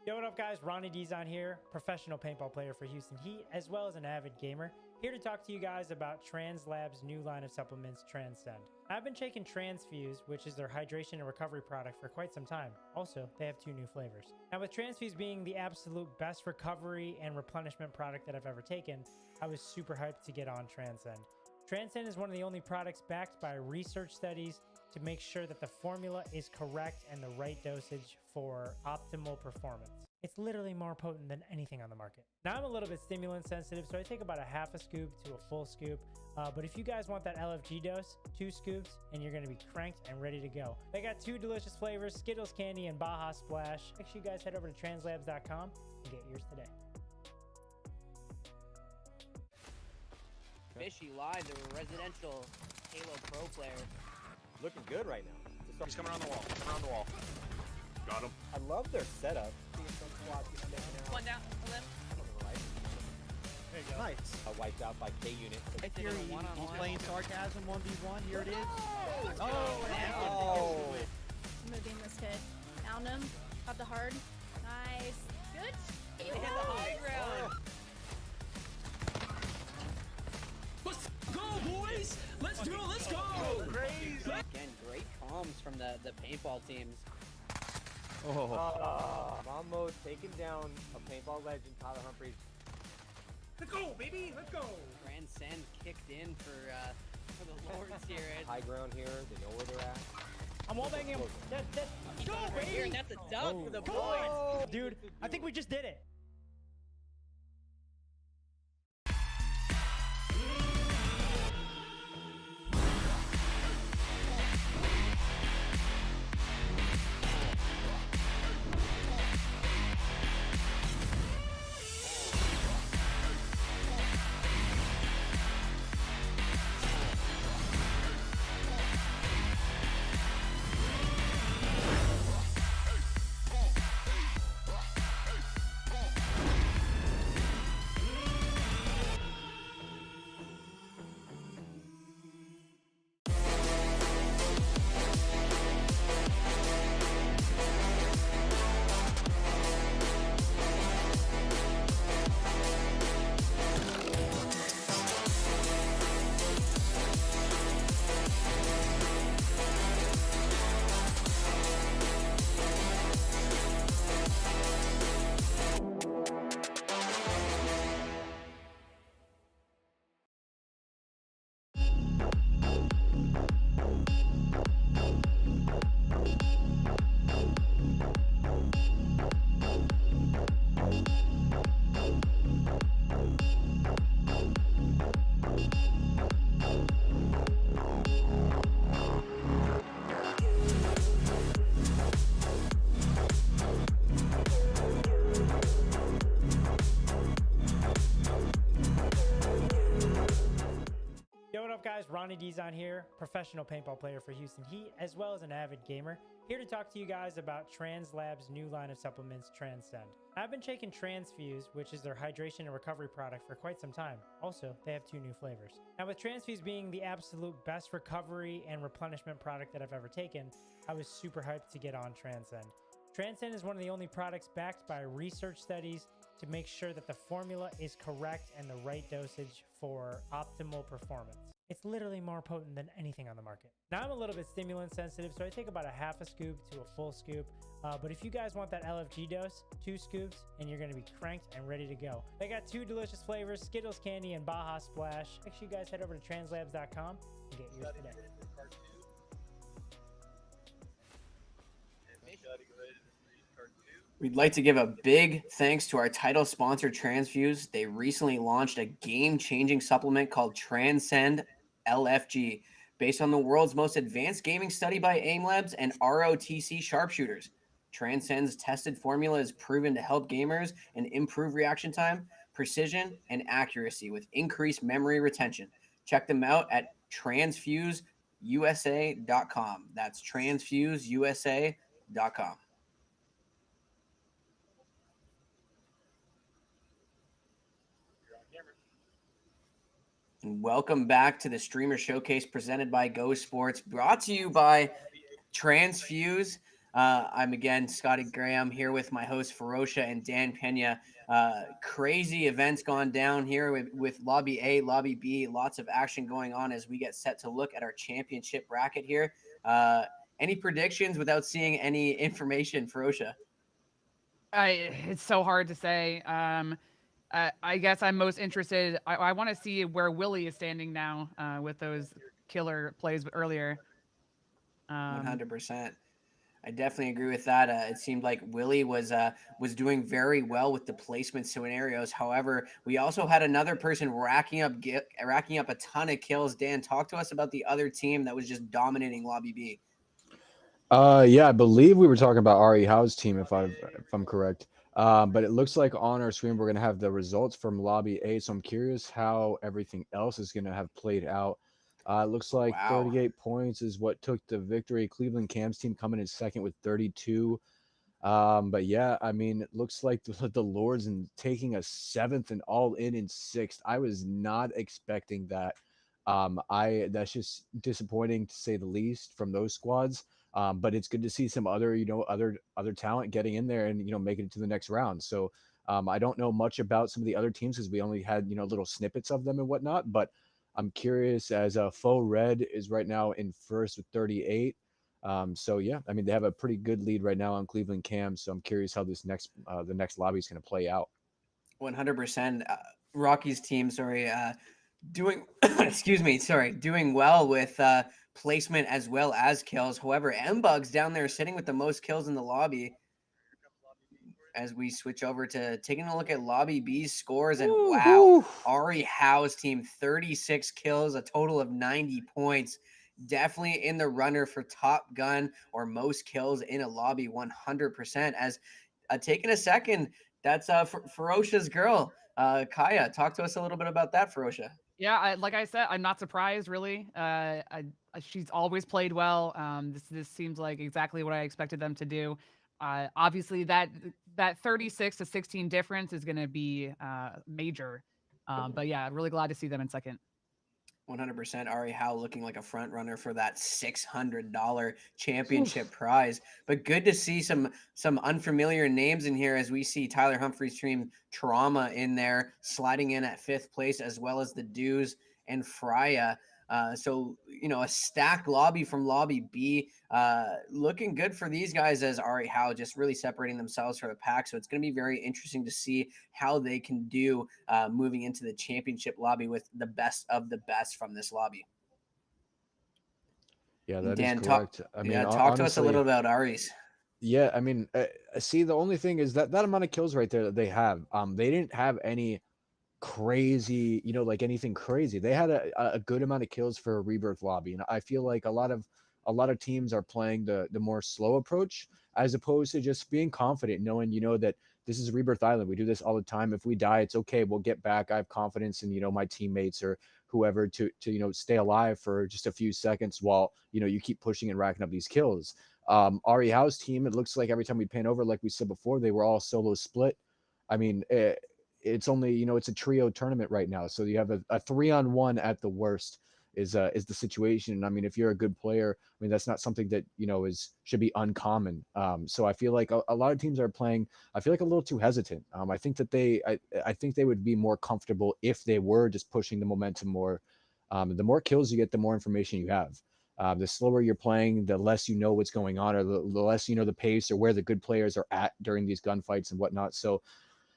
Yo, what up guys, Ronnie D's on here, professional paintball player for Houston Heat, as well as an avid gamer. Here to talk to you guys about Tranzlabs' new line of supplements, Transcend. I've been taking Transfuse, which is their hydration and recovery product, for quite some time. Also, they have 2 new flavors. Now with Transfuse being the absolute best recovery and replenishment product that I've ever taken, I was super hyped to get on Transcend. Transcend is one of the only products backed by research studies to make sure that the formula is correct and the right dosage for optimal performance. It's literally more potent than anything on the market. Now I'm a little bit stimulant sensitive, so I take about a half a scoop to a full scoop. But if you guys want that LFG dose, 2 scoops and you're gonna be cranked and ready to go. They got 2 delicious flavors, Skittles Candy and Baja Splash. Make sure you guys head over to translabs.com and get yours today. Fishy live, the residential Halo Pro player. Looking good right now. He's coming around the wall. Coming around the wall. Got him. I love their setup. One down, a left. There you go. Nice. Wiped out by K unit. If you're he's playing sarcasm 1v1, here it is. Oh! Moving this kid. Found him. Got the hard. Nice. Good. You hit the high ground. Let's go, boys! Let's do it, let's go! Crazy. Again, great comms from the paintball teams. Mammo taking down a paintball legend, Tyler Humphries. Let's go, baby! Let's go! Transcend kicked in for the lords here. And High ground here. They know where they're at. I'm wall-banging him. Go, right baby! here, and that's a dunk for the Come boys. on! Dude, I think we just did it. guys, Ronnie D's on here, professional paintball player for Houston Heat, as well as an avid gamer. Here to talk to you guys about Tranzlabs' new line of supplements, Transcend. I've been taking Transfuse, which is their hydration and recovery product, for quite some time. Also, they have 2 new flavors. Now, with Transfuse being the absolute best recovery and replenishment product that I've ever taken, I was super hyped to get on Transcend. Transcend is one of the only products backed by research studies to make sure that the formula is correct and the right dosage for optimal performance. It's literally more potent than anything on the market. Now, I'm a little bit stimulant sensitive, so I take about a half a scoop to a full scoop. But if you guys want that LFG dose, 2 scoops, and you're gonna be cranked and ready to go. They got 2 delicious flavors, Skittles Candy and Baja Splash. Make sure you guys head over to translabs.com and get yours today. We'd like to give a big thanks to our title sponsor, Transfuse. They recently launched a game-changing supplement called Transcend LFG, based on the world's most advanced gaming study by AIM Labs and ROTC sharpshooters. Transcend's tested formula is proven to help gamers and improve reaction time, precision, and accuracy with increased memory retention. Check them out at transfuseusa.com. That's transfuseusa.com. Welcome back to the Streamer Showcase presented by Go Sports, brought to you by Transfuse. I'm again Scotty Graham here with my host Ferocia and Dan Pena. Crazy events gone down here with Lobby A, Lobby B. Lots of action going on as we get set to look at our championship bracket here. Any predictions without seeing any information, Ferocia? It's so hard to say. I guess I'm most interested. I want to see where Willie is standing now with those killer plays earlier. 100%. I definitely agree with that. It seemed like Willie was doing very well with the placement scenarios. However, we also had another person racking up a ton of kills. Dan, talk to us about the other team that was just dominating Lobby B. Yeah, I believe we were talking about Ari Howe's team, if I'm correct. But it looks like on our screen we're gonna have the results from Lobby A. So I'm curious how everything else is gonna have played out. It looks like 38 points is what took the victory. Cleveland Cam's team coming in second with 32. But yeah, I mean, it looks like the Lords and taking a 7th and all in 6th. I was not expecting that. That's just disappointing to say the least from those squads. But it's good to see some other talent getting in there and making it to the next round. So I don't know much about some of the other teams because we only had little snippets of them and whatnot. But I'm curious as Faux Red is right now in first with 38. So yeah, I mean they have a pretty good lead right now on Cleveland Cam. So I'm curious how this the next lobby is going to play out. 100%. Rocky's team, doing doing well with placement as well as kills. However, M-Bug's down there sitting with the most kills in the lobby. As we switch over to taking a look at Lobby B's scores, and wow, Ari Howe's team 36 kills, a total of 90 points. Definitely in the runner for top gun or most kills in a lobby, 100%. As taking a second, that's Ferocia's girl, Kaya. Talk to us a little bit about that, Ferocia. Yeah, like I said, I'm not surprised really. She's always played well. This seems like exactly what I expected them to do. Obviously, that 36 to 16 difference is going to be major. But yeah, really glad to see them in second. 100%. Ari Howe looking like a front runner for that $600 championship prize. But good to see some unfamiliar names in here as we see Tyler Humphrey's team Trauma in there sliding in at 5th place, as well as the Dews and Freya. So, a stacked lobby from Lobby B. Looking good for these guys as Ari Howe just really separating themselves from the pack. So it's going to be very interesting to see how they can do moving into the championship lobby with the best of the best from this lobby. Yeah, that Dan, is correct. Talk to us a little about Ari's. Yeah, I mean, see, the only thing is that amount of kills right there that they have, they didn't have any crazy, like anything crazy. They had a good amount of kills for a Rebirth lobby, and I feel like a lot of teams are playing the more slow approach as opposed to just being confident, knowing that this is Rebirth Island. We do this all the time. If we die, it's okay. We'll get back. I have confidence in my teammates or whoever to stay alive for just a few seconds while you keep pushing and racking up these kills. Ari Howe's team, it looks like every time we pan over, like we said before, they were all solo split. I mean, it's only it's a trio tournament right now, so you have a 3-on-1 at the worst is the situation. And I mean, if you're a good player, I mean that's not something that should be uncommon. So I feel like a lot of teams are playing, I feel like, a little too hesitant. I think that I think they would be more comfortable if they were just pushing the momentum more. The more kills you get, the more information you have. The slower you're playing, the less you know what's going on, or the less you know the pace or where the good players are at during these gunfights and whatnot. So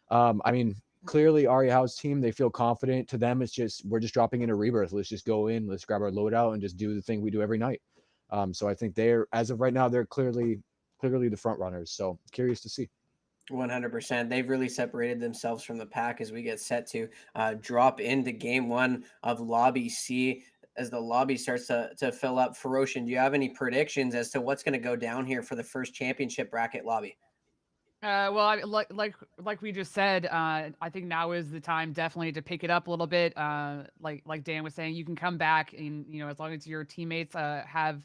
I mean, clearly Ari Howe's team, they feel confident. To them, it's just, we're just dropping in a rebirth. Let's just go in, let's grab our loadout and just do the thing we do every night. So I think they're, as of right now, they're clearly the front runners. So curious to see. 100%. They've really separated themselves from the pack as we get set to drop into game one of Lobby C. As the lobby starts to fill up, Ferocian, do you have any predictions as to what's going to go down here for the first championship bracket lobby? Well, like we just said, I think now is the time definitely to pick it up a little bit. Like Dan was saying, you can come back, and as long as your teammates have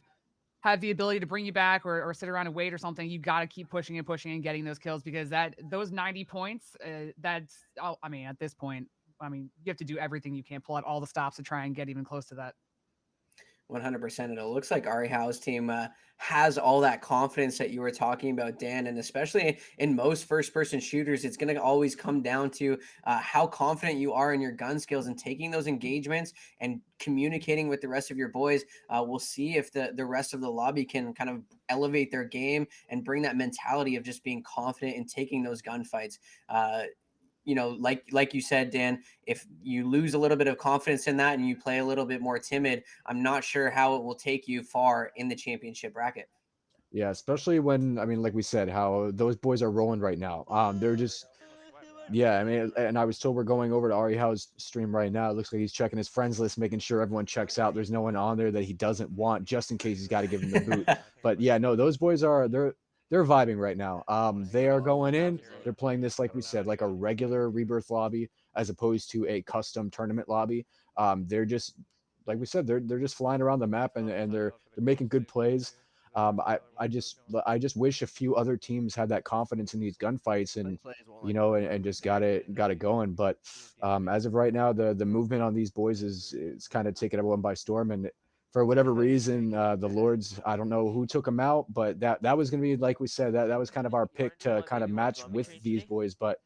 the ability to bring you back or sit around and wait or something, you got to keep pushing and pushing and getting those kills, because those 90 points, that's, I mean, at this point, I mean, you have to do everything you can, pull out all the stops to try and get even close to that. 100%. And it looks like Ari Howe's team has all that confidence that you were talking about, Dan. And especially in most first-person shooters, it's going to always come down to how confident you are in your gun skills and taking those engagements and communicating with the rest of your boys. We'll see if the rest of the lobby can kind of elevate their game and bring that mentality of just being confident in taking those gunfights. Like you said, Dan, if you lose a little bit of confidence in that and you play a little bit more timid, I'm not sure how it will take you far in the championship bracket. Yeah, especially when, I mean, like we said, how those boys are rolling right now. They're just, yeah, I mean, and I was told we're going over to Ari Howe's stream right now. It looks like he's checking his friends list, making sure everyone checks out. There's no one on there that he doesn't want, just in case he's got to give him the boot. But yeah, no, those boys they're vibing right now. They are going in. They're playing this, like we said, like a regular rebirth lobby as opposed to a custom tournament lobby. They're just, like we said, they're just flying around the map, and they're making good plays. I just wish a few other teams had that confidence in these gunfights and and just got it going. But as of right now, the movement on these boys is kind of taking everyone by storm. And for whatever reason, the Lords, I don't know who took them out, but that was going to be, like we said, that was kind of our pick to kind of match with these boys. But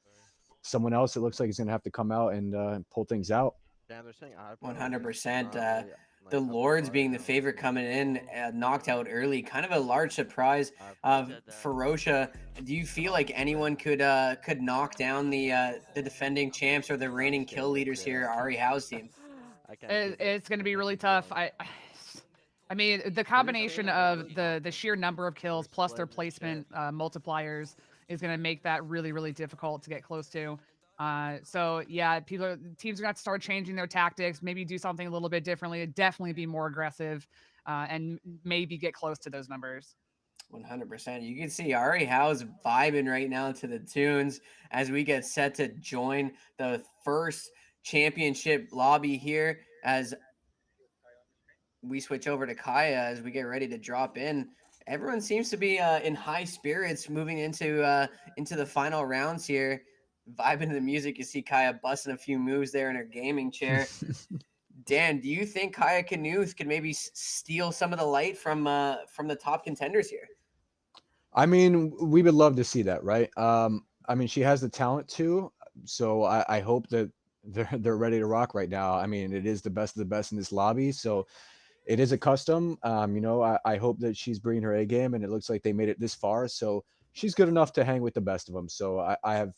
someone else, it looks like, is going to have to come out and pull things out. 100%. The Lords being the favorite coming in, knocked out early, kind of a large surprise. Ferocia, do you feel like anyone could knock down the defending champs or the reigning kill leaders here, Ari Howe's team? It's going to be really tough. I mean, the combination of the sheer number of kills plus their placement multipliers is going to make that really, really difficult to get close to. So yeah, teams are going to have to start changing their tactics, maybe do something a little bit differently, definitely be more aggressive, and maybe get close to those numbers. 100%. You can see Ari Howe's vibing right now to the tunes as we get set to join the first championship lobby here, as we switch over to Kaya as we get ready to drop in. Everyone seems to be in high spirits moving into the final rounds here. Vibing to the music. You see Kaya busting a few moves there in her gaming chair. Dan, do you think Kaya Canoes could maybe steal some of the light from the top contenders here? I mean, we would love to see that, right? I mean, she has the talent too, so I hope that they're ready to rock right now. I mean, it is the best of the best in this lobby, so it is a custom. I hope that she's bringing her A game, and it looks like they made it this far, so she's good enough to hang with the best of them. So I have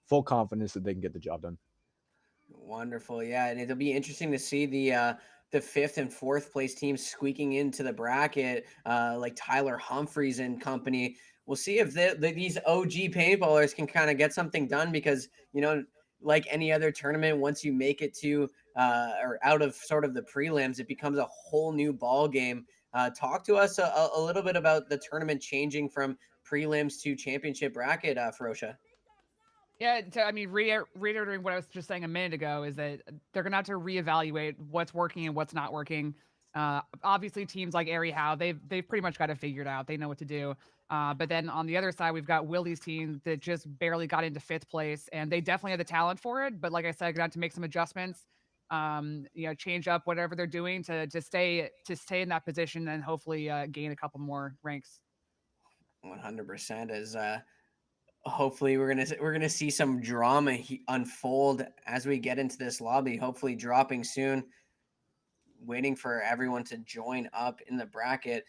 full confidence that they can get the job done. Wonderful, yeah, and it'll be interesting to see the fifth and fourth place teams squeaking into the bracket, like Tyler Humphreys and company. We'll see if these OG paintballers can kind of get something done, because like any other tournament, once you make it to or out of sort of the prelims, it becomes a whole new ball game. Talk to us a little bit about the tournament changing from prelims to championship bracket, Ferocia. Yeah, I mean, reiterating what I was just saying a minute ago is that they're gonna have to reevaluate what's working and what's not working. Obviously, teams like Airy Howe, they've pretty much got it figured out. They know what to do. But then on the other side, we've got Willie's team that just barely got into 5th place, and they definitely have the talent for it. But like I said, gonna have to make some adjustments. Change up whatever they're doing to stay in that position and hopefully gain a couple more ranks. 100%. As hopefully we're gonna see some drama unfold as we get into this lobby. Hopefully dropping soon. Waiting for everyone to join up in the bracket.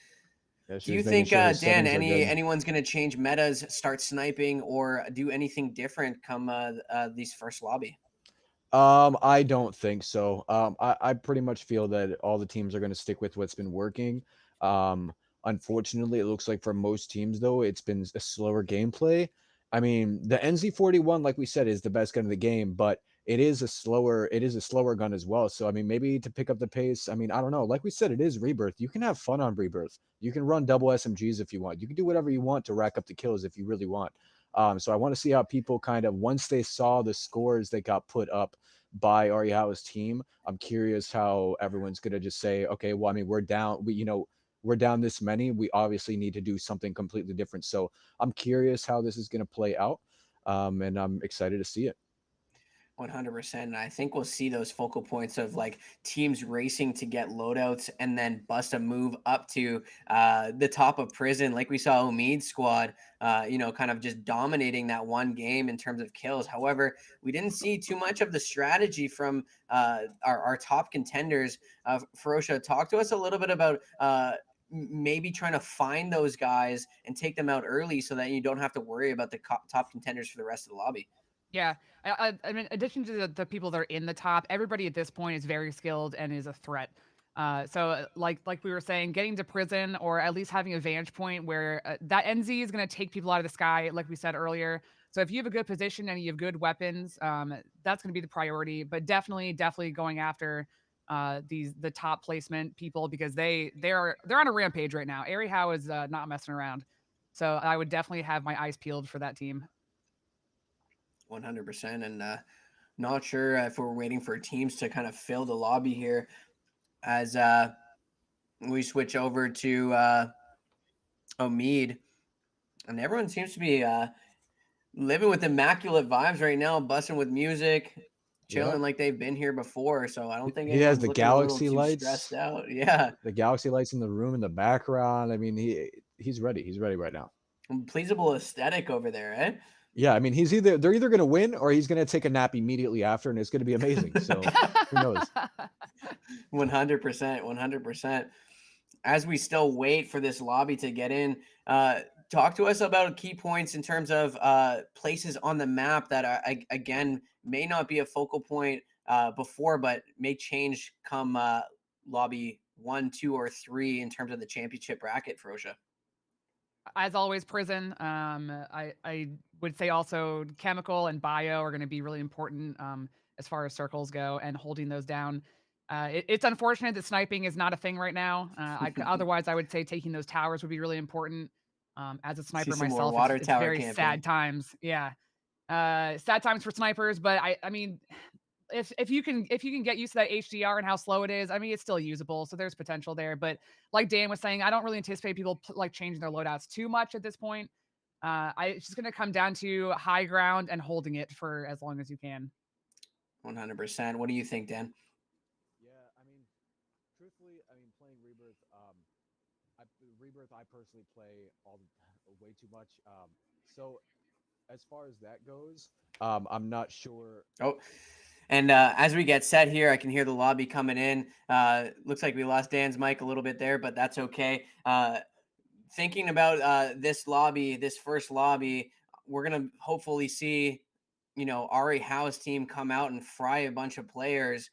Yeah, Do you she's making think, sure his Dan, settings are good. anyone's going to change metas, start sniping, or do anything different come these first lobby? I don't think so. I pretty much feel that all the teams are going to stick with what's been working. Unfortunately, it looks like for most teams, though, it's been a slower gameplay. I mean, the NZ41, like we said, is the best gun in the game, but it is a slower gun as well. So I mean, maybe to pick up the pace. I mean, I don't know. Like we said, it is Rebirth. You can have fun on Rebirth. You can run double SMGs if you want. You can do whatever you want to rack up the kills if you really want. So I want to see how people kind of, once they saw the scores that got put up by Arihawa's team, I'm curious how everyone's gonna just say, okay, well, I mean, we're down. We're down this many. We obviously need to do something completely different. So I'm curious how this is gonna play out, and I'm excited to see it. 100%. And I think we'll see those focal points of like teams racing to get loadouts and then bust a move up to the top of prison, like we saw Omid's squad, kind of just dominating that one game in terms of kills. However, we didn't see too much of the strategy from our top contenders. Ferocia, talk to us a little bit about maybe trying to find those guys and take them out early so that you don't have to worry about the top contenders for the rest of the lobby. Yeah, I mean, in addition to the people that are in the top, everybody at this point is very skilled and is a threat. Like we were saying, getting to prison or at least having a vantage point where that NZ is going to take people out of the sky, like we said earlier. So if you have a good position and you have good weapons, that's going to be the priority. But definitely going after the top placement people because they're on a rampage right now. Airy Howe is not messing around. So I would definitely have my eyes peeled for that team. 100%. And not sure if we're waiting for teams to kind of fill the lobby here as we switch over to Omid. And everyone seems to be living with immaculate vibes right now, busting with music, chilling like they've been here before. So I don't think he has anyone's the looking a little galaxy too lights stressed out. Yeah. The galaxy lights in the room in the background. I mean, he's ready. He's ready right now. Pleasable aesthetic over there, eh? Yeah, I mean, they're either going to win or he's going to take a nap immediately after, and it's going to be amazing. So who knows? 100%, 100%. As we still wait for this lobby to get in, talk to us about key points in terms of places on the map that are, again, may not be a focal point before, but may change come lobby 1, 2, or 3 in terms of the championship bracket, Ferocia. As always, prison. I would say also chemical and bio are going to be really important as far as circles go and holding those down. It's unfortunate that sniping is not a thing right now. Otherwise, I would say taking those towers would be really important. As a sniper myself, it's very sad times. Yeah, sad times for snipers. But I mean, if you can get used to that HDR and how slow it is, I mean, it's still usable. So there's potential there. But like Dan was saying, I don't really anticipate people like changing their loadouts too much at this point. It's just going to come down to high ground and holding it for as long as you can. 100%. What do you think, Dan? Yeah, I mean, truthfully, I mean, playing Rebirth, I personally play way too much. So as far as that goes, I'm not sure. Oh, and as we get set here, I can hear the lobby coming in. Looks like we lost Dan's mic a little bit there, but that's okay. Thinking about this first lobby, we're going to hopefully see, Ari Howe's team come out and fry a bunch of players.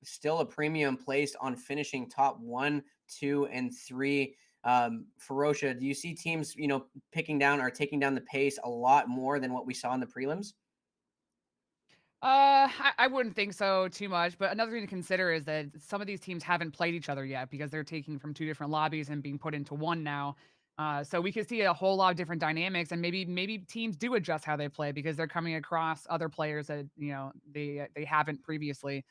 Still a premium placed on finishing top 1, 2, and 3. Ferocia, do you see teams, picking down or taking down the pace a lot more than what we saw in the prelims? I wouldn't think so too much, but another thing to consider is that some of these teams haven't played each other yet because they're taking from 2 different lobbies and being put into one now. So we could see a whole lot of different dynamics, and maybe teams do adjust how they play because they're coming across other players that they haven't previously.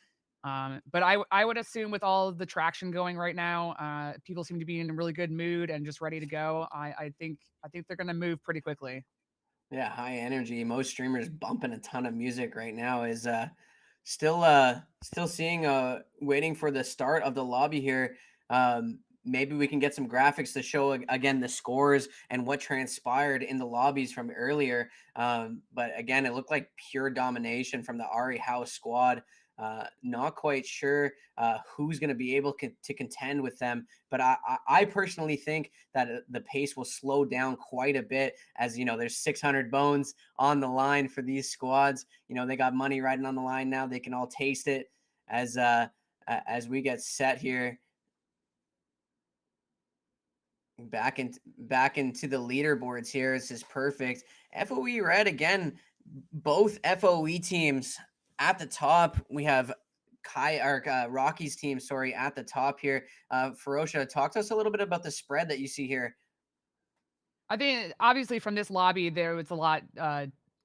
But I would assume with all of the traction going right now, people seem to be in a really good mood and just ready to go. I think they're going to move pretty quickly. Yeah, high energy. Most streamers bumping a ton of music right now. Is still seeing waiting for the start of the lobby here. Maybe we can get some graphics to show again the scores and what transpired in the lobbies from earlier. But again, it looked like pure domination from the Ari House squad. Not quite sure who's going to be able to contend with them, but I personally think that the pace will slow down quite a bit, as there's 600 bones on the line for these squads. They got money riding on the line now. They can all taste it as we get set here. Back into the leaderboards here. This is perfect. FOE Red again, both FOE teams at the top. We have Rocky's team, sorry, at the top here. Ferocia, talk to us a little bit about the spread that you see here. I think obviously from this lobby there was a lot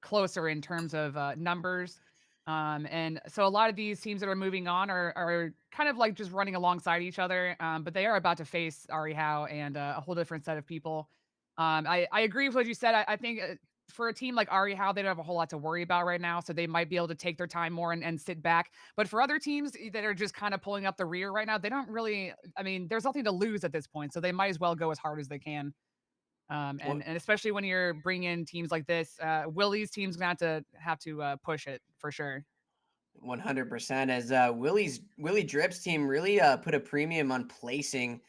closer in terms of numbers. And so a lot of these teams that are moving on are kind of like just running alongside each other. But they are about to face Ari Howe and a whole different set of people. I agree with what you said. I think for a team like Ari Howe, they don't have a whole lot to worry about right now. So they might be able to take their time more and sit back. But for other teams that are just kind of pulling up the rear right now, they don't really, I mean, there's nothing to lose at this point. So they might as well go as hard as they can. And especially when you're bringing in teams like this, Willie's team's gonna have to push it for sure. 100%. As Willie Drip's team really put a premium on placing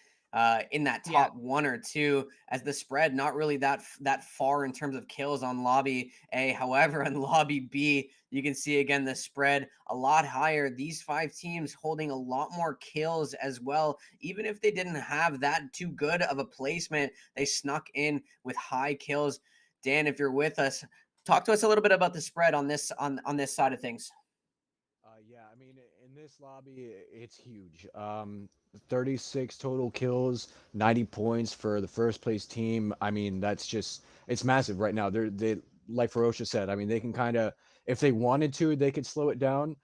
in that top 1 or 2, as the spread not really that far in terms of kills on lobby A. However, on lobby B, you can see again the spread a lot higher. These 5 teams holding a lot more kills as well. Even if they didn't have that too good of a placement, they snuck in with high kills. Dan, if you're with us, talk to us a little bit about the spread on this side of things. Yeah, I mean, in this lobby, it's huge. 36 total kills, 90 points for the first place team. I mean, it's massive right now. They like Ferocia said, I mean, they can kind of, if they wanted to, they could slow it down.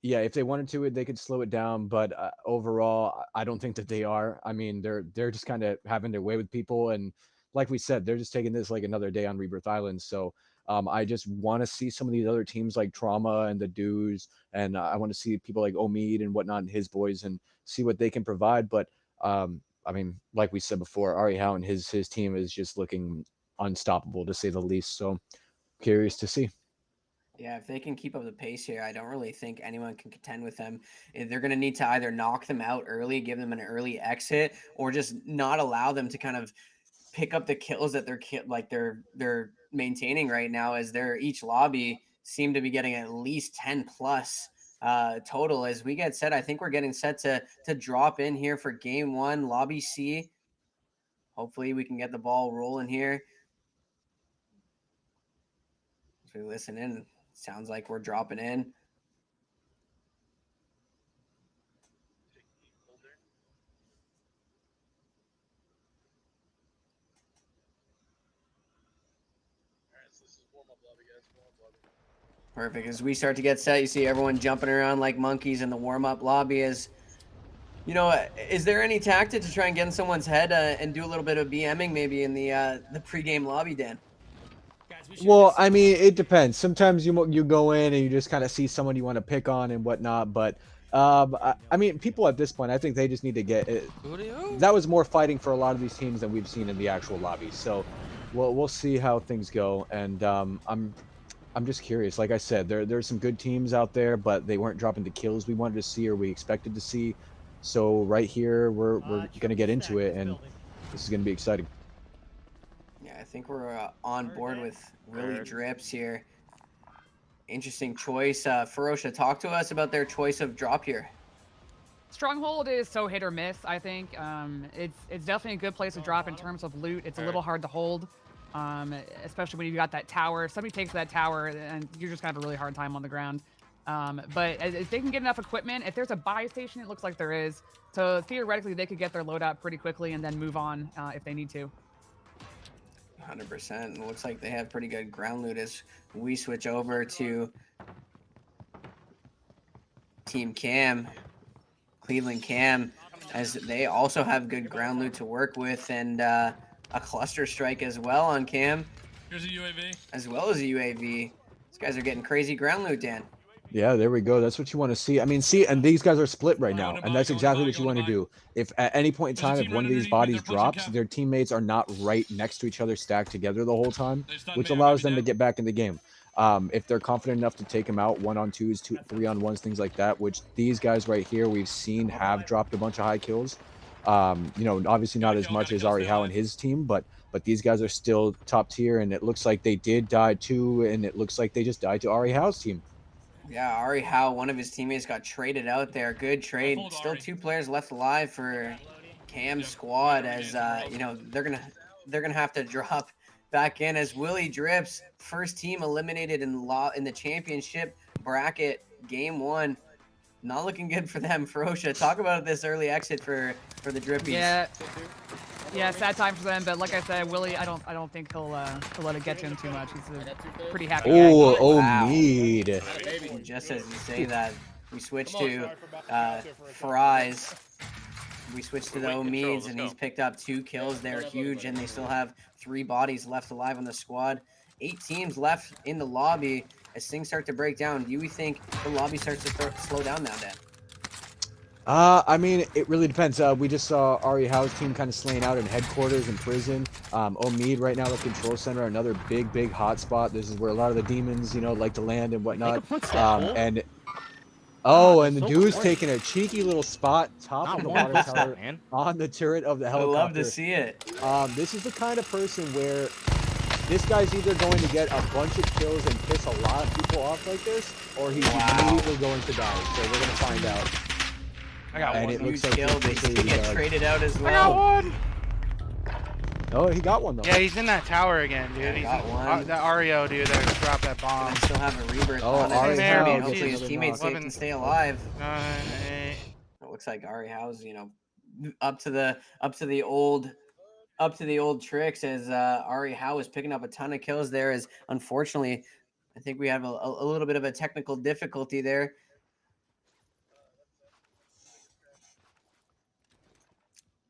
Yeah, if they wanted to, they could slow it down. But overall, I don't think that they are. I mean, they're just kind of having their way with people, and like we said, they're just taking this like another day on Rebirth Island. So I just want to see some of these other teams like Trauma and the Dews, and I want to see people like Omid and whatnot and his boys and see what they can provide. But I mean, like we said before, Ari Howe and his team is just looking unstoppable to say the least. So curious to see. Yeah, if they can keep up the pace here, I don't really think anyone can contend with them. They're going to need to either knock them out early, give them an early exit, or just not allow them to kind of pick up the kills that they're maintaining right now, as each lobby seem to be getting at least 10 plus total. As we get set, I think we're getting set to drop in here for game 1, lobby C. Hopefully we can get the ball rolling here. As we listen in, sounds like we're dropping in. Perfect. As we start to get set, you see everyone jumping around like monkeys in the warm-up lobby. As is there any tactic to try and get in someone's head and do a little bit of BMing maybe in the pregame lobby, Dan? Well, I mean, it depends. Sometimes you go in and you just kind of see someone you want to pick on and whatnot. But I mean, people at this point, I think they just need to get it. That was more fighting for a lot of these teams than we've seen in the actual lobby. So we'll see how things go. And I'm just curious. Like I said, there's some good teams out there, but they weren't dropping the kills we wanted to see or we expected to see. So right here, we're gonna get into it, and this is gonna be exciting. Yeah, I think we're on board with Willie Drips here. Interesting choice. Ferocia, talk to us about their choice of drop here. Stronghold is so hit or miss, I think. It's definitely a good place to drop in terms of loot. It's a little hard to hold, especially when you've got that tower. If somebody takes that tower, and you're just gonna have a really hard time on the ground. But if they can get enough equipment, if there's a buy station, it looks like there is. So theoretically, they could get their loadout pretty quickly and then move on if they need to. 100%. It looks like they have pretty good ground loot as we switch over to Team Cam, Cleveland Cam, as they also have good ground loot to work with, and a cluster strike as well on Cam. Here's a UAV. As well as a UAV. These guys are getting crazy ground loot, Dan. Yeah, there we go. That's what you want to see. I mean, see, and these guys are split right now, and that's exactly what you want to do. If at any point in time, if one of these bodies drops, their teammates are not right next to each other, stacked together the whole time, which allows them to get back in the game. If they're confident enough to take them out 1-on-2s, 3-on-1s, things like that, which these guys right here we've seen have dropped a bunch of high kills. You know, obviously not as much as Ari Howe and his team, but these guys are still top tier, and it looks like they did die too, and it looks like they just died to Ari Howe's team. Yeah, Ari Howe, one of his teammates got traded out there. Good trade. Still 2 players left alive for Cam's squad, as you know, they're gonna have to drop back in as Willie Drips, first team eliminated in the championship bracket, game 1. Not looking good for them. Ferocious, talk about this early exit for the Drippies. Yeah, sad time for them. But like I said, Willie, I don't think he'll let it get to him too much. He's a pretty happy guy. Wow. Mead. Just as you say that, we switch to Fries. We switch to the Omeeds, and he's picked up 2 kills. They're huge, and they still have 3 bodies left alive on the squad. 8 teams left in the lobby. As things start to break down, do we think the lobby starts to slow down now, Dan? I mean, it really depends. We just saw Ari Howe's team kind of slaying out in headquarters and prison. Omeed right now, the control center, another big hot spot. This is where a lot of the demons, you know, like to land and whatnot. And the dude's taking a cheeky little spot top of the water tower on the turret of the helicopter. I love to see it. This is the kind of person where this guy's either going to get a bunch of kills and piss a lot of people off like this, or he's immediately going to die. So we're going to find out. I got one huge kill. They get traded out as well. I got one. Oh, he got one though. Yeah, he's in that tower again, dude. He's got one. That Ario dude that dropped that bomb. I still have a rebirth on Ari it. Howe Hopefully his teammates can stay alive. 9, 8. It looks like Ari Howe's, you know, up to the old tricks, as Ari Howe is picking up a ton of kills there. As unfortunately, I think we have a little bit of a technical difficulty there.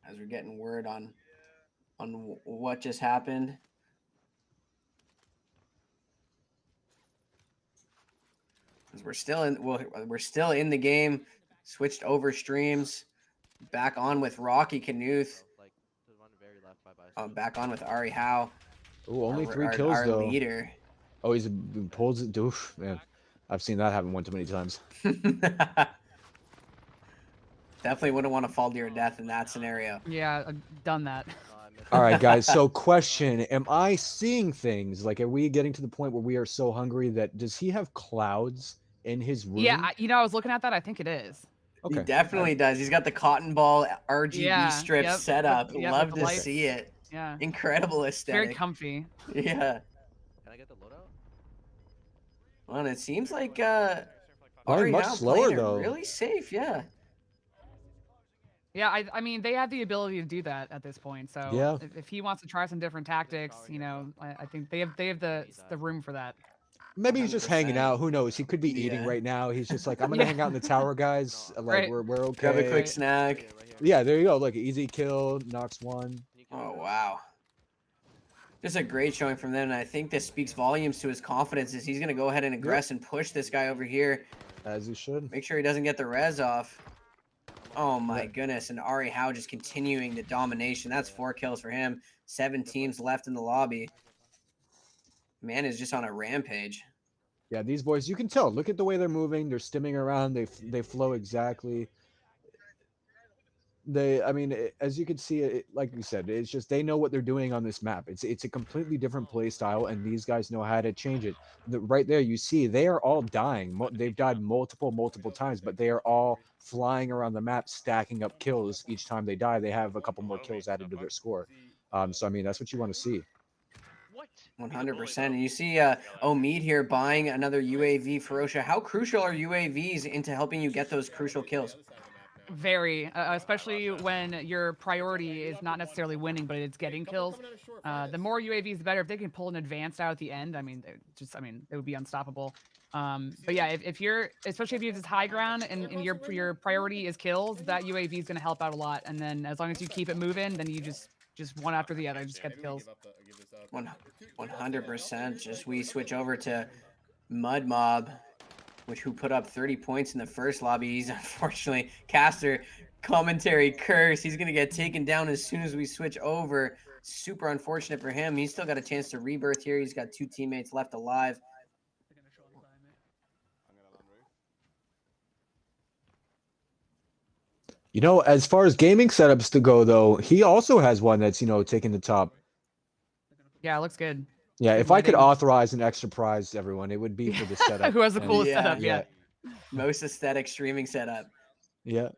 As we're getting word on what just happened. As we're still in the game. Switched over streams. Back on with Rocky Knuth. Back on with Ari Howe. Oh, only 3 kills though. Our leader. Oh, he pulls it. Oof, man. I've seen that happen one too many times. Definitely wouldn't want to fall to your death in that scenario. Yeah, I've done that. All right, guys. So question, am I seeing things? Like, are we getting to the point where we are so hungry that does he have clouds in his room? Yeah, you know, I was looking at that. I think it is. Okay. He definitely does. He's got the cotton ball RGB strip set up. Love to see it. Yeah. Incredible aesthetic. Very comfy. Yeah. Can I get the loadout? Well, it seems like Probably much slower though. Really safe, yeah. Yeah, I mean, they have the ability to do that at this point. So yeah. if he wants to try some different tactics, you know, I think they have the room for that. Maybe he's just hanging out. Who knows? He could be eating right now. He's just like, I'm gonna hang out in the tower, guys. Like we're okay. Grab a quick snack. Yeah, there you go. Look, easy kill, knocks 1. Oh wow. Just a great showing from them, and I think this speaks volumes to his confidence as he's gonna go ahead and aggress and push this guy over here. As he should. Make sure he doesn't get the res off. Oh my goodness, and Ari Howe just continuing the domination. That's 4 kills for him. 7 teams left in the lobby. Man is just on a rampage. Yeah, these boys, you can tell. Look at the way they're moving. They're stimming around. They flow exactly. I mean, as you can see, like you said, it's just they know what they're doing on this map. It's a completely different play style, and these guys know how to change it. Right there, you see, they are all dying. They've died multiple times, but they are all flying around the map, stacking up kills. Each time they die, they have a couple more kills added to their score. So, I mean, that's what you want to see. 100%. And you see Omid here buying another UAV. Ferocia, how crucial are UAVs into helping you get those crucial kills? Very, especially when your priority is not necessarily winning, but it's getting kills. The more UAVs, the better. If they can pull an advanced out at the end, I mean, it would be unstoppable. But yeah, if you're, especially if you have this high ground and your priority is kills, that UAV is going to help out a lot. And then as long as you keep it moving, then you just one after the other, just get the kills. 100%. Just we switch over to Mud Mob, who put up 30 points in the first lobby. He's unfortunately, caster commentary curse. He's going to get taken down as soon as we switch over. Super unfortunate for him. He's still got a chance to rebirth here. He's got 2 teammates left alive. You know, as far as gaming setups to go, though, he also has one that's, you know, taking the top. Yeah, it looks good. Yeah, Good if I could lighting. authorize an extra prize to everyone, it would be for the setup. Who has the And- coolest setup? Yeah. Most aesthetic streaming setup. Yeah.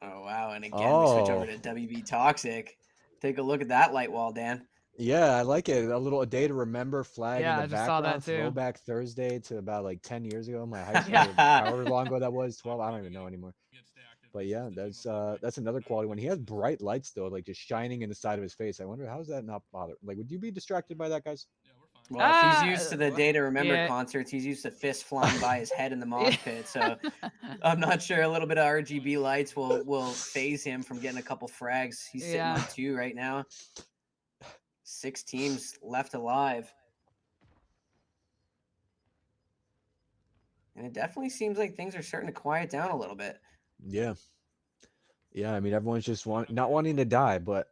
Oh, wow. And again, we switch over to WB Toxic. Take a look at that light wall, Dan. Yeah, I like it. A day to remember flag Yeah, in I the just saw background. that too. Throwback Thursday to about like 10 years ago, my high school, Yeah. however long ago that was, 12. I don't even know anymore. But yeah, that's another quality one. He has bright lights though, like just shining in the side of his face. I wonder how's that not bother? Like, would you be distracted by that, guys? Well, if he's used to the Day to Remember yeah. concerts, he's used to fists flying by his head in the mosh pit. So I'm not sure a little bit of RGB lights will phase him from getting a couple frags. He's sitting on 2 right now. 6 teams left alive. And it definitely seems like things are starting to quiet down a little bit. Yeah. Yeah, I mean everyone's just not wanting to die, but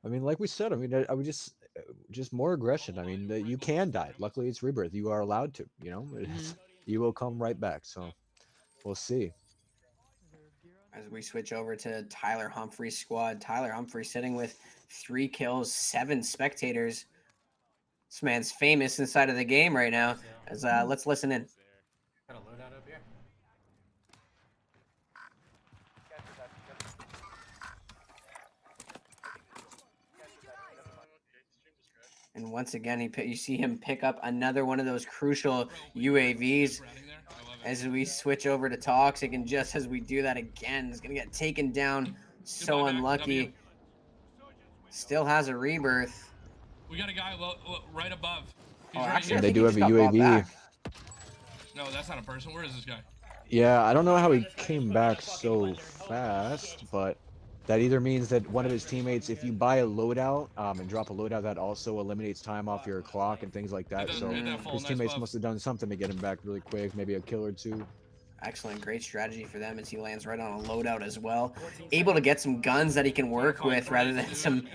I mean, like we said, I mean, I would just more aggression. I mean, you can die. Luckily, it's rebirth. You are allowed to. You know, you will come right back. So, we'll see. As we switch over to Tyler Humphrey's squad, Tyler Humphrey sitting with 3 kills, 7 spectators. This man's famous inside of the game right now. As let's listen in. Got a loadout up here. And once again, you see him pick up another one of those crucial UAVs. As we switch over to Toxic, and just as we do that again, he's going to get taken down. So unlucky. Still has a rebirth. We got a guy right above. He's Oh, right actually, here. I They think do he have just a got bought UAV. back. No, that's not a person. Where is this guy? Yeah, I don't know how he came back so fast, but that either means that one of his teammates, if you buy a loadout and drop a loadout, that also eliminates time off your clock and things like that. So his teammates must have done something to get him back really quick, maybe a kill or 2. Excellent, great strategy for them as he lands right on a loadout as well. Able to get some guns that he can work with rather than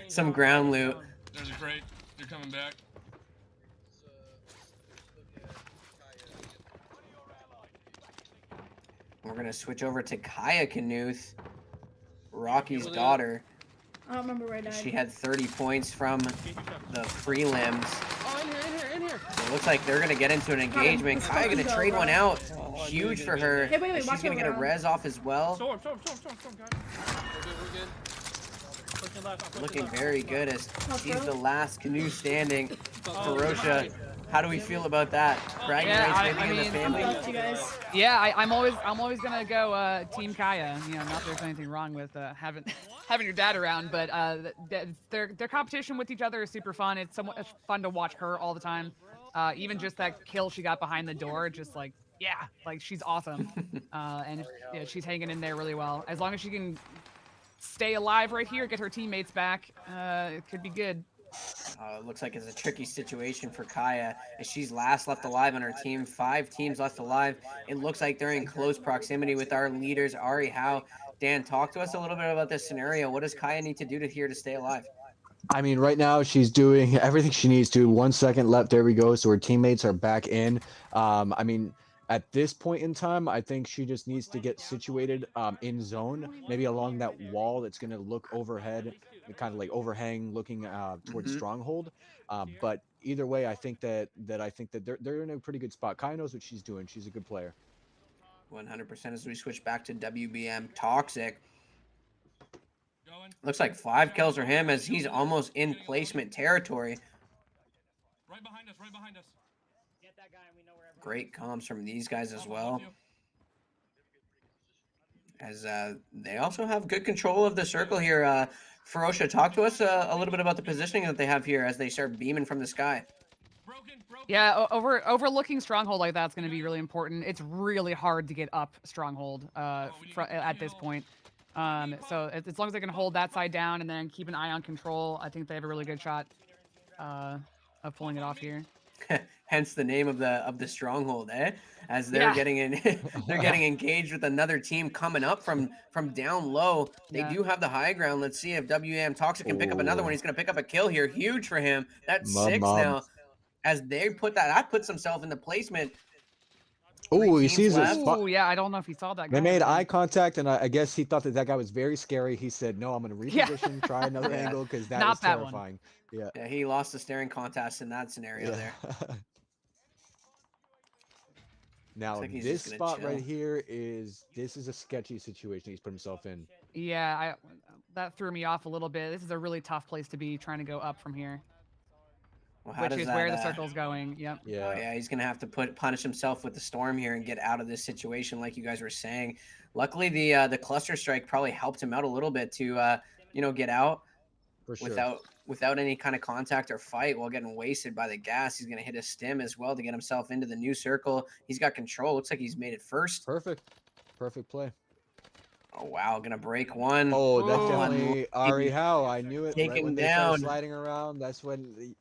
some ground loot. There's a crate. They're coming back. We're going to switch over to Kaya Knuth, Rocky's daughter. I don't remember where I died. She had 30 points from the prelims. Oh, in here. So it looks like they're going to get into an engagement. Kaya going to trade one out. Huge for her. Hey, wait, She's watch going to get a over. res off as well. Storm, guys. We're good. Looking very good as she's the last canoe standing. Ferocia, how do we feel about that? Bragging rights maybe in the family? You guys. Yeah, I'm always gonna go Team Kaya. You know, not that there's anything wrong with having your dad around, but their competition with each other is super fun. It's somewhat fun to watch her all the time. Even just that kill she got behind the door, just like she's awesome. And yeah, she's hanging in there really well. As long as she can stay alive right here, get her teammates back, it could be good. It looks like it's a tricky situation for Kaya as she's last left alive on her team. 5 teams left alive. It looks like they're in close proximity with our leaders, Ari Howe. Dan, talk to us a little bit about this scenario. What does Kaya need to do to stay alive? I mean, right now she's doing everything she needs to. 1 second left. There we go. So her teammates are back in. I mean, at this point in time, I think she just needs to get situated in zone, maybe along that wall that's going to look overhead, kind of like overhang, looking towards Stronghold. But either way, I think that they're in a pretty good spot. Kai knows what she's doing. She's a good player. 100% as we switch back to WBM Toxic. Looks like 5 kills for him as he's almost in placement territory. Right behind us, right behind us. Get that guy and we know where everyone Great comms from these guys as well. As they also have good control of the circle here. Ferocia, talk to us a little bit about the positioning that they have here as they start beaming from the sky. Yeah, overlooking stronghold like that's going to be really important. It's really hard to get up stronghold at this point. So as long as they can hold that side down and then keep an eye on control, I think they have a really good shot of pulling it off here. Hence the name of the stronghold, eh? As they're getting in, they're getting engaged with another team coming up from down low. They do have the high ground. Let's see if WM Toxic can pick up another one. He's gonna pick up a kill here. Huge for him. That's 6 now. As they put that puts himself in the placement. Oh, he sees us. Oh, yeah, I don't know if he saw that guy. They made eye contact, and I guess he thought that guy was very scary. He said, "No, I'm going to reposition, try another angle because that was terrifying." Yeah. Yeah, he lost the staring contest in that scenario there. Now like this spot right here is a sketchy situation he's put himself in. Yeah, that threw me off a little bit. This is a really tough place to be trying to go up from here. Well, which is where the circle's going. Yep. Yeah. Oh, yeah, he's gonna have to punish himself with the storm here and get out of this situation, like you guys were saying. Luckily, the cluster strike probably helped him out a little bit to get out without any kind of contact or fight while getting wasted by the gas. He's gonna hit a stim as well to get himself into the new circle. He's got control. Looks like he's made it first. Perfect play. Oh wow, gonna break one. Oh, that's definitely Ari Howe. I knew it. Take right him when they down. started sliding around, that's when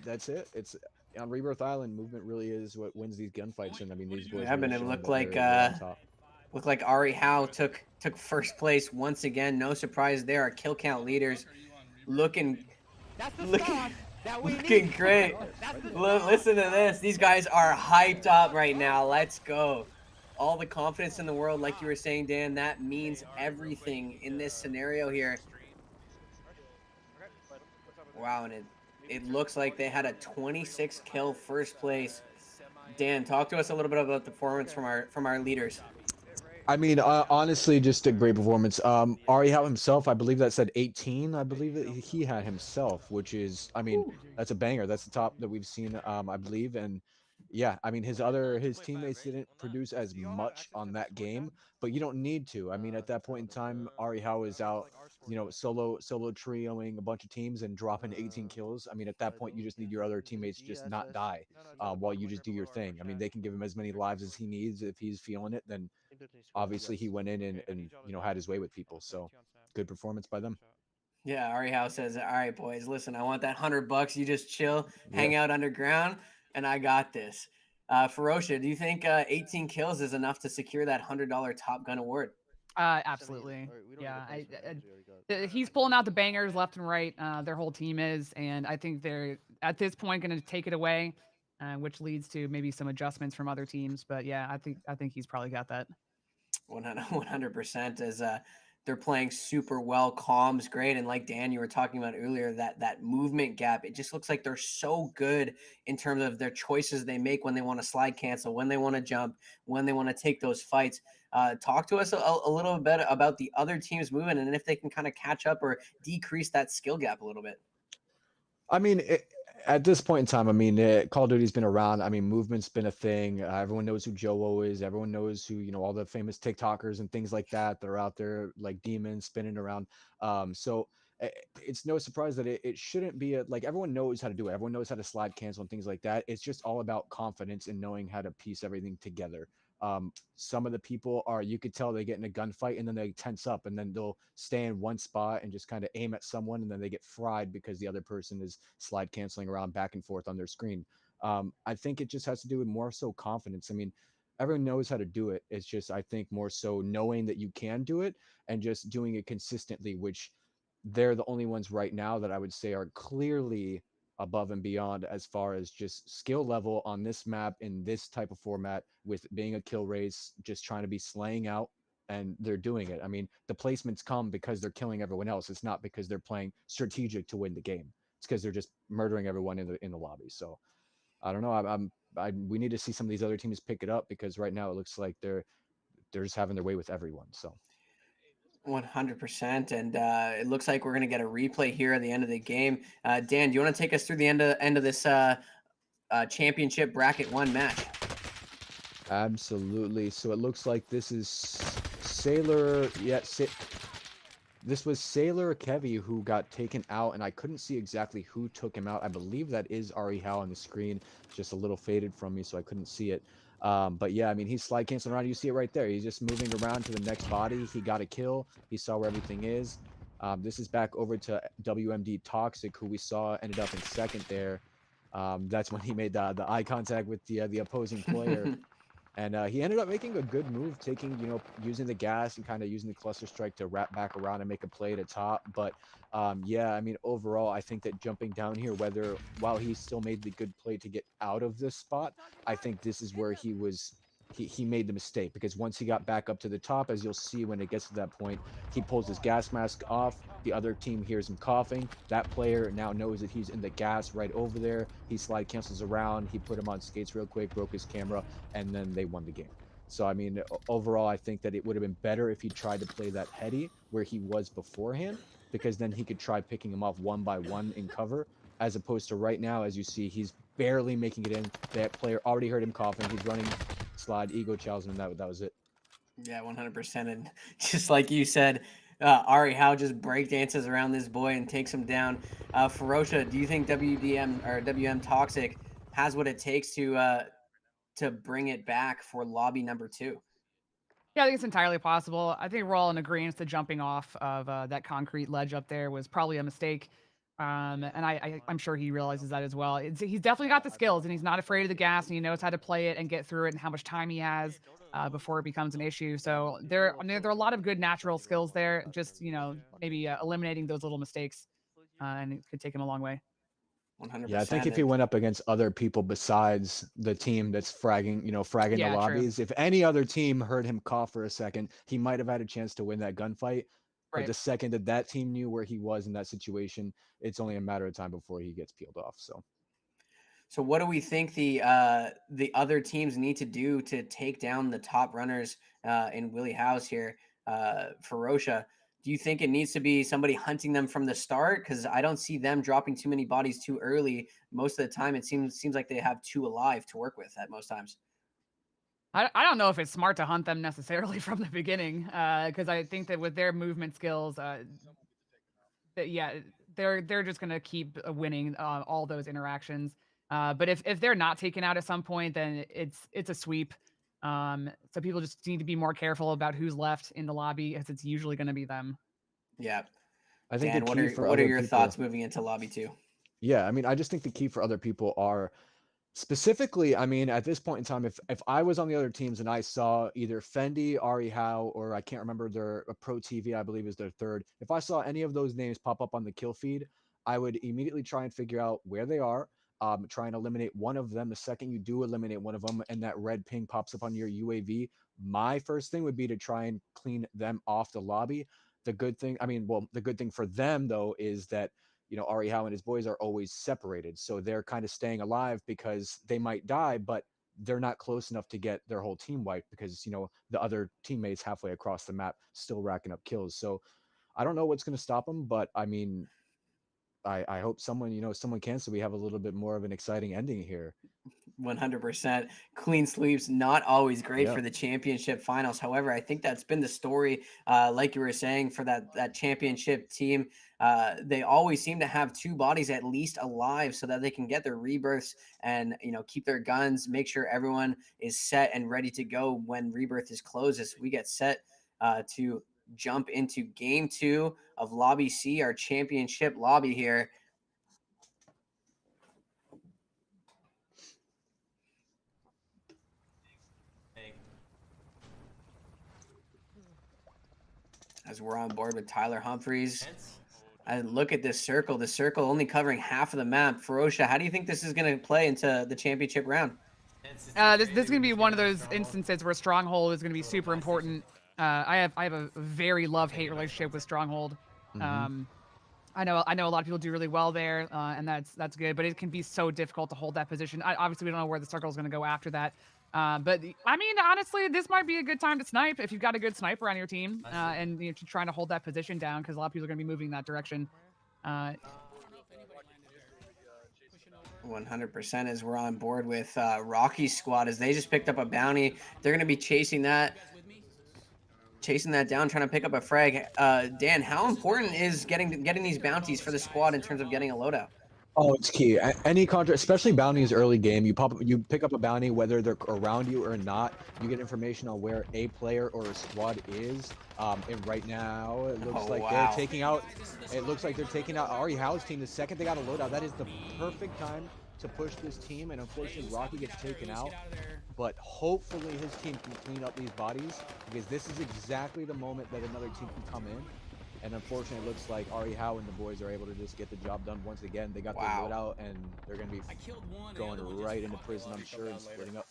that's it. It's on Rebirth Island. Movement really is what wins these gunfights, and I mean these boys. Yeah, but it looked like Ari Howe took first place once again. No surprise there. Our kill count leaders looking great. Listen to this. These guys are hyped up right now. Let's go. All the confidence in the world, like you were saying, Dan. That means everything in this scenario here. Wow, and it looks like they had a 26 kill first place. Dan, talk to us a little bit about the performance from our leaders. I mean, honestly, just a great performance. Ari Howe himself, I believe that said 18. I believe that he had himself, which is, I mean, that's a banger. That's the top that we've seen, I believe. And yeah, I mean, his teammates didn't produce as much on that game, but you don't need to. I mean, at that point in time, Ari Howe is out, solo trioing a bunch of teams and dropping 18 kills. I mean, at that point, you just need your other teammates to just not die while you just do your thing. I mean, they can give him as many lives as he needs. If he's feeling it, then obviously he went in and had his way with people. So good performance by them. Yeah, Ari Howe says, all right, boys, listen, I want that $100. You just chill, hang out underground, and I got this. Ferocia, do you think 18 kills is enough to secure that $100 Top Gun award? Absolutely. Yeah, he's pulling out the bangers left and right. Their whole team is, and I think they're at this point going to take it away, which leads to maybe some adjustments from other teams. But yeah, I think he's probably got that. 100% as they're playing super well. Calm's great, and like Dan, you were talking about earlier, that movement gap, it just looks like they're so good in terms of their choices they make when they want to slide cancel, when they want to jump, when they want to take those fights. Talk to us a little bit about the other team's movement and if they can kind of catch up or decrease that skill gap a little bit. I mean, at this point in time, I mean, Call of Duty's been around. I mean, movement's been a thing. Everyone knows who Joe is. Everyone knows who, all the famous TikTokers and things like that are out there, like demons spinning around. So it's no surprise that it shouldn't be like everyone knows how to do it. Everyone knows how to slide cancel and things like that. It's just all about confidence and knowing how to piece everything together. Some of the people you could tell they get in a gunfight and then they tense up and then they'll stay in one spot and just kind of aim at someone and then they get fried because the other person is slide canceling around back and forth on their screen. I think it just has to do with more so confidence. I mean, everyone knows how to do it. It's just, I think more so knowing that you can do it and just doing it consistently, which they're the only ones right now that I would say are clearly above and beyond as far as just skill level on this map in this type of format with being a kill race, just trying to be slaying out, and they're doing it. I mean, the placements come because they're killing everyone else. It's not because they're playing strategic to win the game. It's because they're just murdering everyone in the lobby. So I don't know. We need to see some of these other teams pick it up because right now it looks like they're just having their way with everyone. So 100%, and it looks like we're gonna get a replay here at the end of the game. Dan, do you want to take us through the end of this championship bracket 1 match? Absolutely. So it looks like this is Sailor. Yeah, this was Sailor Kevy who got taken out, and I couldn't see exactly who took him out. I believe that is Ari Howe on the screen, just a little faded from me, so I couldn't see it. But yeah, I mean, he's slide canceling around. You see it right there. He's just moving around to the next body. He got a kill. He saw where everything is. This is back over to WMD Toxic, who we saw ended up in second there. That's when he made the eye contact with the opposing player. And he ended up making a good move, using the gas and kind of using the cluster strike to wrap back around and make a play at the top. But yeah, I mean, overall, I think that jumping down here, while he still made the good play to get out of this spot, I think this is where he made the mistake, because once he got back up to the top, as you'll see when it gets to that point, he pulls his gas mask off. The other team hears him coughing. That player now knows that he's in the gas right over there. He slide cancels around. He put him on skates real quick, broke his camera, and then they won the game. So, I mean, overall, I think that it would have been better if he tried to play that heady where he was beforehand, because then he could try picking him off one by one in cover, as opposed to right now, as you see, he's barely making it in. That player already heard him coughing. He's running slide, ego chows him, and that was it. Yeah, 100%. And just like you said, Ari Howe just breakdances around this boy and takes him down. Ferocia, do you think WDM or WM Toxic has what it takes to bring it back for lobby number 2? Yeah, I think it's entirely possible. I think we're all in agreement that jumping off of that concrete ledge up there was probably a mistake. And I'm sure he realizes that as well. He's definitely got the skills, and he's not afraid of the gas, and he knows how to play it and get through it, and how much time he has before it becomes an issue. So there are a lot of good natural skills there. Just maybe eliminating those little mistakes, and it could take him a long way. 100%. Yeah, I think if he went up against other people besides the team that's fragging the Yeah, true. lobbies, if any other team heard him cough for a second, he might have had a chance to win that gunfight. But Right. the second that team knew where he was in that situation, it's only a matter of time before he gets peeled off. So what do we think the other teams need to do to take down the top runners in Willie House here? Ferocia, do you think it needs to be somebody hunting them from the start? Because I don't see them dropping too many bodies too early. Most of the time, it seems like they have 2 alive to work with at most times. I don't know if it's smart to hunt them necessarily from the beginning, because I think that with their movement skills, they're just gonna keep winning all those interactions. But if they're not taken out at some point, then it's a sweep. So people just need to be more careful about who's left in the lobby, as it's usually going to be them. Yeah. I think Dan, what are your thoughts moving into lobby 2? Yeah, I mean, I just think the key for other people are specifically, I mean, at this point in time, if I was on the other teams and I saw either Fendi, Ari Howe, or I can't remember their Pro TV, I believe is their third. If I saw any of those names pop up on the kill feed, I would immediately try and figure out where they are. Try and eliminate one of them. The second you do eliminate one of them and that red ping pops up on your UAV, my first thing would be to try and clean them off the lobby. The good thing for them though is that Ari Howe and his boys are always separated. So they're kind of staying alive because they might die, but they're not close enough to get their whole team wiped because, the other teammates halfway across the map still racking up kills. So I don't know what's going to stop them, but I mean, I hope someone can, so we have a little bit more of an exciting ending here. 100%. Clean sweeps, not always great for the championship finals. However, I think that's been the story, like you were saying, for that championship team. They always seem to have 2 bodies at least alive so that they can get their rebirths and, keep their guns, make sure everyone is set and ready to go when rebirth is closed. We get set to jump into game 2 of Lobby C, our championship lobby here. As we're on board with Tyler Humphreys. And look at this circle. The circle only covering half of the map. Ferocia, how do you think this is going to play into the championship round? This is going to be one of those instances where Stronghold is going to be super important. I have a very love-hate relationship with Stronghold. I know a lot of people do really well there, and that's good. But it can be so difficult to hold that position. Obviously, we don't know where the circle is going to go after that. But I mean, honestly, this might be a good time to snipe if you've got a good sniper on your team, and you're trying to hold that position down because a lot of people are going to be moving that direction. 100% as we're on board with Rocky's squad as they just picked up a bounty. They're going to be chasing that down, trying to pick up a frag. Dan, how important is getting these bounties for the squad in terms of getting a loadout? Oh, it's key. Any contract, especially bounties early game, you pick up a bounty whether they're around you or not. You get information on where a player or a squad is. And right now it looks like they're taking out. It looks like they're taking out Ari Howe's team. The second they got a loadout, that is the perfect time to push this team. And unfortunately, Rocky gets taken out. But hopefully his team can clean up these bodies because this is exactly the moment that another team can come in. And unfortunately, it looks like Ari Howe and the boys are able to just get the job done once again. They got the loadout, and they're going to be going right into prison, I'm sure, and splitting up.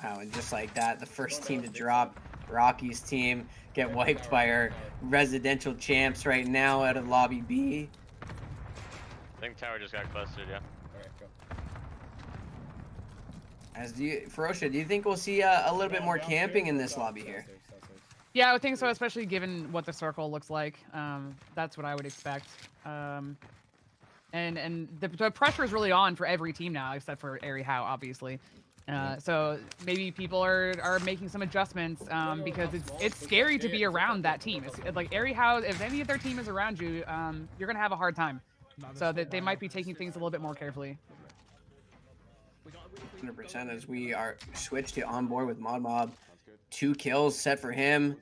Wow, and just like that, the first team to drop, Rocky's team, get wiped by our residential champs right now out of Lobby B. I think tower just got clustered, yeah. Ferocious, do you think we'll see a little bit more camping in this lobby here? Yeah, I would think so, especially given what the circle looks like. That's what I would expect. And the pressure is really on for every team now, except for Ari Howe, obviously. So maybe people are making some adjustments because it's scary to be around that team. It's like Ari Howe, if any of their team is around you, you're gonna have a hard time. So they might be taking things a little bit more carefully. 100% as we are switched to on board with Mod Mob. 2 kills set for him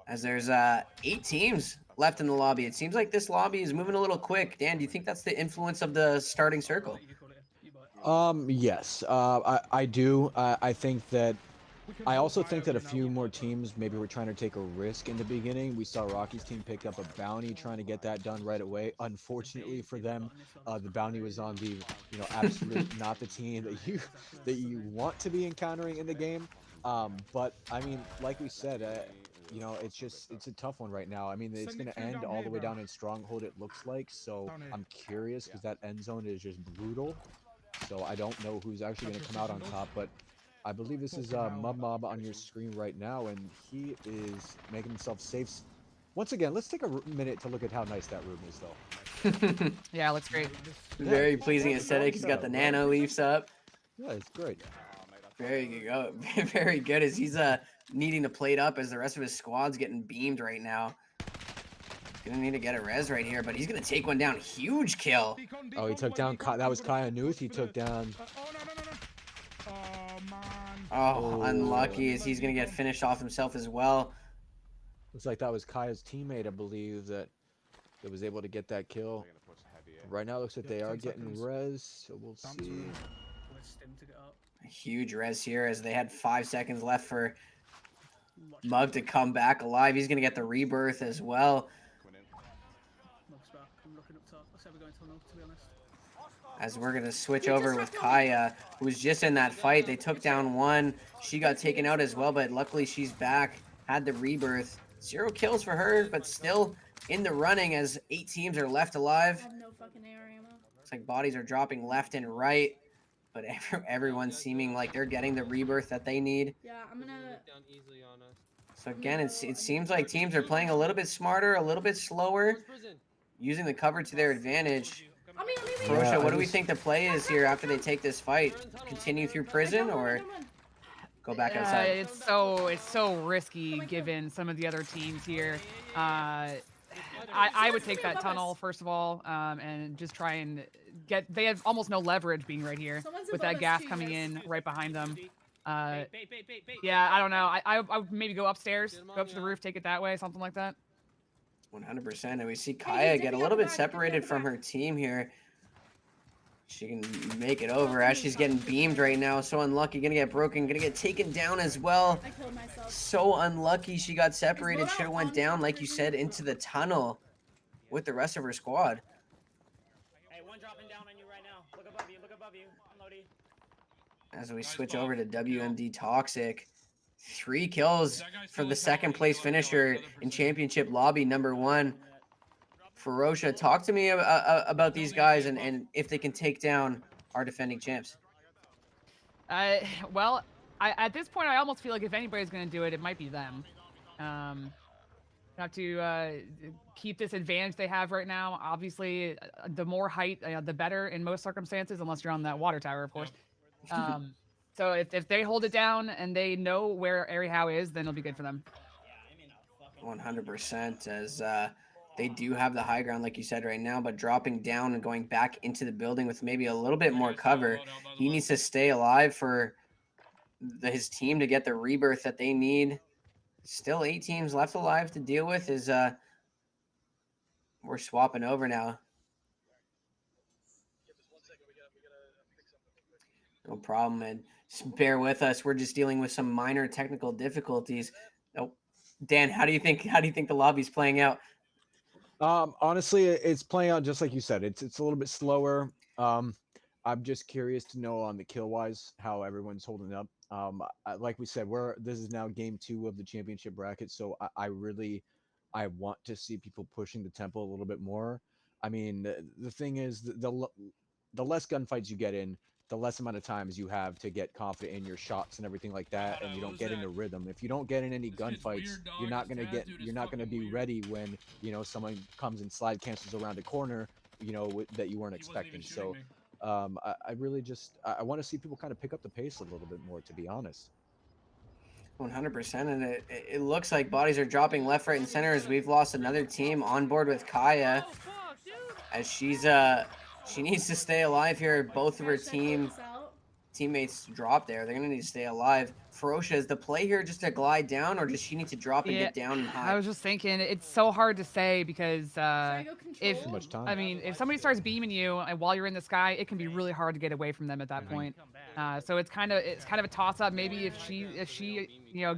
as there's 8 teams left in the lobby. It seems like this lobby is moving a little quick. Dan, do you think that's the influence of the starting circle? Yes, I do. I also think that a few more teams maybe were trying to take a risk in the beginning. We saw Rocky's team pick up a bounty, trying to get that done right away. Unfortunately for them, the bounty was on the, absolute not the team that you want to be encountering in the game. But I mean, like we said, it's a tough one right now. I mean, it's going to end all the way down in Stronghold, it looks like. So I'm curious because that end zone is just brutal. So I don't know who's actually going to come out on top, but I believe this is Mud Mob on your screen right now, and he is making himself safe. Once again, let's take a minute to look at how nice that room is, though. Yeah, looks great. Very pleasing aesthetic. He's got the nano leaves up. Yeah, it's great. Very good. Very good as he's needing to plate up as the rest of his squad's getting beamed right now. Gonna need to get a res right here, but he's gonna take one down. Huge kill. Oh, he took down. That was Kaya Nuth. He took down. Oh, unlucky as he's gonna get finished off himself as well. Looks like that was Kaya's teammate, I believe, that was able to get that kill. Right now, it looks like they are getting res, so we'll see. A huge res here as they had 5 seconds left for Mug to come back alive. He's gonna get the rebirth as well. As we're gonna switch over with Kaya, who was just in that fight. They took down one. She got taken out as well, but luckily she's back. Had the rebirth. 0 kills for her, but still in the running as 8 teams are left alive. I have no fucking AR ammo. Looks like bodies are dropping left and right, but everyone's seeming like they're getting the rebirth that they need. Yeah, I'm gonna. So again, it seems like teams are playing a little bit smarter, a little bit slower, using the cover to their advantage. Ferocious, what do we think the play is here after they take this fight? Continue through prison or go back outside? It's so risky given some of the other teams here. I would take that tunnel first of all, and just try and get. They have almost no leverage being right here with that gas coming in right behind them. Yeah, I don't know. I would maybe go upstairs, go up to the roof, take it that way, something like that. 100%. And we see Kaya get a little bit separated from her team here. She can make it over as she's getting beamed right now. So unlucky. Gonna get broken. Gonna get taken down as well. I killed myself. So unlucky. She got separated. Should have went down, like you said, into the tunnel with the rest of her squad. Hey, one dropping down on you right now. Look above you. Look above you. Unloading. As we switch over to WMD Toxic. 3 kills for the second place finisher in championship lobby #1. Ferocious, talk to me about these guys and if they can take down our defending champs. Well, at this point, I almost feel like if anybody's going to do it, it might be them. Have to keep this advantage they have right now. Obviously, the more height, the better in most circumstances, unless you're on that water tower, of course. So if they hold it down and they know where Airy Howe is, then it'll be good for them. 100%, as they do have the high ground, like you said, right now, but dropping down and going back into the building with maybe a little bit more cover. He needs to stay alive for his team to get the rebirth that they need. Still 8 teams left alive to deal with. Is we're swapping over now. No problem, and just bear with us. We're just dealing with some minor technical difficulties. Oh, Dan, how do you think the lobby's playing out? Honestly, it's playing out just like you said. It's a little bit slower. I'm just curious to know on the kill wise how everyone's holding up. Like we said, this is now game 2 of the championship bracket, so I want to see people pushing the tempo a little bit more. I mean, the thing is, the less gunfights you get in, the less amount of times you have to get confident in your shots and everything like that, and you don't get into rhythm. If you don't get in any gunfights, you're not gonna be ready when someone comes and slide cancels around a corner, that you weren't expecting. So, I really just I want to see people kind of pick up the pace a little bit more, to be honest. 100%, and it looks like bodies are dropping left, right, and center as we've lost another team on board with Kaya, as she needs to stay alive here. Both of her teammates drop there. They're gonna need to stay alive. Ferocia, is the play here just to glide down, or does she need to drop and get down and hide? I was just thinking, it's so hard to say because if too much time. I mean, if somebody starts beaming you and while you're in the sky, it can be really hard to get away from them at that point. So it's kind of a toss up. Maybe if she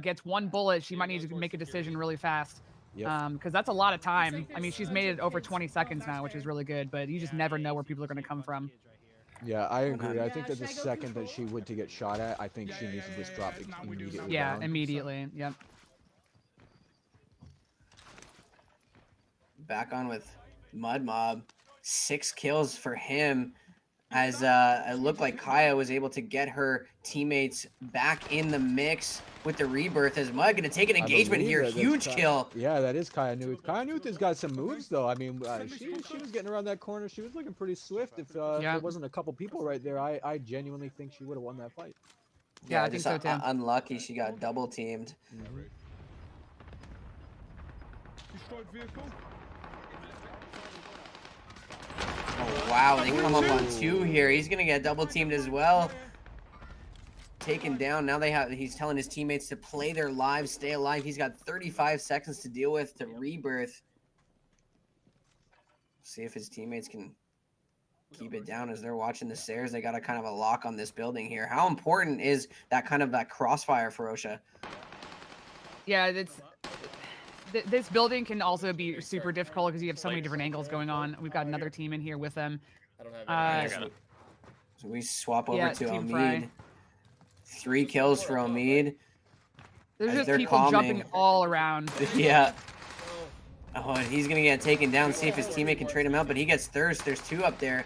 gets one bullet, she might need to make a decision really fast. Because that's a lot of time. I mean, she's made it over 20 seconds now, which is really good, but you just never know where people are going to come from. Yeah, I agree. I think that the second that she would to get shot at, I think she needs to just drop it immediately. Yeah, down. immediately. Yep. Back on with Mud Mob. 6 kills for him, as it looked like Kaya was able to get her teammates back in the mix with the rebirth. As Mud going to take an engagement here. Huge kill. Yeah, that is Kaya Nuth. Kaya Nuth has got some moves, though. I mean, she was getting around that corner. She was looking pretty swift. If there wasn't a couple people right there, I genuinely think she would have won that fight. Yeah, I think so too. Unlucky she got double teamed. Oh, wow, they come up on 2 here. He's gonna get double teamed as well. Taken down. Now he's telling his teammates to play their lives, stay alive. He's got 35 seconds to deal with to rebirth. See if his teammates can keep it down as they're watching the stairs. They got a kind of a lock on this building here. How important is that crossfire, Ferocia? Yeah, this building can also be super difficult because you have so many different angles going on. We've got another team in here with them. I don't have any. So we swap over to Omid. 3 kills for Omid. There's just people jumping all around. Yeah. Oh, and he's going to get taken down. See if his teammate can trade him out, but he gets thirst. There's 2 up there.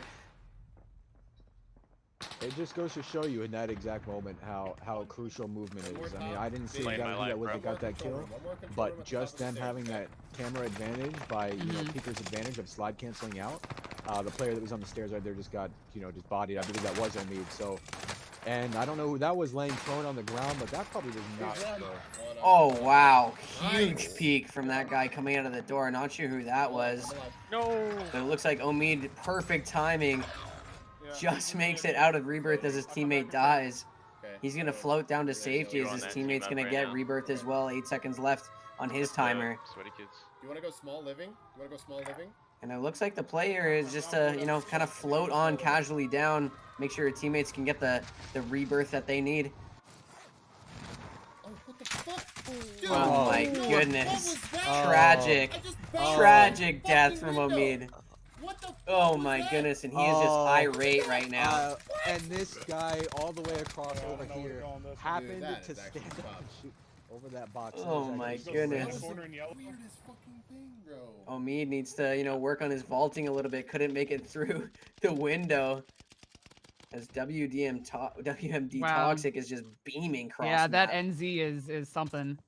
It just goes to show you in that exact moment how crucial movement is. I mean, I didn't see the guy that got that kill, but just them having that camera advantage by Peeker's advantage of slide canceling out, the player that was on the stairs right there just got just bodied. I believe that was Omid. So, and I don't know who that was laying prone on the ground, but that probably does not go. Oh wow, huge peek from that guy coming out of the door. Not sure who that was. No. But it looks like Omid, perfect timing. Just makes it out of rebirth as his teammate dies. He's going to float down to safety as his teammate's going to get rebirth as well. 8 seconds left on his timer. Sweaty kids. You want to go small living? And it looks like the player is just to, kind of float on casually down. Make sure your teammates can get the rebirth that they need. Oh, what the fuck? Dude, oh my goodness. Tragic. Tragic death from Omid. Oh my goodness, and he is just irate right now. And this guy all the way across over here happened to stand up and shoot over that box. Oh my goodness. Omid needs to, work on his vaulting a little bit. Couldn't make it through the window. As WMD Wow. Toxic is just beaming cross Yeah, that map. NZ is something.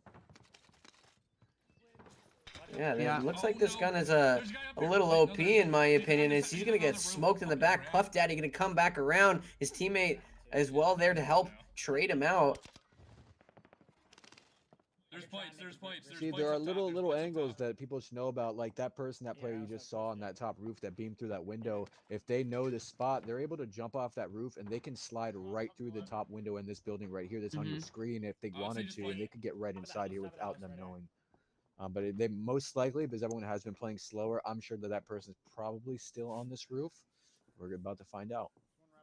Yeah, Yeah. it looks like this gun is a little OP in my opinion. As he's gonna get smoked in the back. Puff Daddy gonna come back around. His teammate as well there to help trade him out. See, there are little angles that people should know about, like that player you just saw on that top roof that beamed through that window. If they know the spot, they're able to jump off that roof and they can slide right through the top window in this building right here that's on your screen if they wanted to, and they could get right inside here without them knowing. But they most likely, because everyone has been playing slower, I'm sure that that person is probably still on this roof. We're about to find out.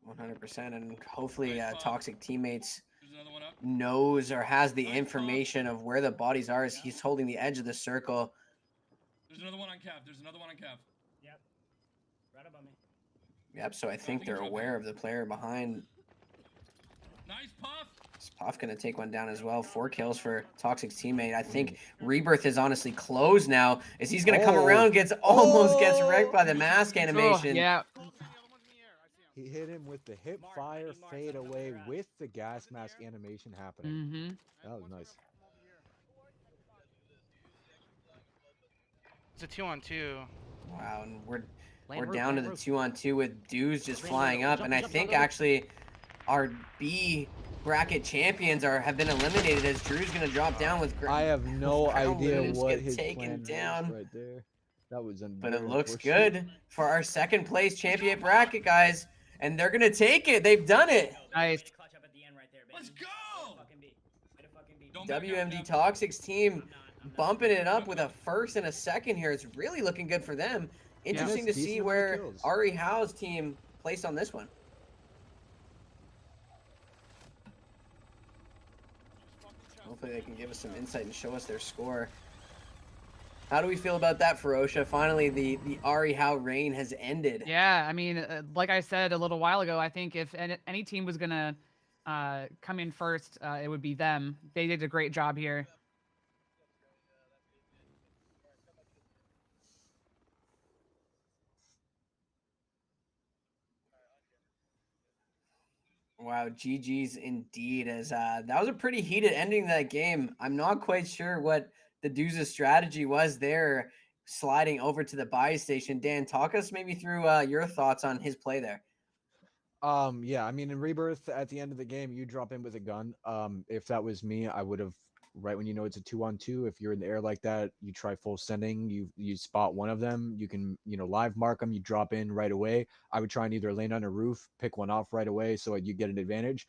100%, and hopefully Toxic Teammates knows or has the information of where the bodies are as he's holding the edge of the circle. There's another one on Cav. There's another one on Cav. Yep. Right above me. Yep, so I think they're aware of the player behind. Nice Puff. Is Puff gonna take one down as well? 4 kills for Toxic's teammate. I think Rebirth is honestly closed now as he's gonna come around, almost gets wrecked by the mask animation. Yeah. He hit him with the hip fire fade away with the gas mask animation happening. That was nice. It's a 2-on-2. Wow, and we're down to the 2-on-2 with dudes just flying up, and I think actually our B bracket champions have been eliminated as Drew's gonna drop down with. I have no idea what his taken down was right there. That was but it looks good for our second place champion bracket, guys. And they're gonna take it. They've done it. Nice. Let's go. WMD Toxic's team bumping it up with a first and a second here. It's really looking good for them. Interesting to see where Ari Howe's team placed on this one. Hopefully they can give us some insight and show us their score. How do we feel about that, Ferocia? Finally, the Ari Howe reign has ended. Yeah, I mean, like I said a little while ago, I think if any team was gonna come in first, it would be them. They did a great job here. Wow, GG's indeed. As that was a pretty heated ending to that game. I'm not quite sure what the Dudes' strategy was there, sliding over to the buy station. Dan, talk us maybe through your thoughts on his play there. Yeah, I mean, in Rebirth, at the end of the game, you drop in with a gun. If that was me, I would have, right when you know it's a 2-on-2, if you're in the air like that, you try full sending, you spot one of them, you can, live mark them, you drop in right away. I would try and either land on a roof, pick one off right away so you get an advantage.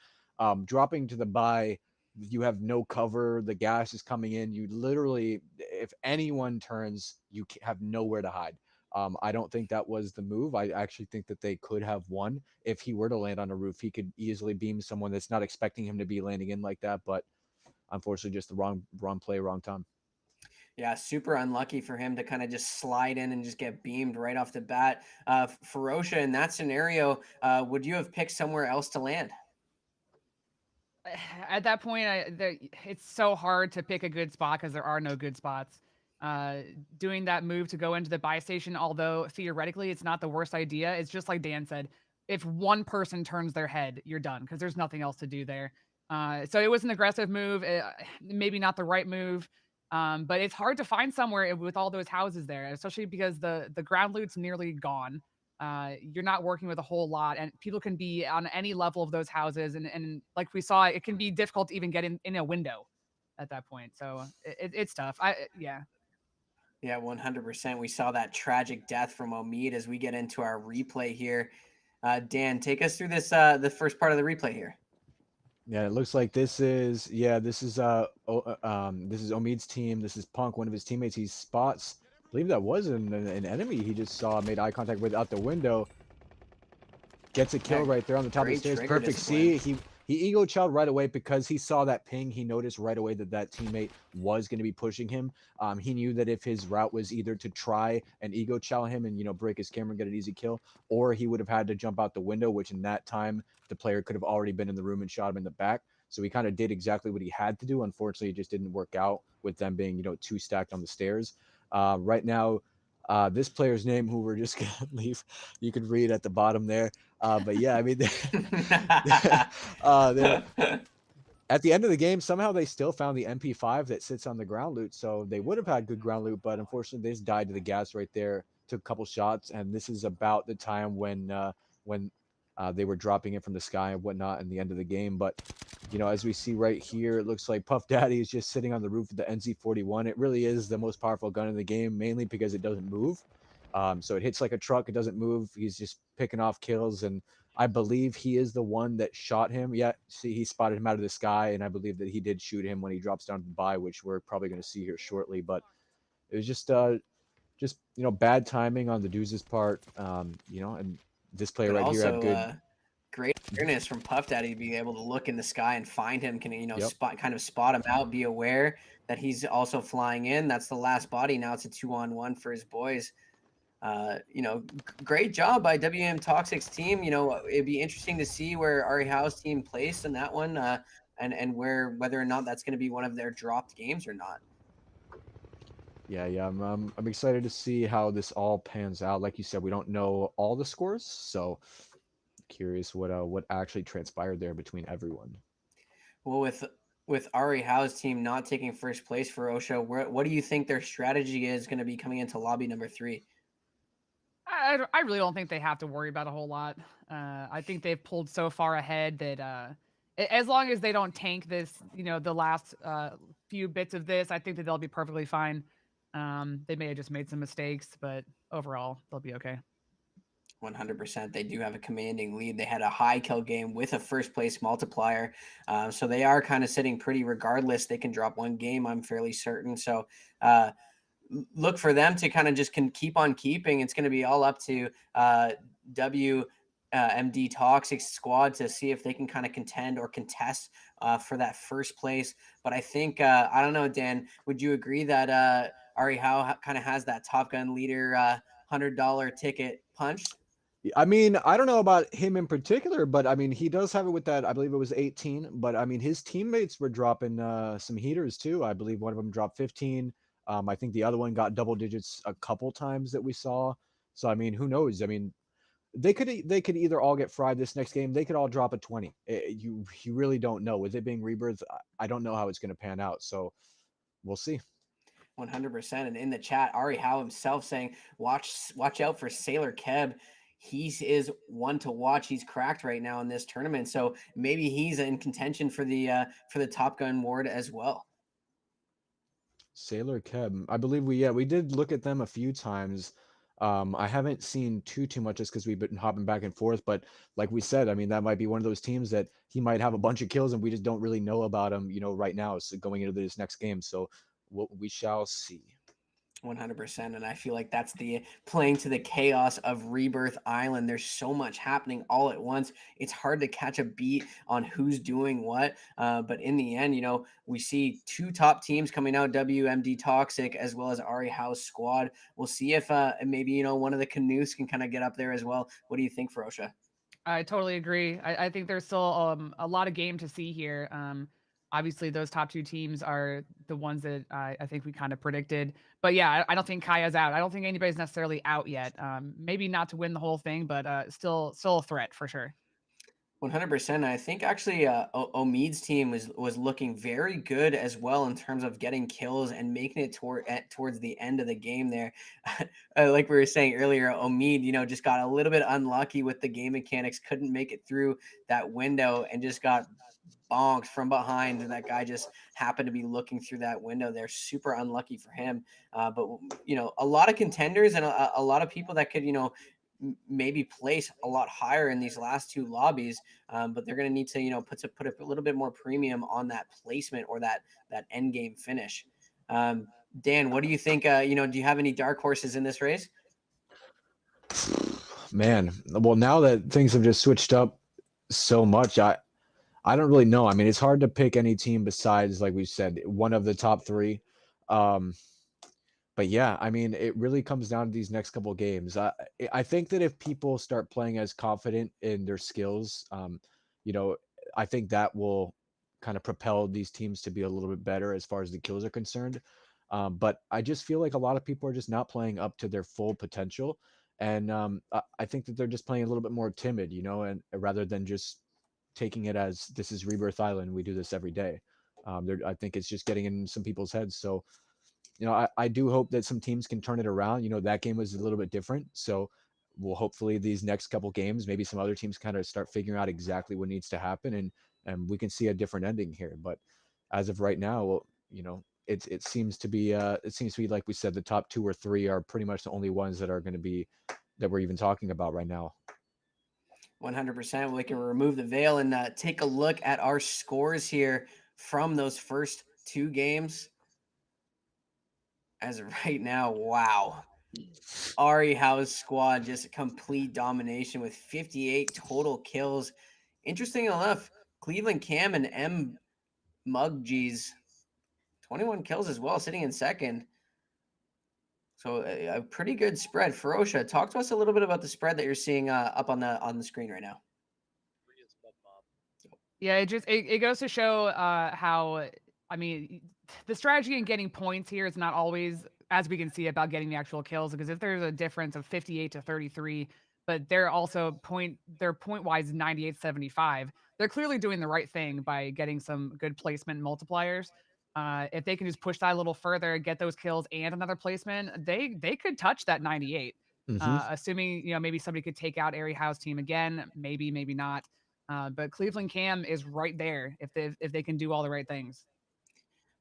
Dropping to the buy, you have no cover, the gas is coming in, you literally, if anyone turns, you have nowhere to hide. I don't think that was the move. I actually think that they could have won. If he were to land on a roof, he could easily beam someone that's not expecting him to be landing in like that, but unfortunately just the wrong play, wrong time. Yeah, super unlucky for him to kind of just slide in and just get beamed right off the bat. Ferocia, in that scenario, would you have picked somewhere else to land? At that point, it's so hard to pick a good spot because there are no good spots. Doing that move to go into the buy station, although theoretically it's not the worst idea, it's just like Dan said, if one person turns their head, you're done because there's nothing else to do there. So it was an aggressive move, maybe not the right move, but it's hard to find somewhere with all those houses there, especially because the ground loot's nearly gone. You're not working with a whole lot, and people can be on any level of those houses, and like we saw, it can be difficult to even get in a window at that point. So it's tough. Yeah. Yeah, 100%. We saw that tragic death from Omid as we get into our replay here. Dan, take us through this the first part of the replay here. Yeah, it looks like this is Omid's team. This is Punk, one of his teammates. He spots, I believe that was an enemy he just saw, made eye contact with out the window. Gets a kill right there on the top of the stairs. Perfect C. He ego chowed right away because he saw that ping. He noticed right away that teammate was going to be pushing him. He knew that if his route was either to try and ego chow him and, break his camera and get an easy kill, or he would have had to jump out the window, which in that time, the player could have already been in the room and shot him in the back. So he kind of did exactly what he had to do. Unfortunately, it just didn't work out with them being, 2 stacked on the stairs. Right now, This player's name, who we're just gonna leave, you can read at the bottom there. But yeah, I mean, they're at the end of the game, somehow they still found the MP5 that sits on the ground loot. So they would have had good ground loot, but unfortunately, they just died to the gas right there. Took a couple shots, and this is about the time when they were dropping it from the sky and whatnot in the end of the game. But you know, as we see right here, it looks like Puff Daddy is just sitting on the roof of the NZ41. It really is the most powerful gun in the game, mainly because it doesn't move. So it hits like a truck. It doesn't move. He's just picking off kills, and I believe he is the one that shot him. Yeah, see, he spotted him out of the sky, and I believe that he did shoot him when he drops down to the buy, which we're probably going to see here shortly. But it was just you know, bad timing on the dudes' part. You know, and this player But right here had also, good. great awareness from Puff Daddy to be able to look in the sky and find him. Can you know Yep. spot him out? Be aware that he's also flying in. That's the last body. Now it's a 2-on-1 for his boys. You know, great job by WM Toxic's team. You know, it'd be interesting to see where Ari Howe's team placed in that one, and whether or not that's going to be one of their dropped games or not. Yeah, I'm excited to see how this all pans out. Like you said, we don't know all the scores, so curious what actually transpired there between everyone. Well, with Ari Howe's team not taking first place for OSHA, what do you think their strategy is going to be coming into lobby number 3? I really don't think they have to worry about a whole lot. I think they've pulled so far ahead that as long as they don't tank this, you know, the last few bits of this, I think that they'll be perfectly fine. They may have just made some mistakes, but overall, they'll be okay. 100%. They do have a commanding lead. They had a high kill game with a first place multiplier. So they are kind of sitting pretty regardless. They can drop one game, I'm fairly certain. So look for them to kind of just can keep on keeping. It's going to be all up to WMD Toxic squad to see if they can kind of contend or contest for that first place. But I think, I don't know, Dan, would you agree that Ari Howe kind of has that Top Gun leader $100 ticket punched? I mean, I don't know about him in particular, but I mean, he does have it with that. I believe it was 18, but I mean, his teammates were dropping some heaters too. I believe one of them dropped 15. I think the other one got double digits a couple times that we saw. So I mean, who knows? I mean, they could either all get fried this next game. They could all drop a 20. You really don't know. With it being Rebirth, I don't know how it's going to pan out. So we'll see. 100%. And in the chat, Ari Howe himself saying, watch out for Sailor Keb. He is one to watch. He's cracked right now in this tournament, so maybe he's in contention for the Top Gun award as well. Sailor Keb, I believe we did look at them a few times. I haven't seen too much just because we've been hopping back and forth. But like we said, I mean, that might be one of those teams that he might have a bunch of kills and we just don't really know about him, you know, right now. So going into this next game, so we shall see. 100%. And I feel like that's the playing to the chaos of Rebirth Island. There's so much happening all at once. It's hard to catch a beat on who's doing what. But in the end, you know, we see two top teams coming out, WMD Toxic as well as Ari House squad. We'll see if maybe, you know, one of the canoes can kind of get up there as well. What do you think, Ferosha? I totally agree. I think there's still a lot of game to see here. Obviously, those top two teams are the ones that I think we kind of predicted. But yeah, I don't think Kaya's out. I don't think anybody's necessarily out yet. Maybe not to win the whole thing, but still a threat for sure. 100%. I think actually Omid's team was looking very good as well in terms of getting kills and making it towards the end of the game there. Like we were saying earlier, Omid, you know, just got a little bit unlucky with the game mechanics, couldn't make it through that window and just got bonked from behind, and that guy just happened to be looking through that window. They're super unlucky for him. But you know, a lot of contenders and a lot of people that could, you know, maybe place a lot higher in these last two lobbies, but they're going to need to, you know, put a little bit more premium on that placement or that end game finish. Dan, what do you think? You know, do you have any dark horses in this race? Man, well, now that things have just switched up so much, I don't really know. I mean, it's hard to pick any team besides, like we said, one of the top three. But yeah, I mean, it really comes down to these next couple of games. I think that if people start playing as confident in their skills, you know, I think that will kind of propel these teams to be a little bit better as far as the kills are concerned. But I just feel like a lot of people are just not playing up to their full potential. And I think that they're just playing a little bit more timid, you know, and rather than just taking it as this is Rebirth Island, we do this every day. I think it's just getting in some people's heads. So, you know, I do hope that some teams can turn it around. You know, that game was a little bit different. So we'll hopefully these next couple games, maybe some other teams kind of start figuring out exactly what needs to happen, and we can see a different ending here. But as of right now, well, you know, it seems to be like we said, the top 2 or 3 are pretty much the only ones that are going to be that we're even talking about right now. 100%. We can remove the veil and take a look at our scores here from those first 2 games. As of right now, wow. Ari Howe's squad just complete domination with 58 total kills. Interesting enough, Cleveland Cam and M Muggies 21 kills as well, sitting in second. So a pretty good spread. Ferocia, talk to us a little bit about the spread that you're seeing up on the screen right now. Yeah, it goes to show how, I mean, the strategy in getting points here is not always, as we can see, about getting the actual kills, because if there's a difference of 58 to 33, but they're also they're point wise 98-75, they're clearly doing the right thing by getting some good placement multipliers. If they can just push that a little further, get those kills and another placement, they could touch that 98. Assuming, you know, maybe somebody could take out Ari Howe's team again, maybe not. But Cleveland Cam is right there if they can do all the right things.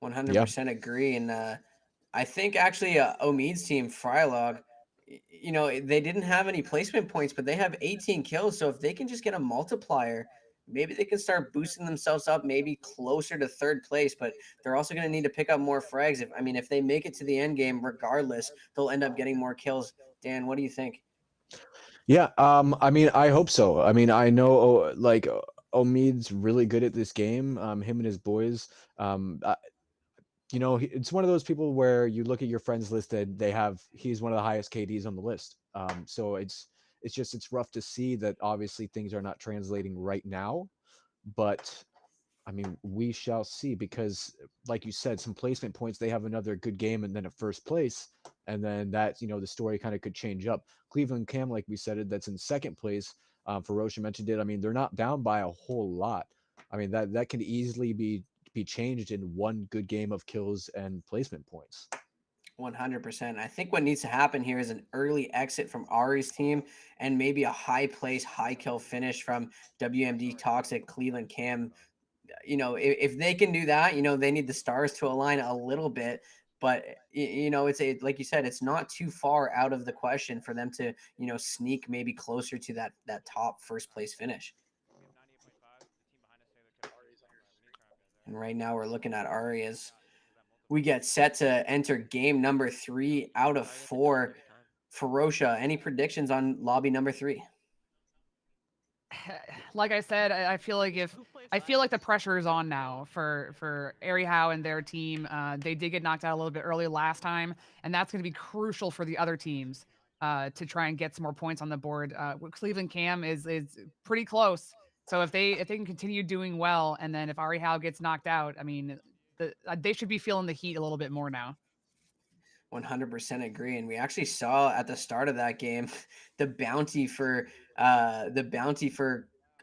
100% agree. And I think actually Omid's team, Frylog, you know, they didn't have any placement points, but they have 18 kills. So if they can just get a multiplier, maybe they can start boosting themselves up, maybe closer to 3rd place. But they're also going to need to pick up more frags. If they make it to the end game, regardless, they'll end up getting more kills. Dan, what do you think? Yeah, I mean, I hope so. I mean, I know like Omid's really good at this game. Him and his boys. You know, it's one of those people where you look at your friends list and he's one of the highest KDs on the list. So it's rough to see that obviously things are not translating right now, but I mean, we shall see, because like you said, some placement points, they have another good game and then a 1st place. And then that, you know, the story kind of could change up. Cleveland Cam, like we said, that's in 2nd place. Ferocia mentioned it. I mean, they're not down by a whole lot. I mean, that could easily be changed in one good game of kills and placement points. 100%. I think what needs to happen here is an early exit from Ari's team and maybe a high place, high kill finish from WMD Toxic, Cleveland Cam. You know, if they can do that, you know, they need the stars to align a little bit. But, you know, like you said, it's not too far out of the question for them to, you know, sneak maybe closer to that top 1st place finish. And right now we're looking at Ari as we get set to enter game number 3 out of 4. Ferocia, any predictions on lobby number 3? Like I said, I feel like the pressure is on now for Ari Howe and their team. They did get knocked out a little bit early last time, and that's going to be crucial for the other teams to try and get some more points on the board. Cleveland Cam is pretty close, so if they can continue doing well, and then if Ari Howe gets knocked out, I mean, they should be feeling the heat a little bit more now. 100% agree. And we actually saw at the start of that game the bounty for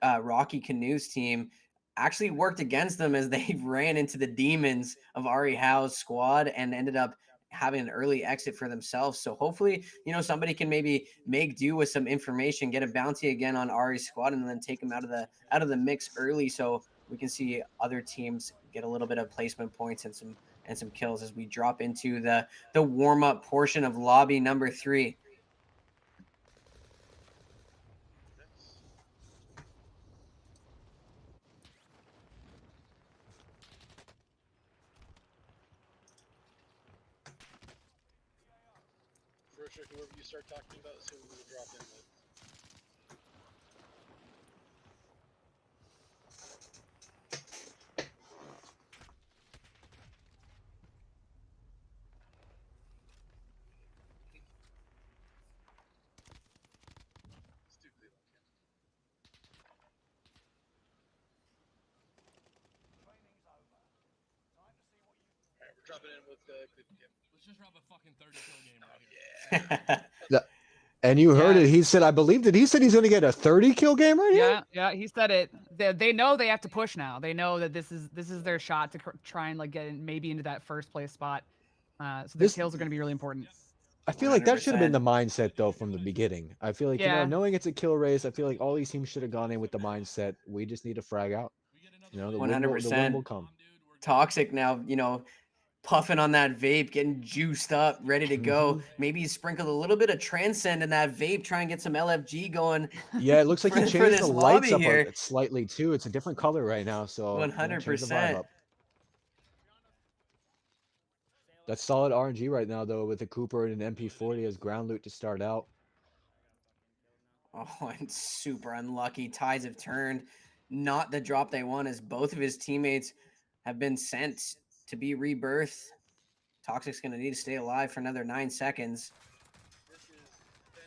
Rocky Canoe's team actually worked against them as they ran into the demons of Ari Howe's squad and ended up having an early exit for themselves. So hopefully, you know, somebody can maybe make do with some information, get a bounty again on Ari's squad, and then take them out of the mix early, so we can see other teams get a little bit of placement points and some kills as we drop into the warm-up portion of lobby number 3. For sure, whoever you start talking about is who we will drop in with. Let's just drop a fucking 30 kill game right here. And you heard Yeah. it. He said, I believe that he said he's going to get a 30 kill game right here. Yeah, he said it. They know they have to push now. They know that this is their shot to try and like get maybe into that first place spot. So the kills are going to be really important. I feel like that should have been 100%. the mindset though from the beginning. I feel like, Yeah. knowing it's a kill race, I feel like all these teams should have gone in with the mindset, we just need to frag out. The win will come. Toxic now, puffing on that vape, getting juiced up, ready to go. Maybe he sprinkled a little bit of Transcend in that vape, try and get some LFG going. Yeah, it looks like he for changed this the lights lobby up here. slightly too. It's a different color right now, so 100%. That's solid RNG right now though, with a Cooper and an MP40 as ground loot to start out. Oh, and super unlucky. Ties have turned. Not the drop they want, as both of his teammates have been sent to be rebirthed. Toxic's going to need to stay alive for another 9 seconds.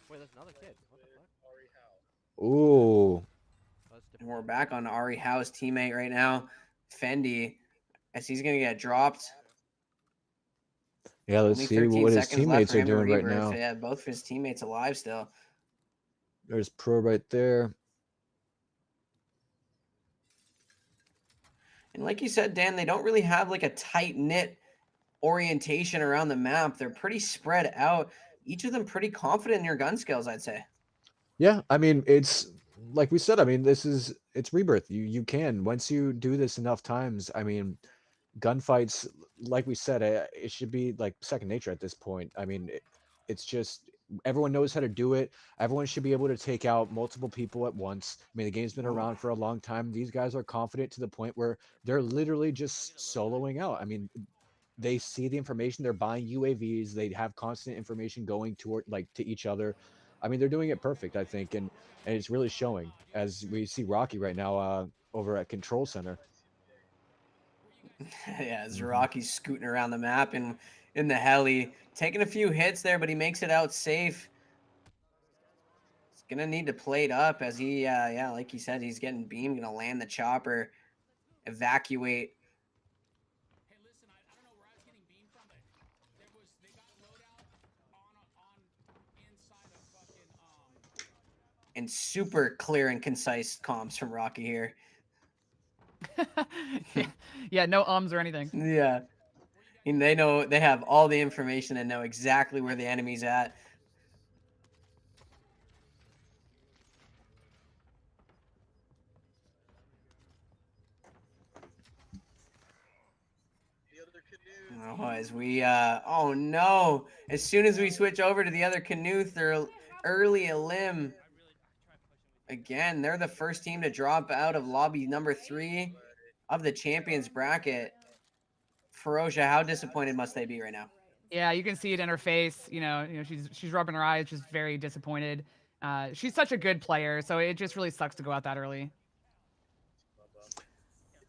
Wait, there's another kid. What the fuck? Ooh. And we're back on Ari Howe's teammate right now, Fendi, as he's going to get dropped. Yeah, let's Only see 13 what his seconds left teammates for are him to doing right rebirth. now. Yeah, both of his teammates alive still. There's Pro right there. And like you said, Dan, they don't really have like a tight-knit orientation around the map. They're pretty spread out. Each of them pretty confident in your gun skills, I'd say. Yeah, I mean, it's like we said, I mean, it's rebirth. You can, once you do this enough times, I mean, gunfights, like we said, it should be like second nature at this point. I mean, it's just everyone knows how to do it. Everyone should be able to take out multiple people at once. I mean, the game's been around for a long time. These guys are confident to the point where they're literally just soloing out. I mean, they see the information, they're buying UAVs, they have constant information going toward to each other. I mean, they're doing it perfect, I think, and it's really showing as we see Rocky right now over at Control Center. Yeah, as Rocky's scooting around the map and in the heli, taking a few hits there, but he makes it out safe. He's gonna need to plate up as he, yeah, like he said, he's getting beamed, gonna land the chopper, evacuate. Hey, listen, I don't know where I was getting beamed from, but they got loadout on inside of fucking And super clear and concise comms from Rocky here. Yeah, no ums or anything. Yeah. And they know, they have all the information and know exactly where the enemy's at. Oh, as we, oh no. As soon as we switch over to the other canoe, they're early elim. Again, they're the first team to drop out of lobby number 3 of the champions bracket. Ferocia, how disappointed must they be right now? Yeah, you can see it in her face. You know, she's rubbing her eyes, just very disappointed. She's such a good player, so it just really sucks to go out that early.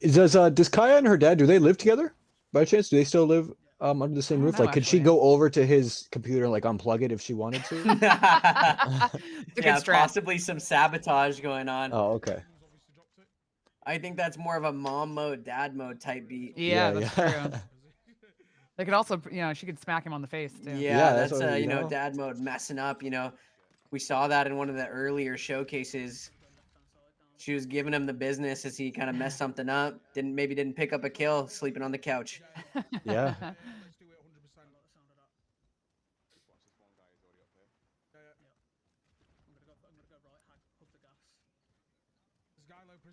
Does Kaya and her dad, do they live together by chance? Do they still live under the same roof? know, Like, could she go over to his computer and like unplug it if she wanted to? Yeah, possibly some sabotage going on. Oh, okay. I think that's more of a mom mode, dad mode type beat. Yeah, that's true. They could also, she could smack him on the face too. Yeah, that's dad mode messing up. We saw that in one of the earlier showcases. She was giving him the business as he kind of messed something up. Maybe didn't pick up a kill, sleeping on the couch. Yeah.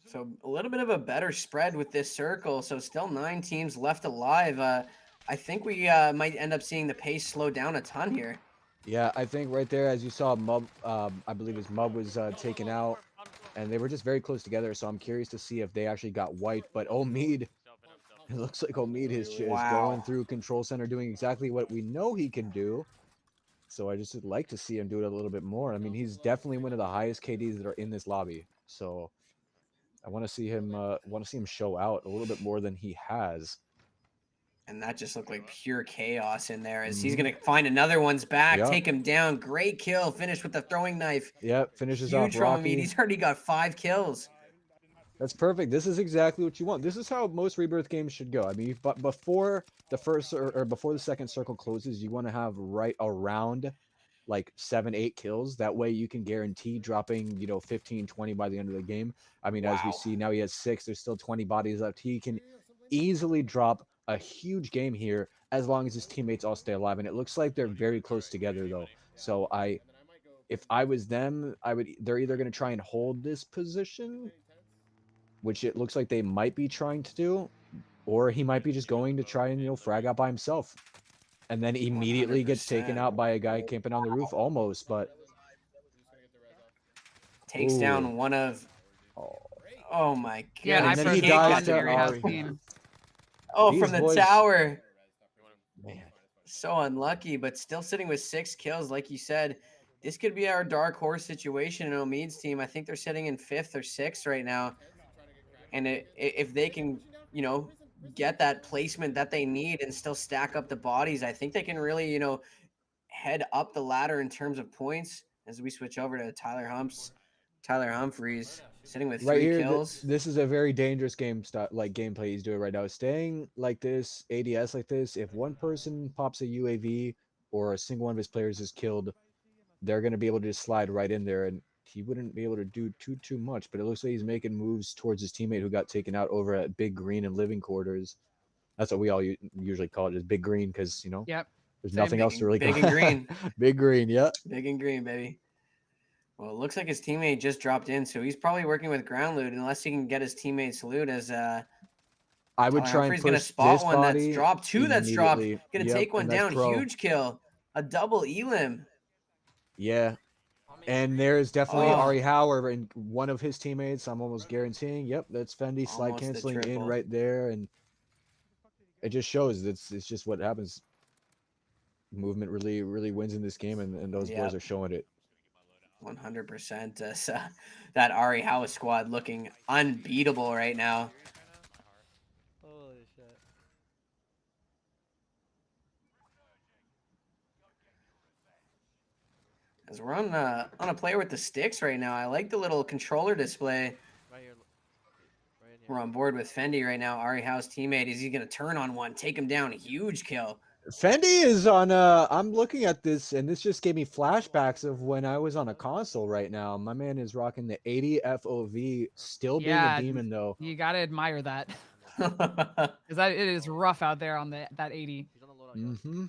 So a little bit of a better spread with this circle. So still 9 teams left alive. I think we might end up seeing the pace slow down a ton here. Yeah, I think right there, as you saw, Mub, I believe his Mub was taken out, and they were just very close together. So I'm curious to see if they actually got wiped. But Omid, it looks like Omid is going through Control Center, doing exactly what we know he can do. So I just would like to see him do it a little bit more. I mean, he's definitely one of the highest KDs that are in this lobby. So I want to see him show out a little bit more than he has. And that just looked like pure chaos in there as he's going to find another one's back, take him down. Great kill, finish with the throwing knife. Yep, finishes Huge off Rocky. He's already got 5 kills. That's perfect. This is exactly what you want. This is how most Rebirth games should go. I mean, but before the first or before the second circle closes, you want to have right around like 7-8 kills. That way you can guarantee dropping 15 20 by the end of the game. I mean, as we see now, he has 6. There's still 20 bodies left. He can easily drop a huge game here as long as his teammates all stay alive, and it looks like they're very close together though. So if I was them, they're either going to try and hold this position, which it looks like they might be trying to do, or he might be just going to try and frag out by himself, and then immediately gets taken 100%. out by a guy camping on the roof almost. But takes down one of. Oh my goodness! Yeah, and then he dies to Ari. Oh, These from the boys- tower. Man. So unlucky, but still sitting with 6 kills, like you said. This could be our dark horse situation in Omid's team. I think they're sitting in 5th or 6th right now. And if they can, get that placement that they need and still stack up the bodies, I think they can really, head up the ladder in terms of points. As we switch over to Tyler Humphreys, sitting with 3 kills. This is a very dangerous gameplay he's doing right now. Staying like this, ADS like this. If one person pops a UAV or a single one of his players is killed, they're going to be able to just slide right in there, and he wouldn't be able to do too much. But it looks like he's making moves towards his teammate who got taken out over at Big Green and Living Quarters. That's what we all usually call it, is Big Green, because Yep. there's nothing else to really Big call and Green. Big Green, yeah. Big and Green, baby. Well, it looks like his teammate just dropped in, so he's probably working with ground loot unless he can get his teammate's loot. As I would try and Humphrey's gonna push spot this one that's body dropped, 2 that's dropped. immediately. Gonna Yep, take one and that's down. pro. Huge kill. A double elim. Yeah. And there's definitely Oh. Ari Hauer and one of his teammates. I'm almost guaranteeing. Yep, that's Fendi slide Almost the canceling in triple. right there, and it just shows it's just what happens. Movement really wins in this game, and those boys are showing it. 100%. That Ari Hauer squad looking unbeatable right now. Holy shit. As we're on a player with the sticks right now. I like the little controller display. Right here. We're on board with Fendi right now. Ari Hauer's teammate. Is he gonna turn on one, take him down? Huge kill. Fendi is on I'm looking at this, and this just gave me flashbacks of when I was on a console right now. My man is rocking the 80 FOV, still being a demon though. You gotta admire that. Because it is rough out there on that 80. Mm-hmm.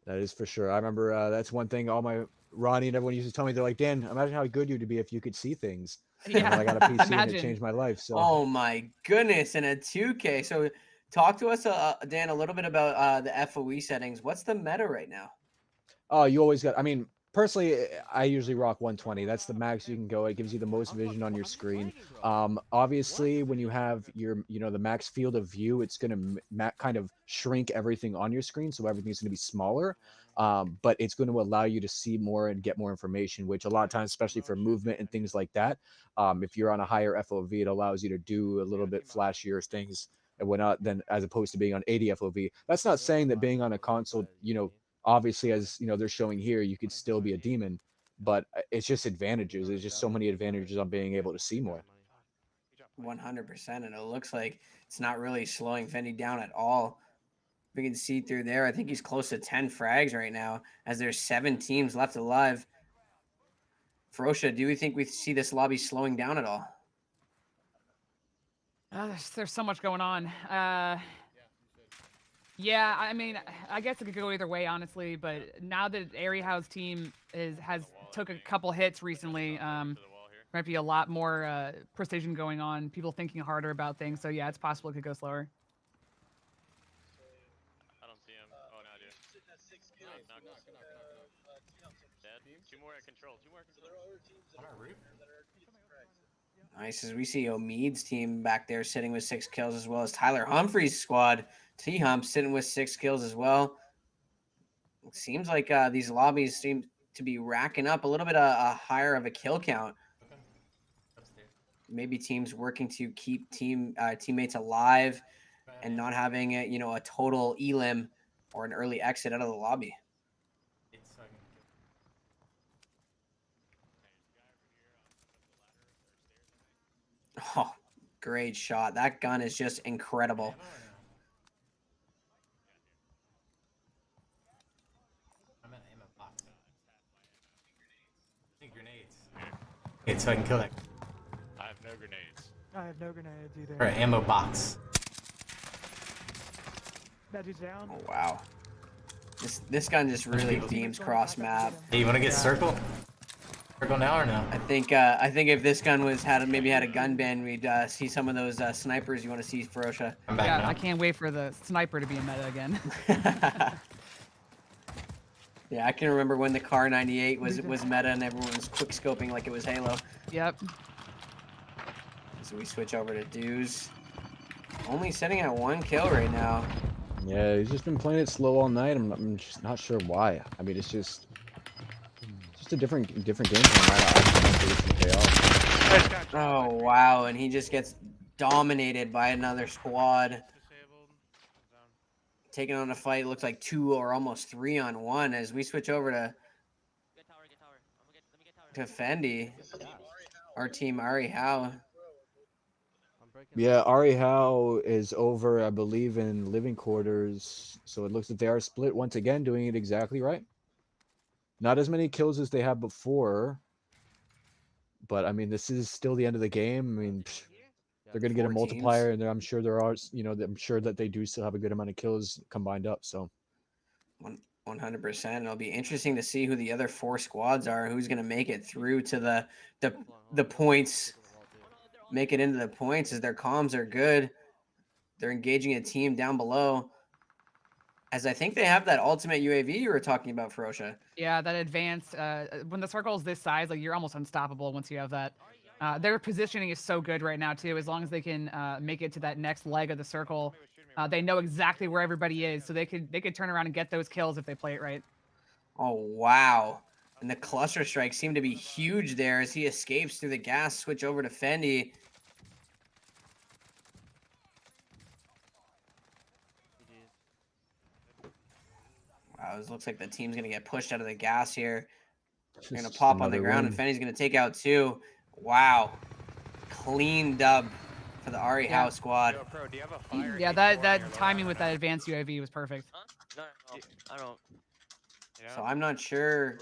That is for sure. I remember that's one thing all my Ronnie and everyone used to tell me. They're like, Dan, imagine how good you'd be if you could see things. Yeah. And I got a PC and it changed my life. So. Oh my goodness, and a 2K. So talk to us, Dan, a little bit about the FOE settings. What's the meta right now? Oh, you always got. I mean, personally, I usually rock 120. That's the max you can go. It gives you the most vision on your screen. Obviously, when you have your, the max field of view, it's going to kind of shrink everything on your screen, so everything's going to be smaller. But it's going to allow you to see more and get more information, which a lot of times, especially for movement and things like that, if you're on a higher FOV, it allows you to do a little bit flashier things and whatnot than as opposed to being on 80 FOV. That's not saying that being on a console, obviously, as they're showing here, you could still be a demon, but it's just advantages. There's just so many advantages on being able to see more. 100%, and it looks like it's not really slowing Fendi down at all. We can see through there. I think he's close to 10 frags right now, as there's 7 teams left alive. Ferosha, do you think we see this lobby slowing down at all? There's so much going on. Yeah, I mean, I guess it could go either way, honestly. But now that Ari Hauer's team has took a couple hits recently, might be a lot more precision going on. People thinking harder about things. So yeah, it's possible it could go slower. I don't see him. Oh, no, I do. Dead. 2 more at control. 2 more at control. On our roof? Nice, as we see Omid's team back there sitting with 6 kills, as well as Tyler Humphrey's squad. T-Hump sitting with 6 kills as well. It seems like these lobbies seem to be racking up a little bit higher of a kill count. Maybe teams working to keep teammates alive and not having a total elim or an early exit out of the lobby. Oh, great shot. That gun is just incredible. I'm at ammo box. I think grenades. Okay, so I can kill that. I have no grenades. I have no grenades either. Or ammo box. That dude's down. Oh, wow. This gun just really beams cross map. Hey, you want to get circle? Circle now or no? I think if this gun maybe had a gun ban, we'd see some of those snipers you want to see, Ferocia. I'm back Yeah, now. I can't wait for the sniper to be in meta again. Yeah, I can remember when the Car 98 was meta and everyone was quick scoping like it was Halo. Yep. So we switch over to Dews. Only sitting at 1 kill right now. Yeah, he's just been playing it slow all night. I'm just not sure why. I mean, it's just a different game plan. I don't think it can pay off. Oh wow, and he just gets dominated by another squad. Taking on a fight, looks like 2 or almost 3 on 1 as we switch over to Fendi. Our team Ari Howe. Yeah, Ari Howe is over, I believe, in living quarters. So it looks like they are split once again, doing it exactly right. Not as many kills as they had before. But, I mean, this is still the end of the game. I mean, they're going to get a 4 multiplier, teams. and I'm sure there are, I'm sure that they do still have a good amount of kills combined up. So 100%. It'll be interesting to see who the other 4 squads are, who's going to make it through to the points, make it into the points as their comms are good. They're engaging a team down below. As I think they have that ultimate UAV you were talking about, Ferocia. Yeah, that advanced, when the circle is this size, like you're almost unstoppable once you have that. Their positioning is so good right now too. As long as they can make it to that next leg of the circle, they know exactly where everybody is, so they could turn around and get those kills if they play it right. Oh wow! And the cluster strikes seem to be huge there as he escapes through the gas. Switch over to Fendi. Wow, it looks like the team's gonna get pushed out of the gas here. They're gonna pop on the ground, and Fendi's gonna take out 2. Wow, clean dub for the Ari Howe squad. Yo, Pro, do you have a fire? Yeah, that timing with that advanced UAV was perfect. No, I don't. So I'm not sure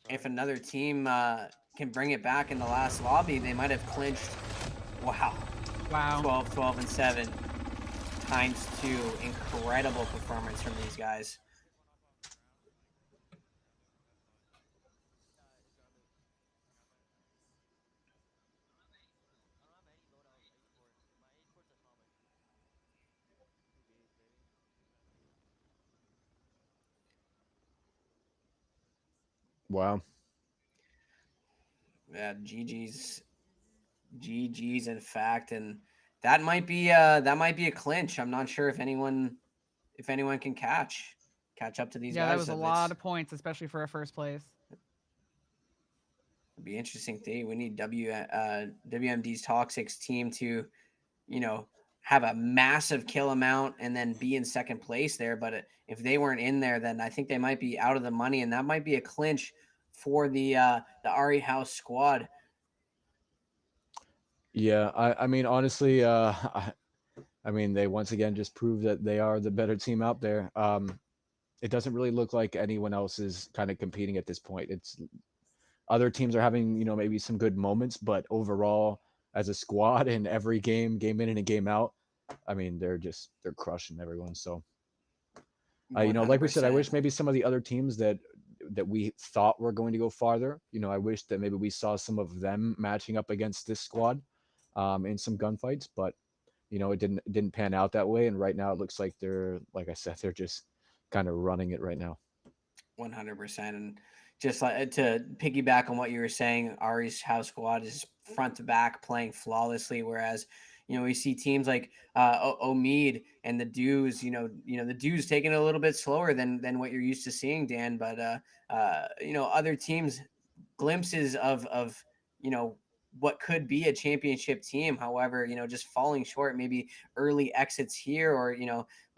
if another team can bring it back in the last lobby. They might have clinched. Wow. Wow. 12, 12, and 7 times 2. Incredible performance from these guys. wow. Yeah, GG's in fact, and that might be a clinch. I'm not sure if anyone can catch up to these guys. Yeah, that was a lot of points, especially for a first place. It'd be interesting thing. We need WMD's Toxic's team to, have a massive kill amount and then be in second place there. But if they weren't in there, then I think they might be out of the money, and that might be a clinch for the Ari House squad. Yeah, I mean, honestly, I mean, they once again just proved that they are the better team out there. It doesn't really look like anyone else is kind of competing at this point. It's other teams are having, maybe some good moments, but overall, as a squad in every game in and game out, I mean, they're crushing everyone. So, like we said, I wish maybe some of the other teams that we thought were going to go farther, I wish that maybe we saw some of them matching up against this squad in some gunfights, but it didn't pan out that way. And right now it looks like they're, like I said, they're just kind of running it right now. 100%. And just like to piggyback on what you were saying, Ari's house squad is front to back playing flawlessly, whereas we see teams like Omid and the Dews. The Dews taking it a little bit slower than what you're used to seeing, Dan. But other teams, glimpses of what could be a championship team. However, just falling short, maybe early exits here, or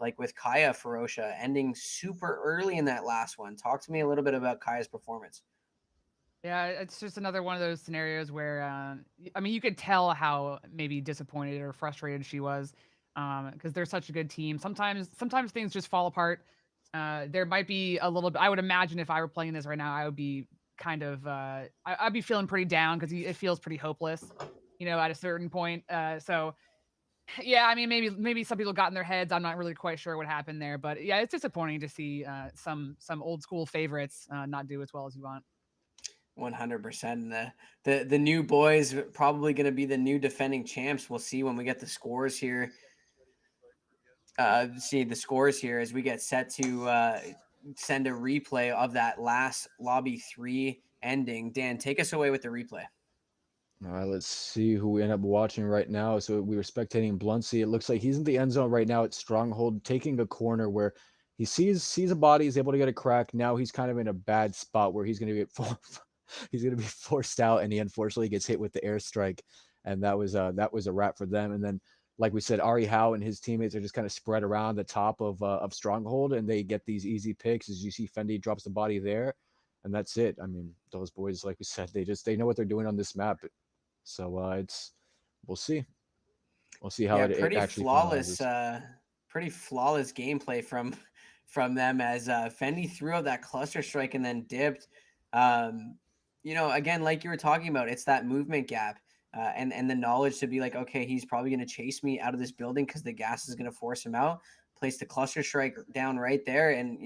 like with Kaya Ferocia ending super early in that last one. Talk to me a little bit about Kaya's performance. Yeah, it's just another one of those scenarios where, I mean, you could tell how maybe disappointed or frustrated she was, because they're such a good team. Sometimes things just fall apart. There might be a little bit. I would imagine if I were playing this right now, I would be kind of, I'd be feeling pretty down because it feels pretty hopeless, at a certain point. So yeah, I mean, maybe some people got in their heads. I'm not really quite sure what happened there, but yeah, it's disappointing to see some old school favorites not do as well as you want. 100%. The new boys probably going to be the new defending champs. We'll see when we get the scores here. See the scores here as we get set to send a replay of that last lobby 3 ending. Dan, take us away with the replay. All right, let's see who we end up watching right now. So we were spectating Bluntsy. It looks like he's in the end zone right now at Stronghold, taking a corner where he sees a body, he's able to get a crack. Now he's kind of in a bad spot where he's going to be forced out, and he unfortunately gets hit with the airstrike, and that was a wrap for them. And then, like we said, Ari Howe and his teammates are just kind of spread around the top of Stronghold, and they get these easy picks. As you see, Fendi drops the body there, and that's it. I mean, those boys, like we said, they know what they're doing on this map. So we'll see how it actually finalizes. Pretty flawless gameplay from them as Fendi threw out that cluster strike and then dipped. Again, like you were talking about, it's that movement gap and the knowledge to be like, okay, he's probably going to chase me out of this building because the gas is going to force him out. Place the cluster strike down right there, and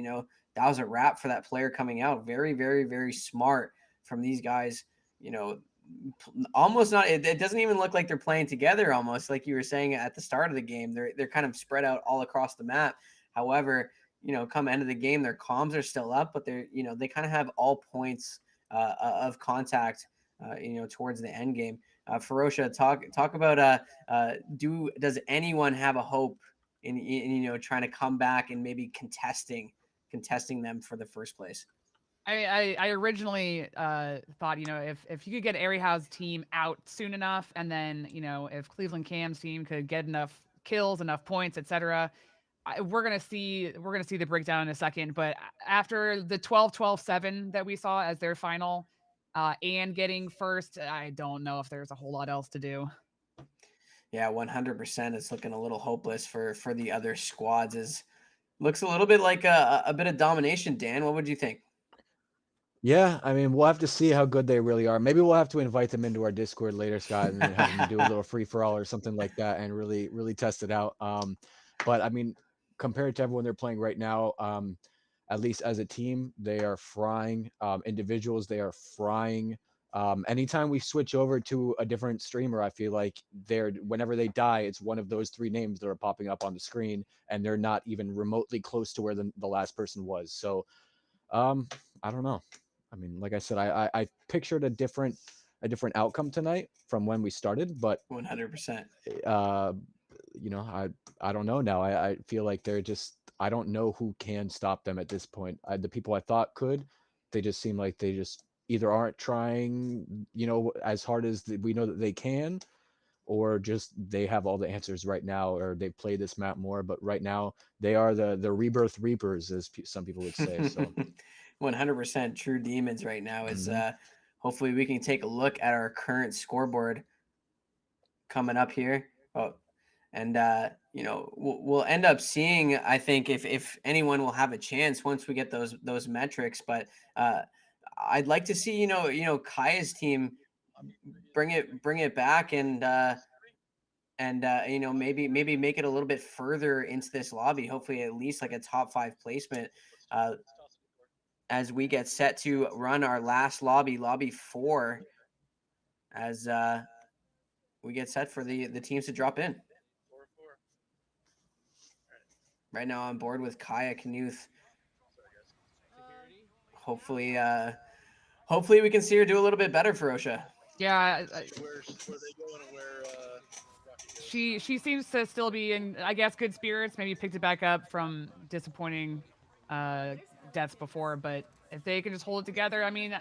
that was a wrap for that player coming out. Very, very, very smart from these guys. Almost not. It doesn't even look like they're playing together. Almost like you were saying at the start of the game, they're kind of spread out all across the map. However, come end of the game, their comms are still up, but they kind of have all points of contact. Towards the end game. Ferocia, talk about does anyone have a hope in trying to come back and maybe contesting them for the first place? I originally thought, if you could get Ari Howe's team out soon enough, and then, if Cleveland Cam's team could get enough kills, enough points, etc., we're gonna see the breakdown in a second. But after the 12-12-7 that we saw as their final, and getting first, I don't know if there's a whole lot else to do. Yeah, 100%. It's looking a little hopeless for the other squads. Looks a little bit like a bit of domination. Dan, what would you think? Yeah, I mean, we'll have to see how good they really are. Maybe we'll have to invite them into our Discord later, Scott, and have them do a little free-for-all or something like that and really, really test it out. But I mean, compared to everyone they're playing right now, at least as a team, they are frying. Individuals, they are frying. Anytime we switch over to a different streamer, I feel like whenever they die, it's one of those 3 names that are popping up on the screen, and they're not even remotely close to where the last person was. So, I don't know. I mean, like I said, I pictured a different outcome tonight from when we started, but 100%. I don't know now. I feel like I don't know who can stop them at this point. The people I thought could, they just seem like they just either aren't trying, as hard as we know that they can, or just they have all the answers right now, or they've played this map more. But right now, they are the rebirth reapers, as some people would say. So. 100% true demons right now. Hopefully we can take a look at our current scoreboard coming up here. And we'll end up seeing, I think, if anyone will have a chance once we get those metrics. But I'd like to see Kaya's team bring it back and maybe make it a little bit further into this lobby. Hopefully at least like a top 5 placement. As we get set to run our last lobby 4, as we get set for the teams to drop in. Right now on board with Kaya Knuth. Hopefully we can see her do a little bit better, Ferocia. Yeah. She seems to still be in, I guess, good spirits. Maybe picked it back up from disappointing deaths before, but if they can just hold it together, I mean,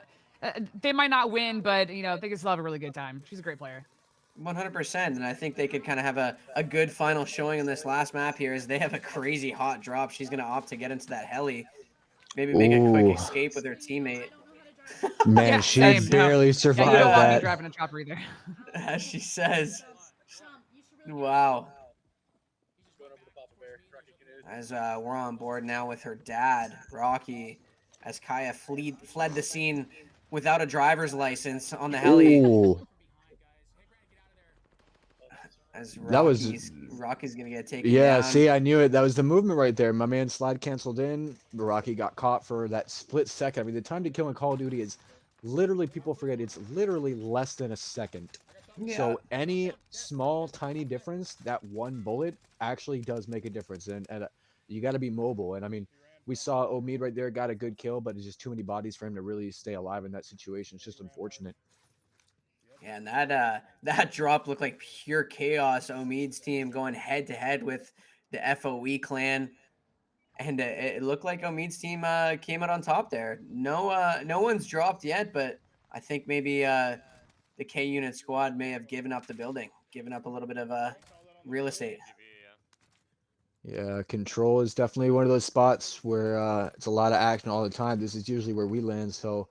they might not win, but they can still have a really good time. She's a great player. 100%, and I think they could kind of have a good final showing in this last map here, as they have a crazy hot drop. She's going to opt to get into that heli, maybe make a quick escape with her teammate. Man, Yeah, she same, no. barely Yeah, you survived don't want me that. driving a chopper either. As she says. Wow. As we're on board now with her dad, Rocky, as Kaya fled the scene without a driver's license on the heli. Ooh. As That was Rocky's gonna get taken Yeah, down. see, I knew it. That was the movement right there. My man slide canceled in. Rocky got caught for that split second. I mean, the time to kill in Call of Duty is literally, people forget, it's literally less than a second. Yeah. So any small, tiny difference, that one bullet actually does make a difference. And you got to be mobile. And I mean, we saw Omid right there, got a good kill, but it's just too many bodies for him to really stay alive in that situation. It's just unfortunate. Yeah, and that drop looked like pure chaos. Omid's team going head to head with the FOE clan, and it looked like Omid's team came out on top there. No one's dropped yet, but I think maybe the K Unit squad may have given up the building, given up a little bit of real estate. Yeah, Control is definitely one of those spots where it's a lot of action all the time. This is usually where we land, so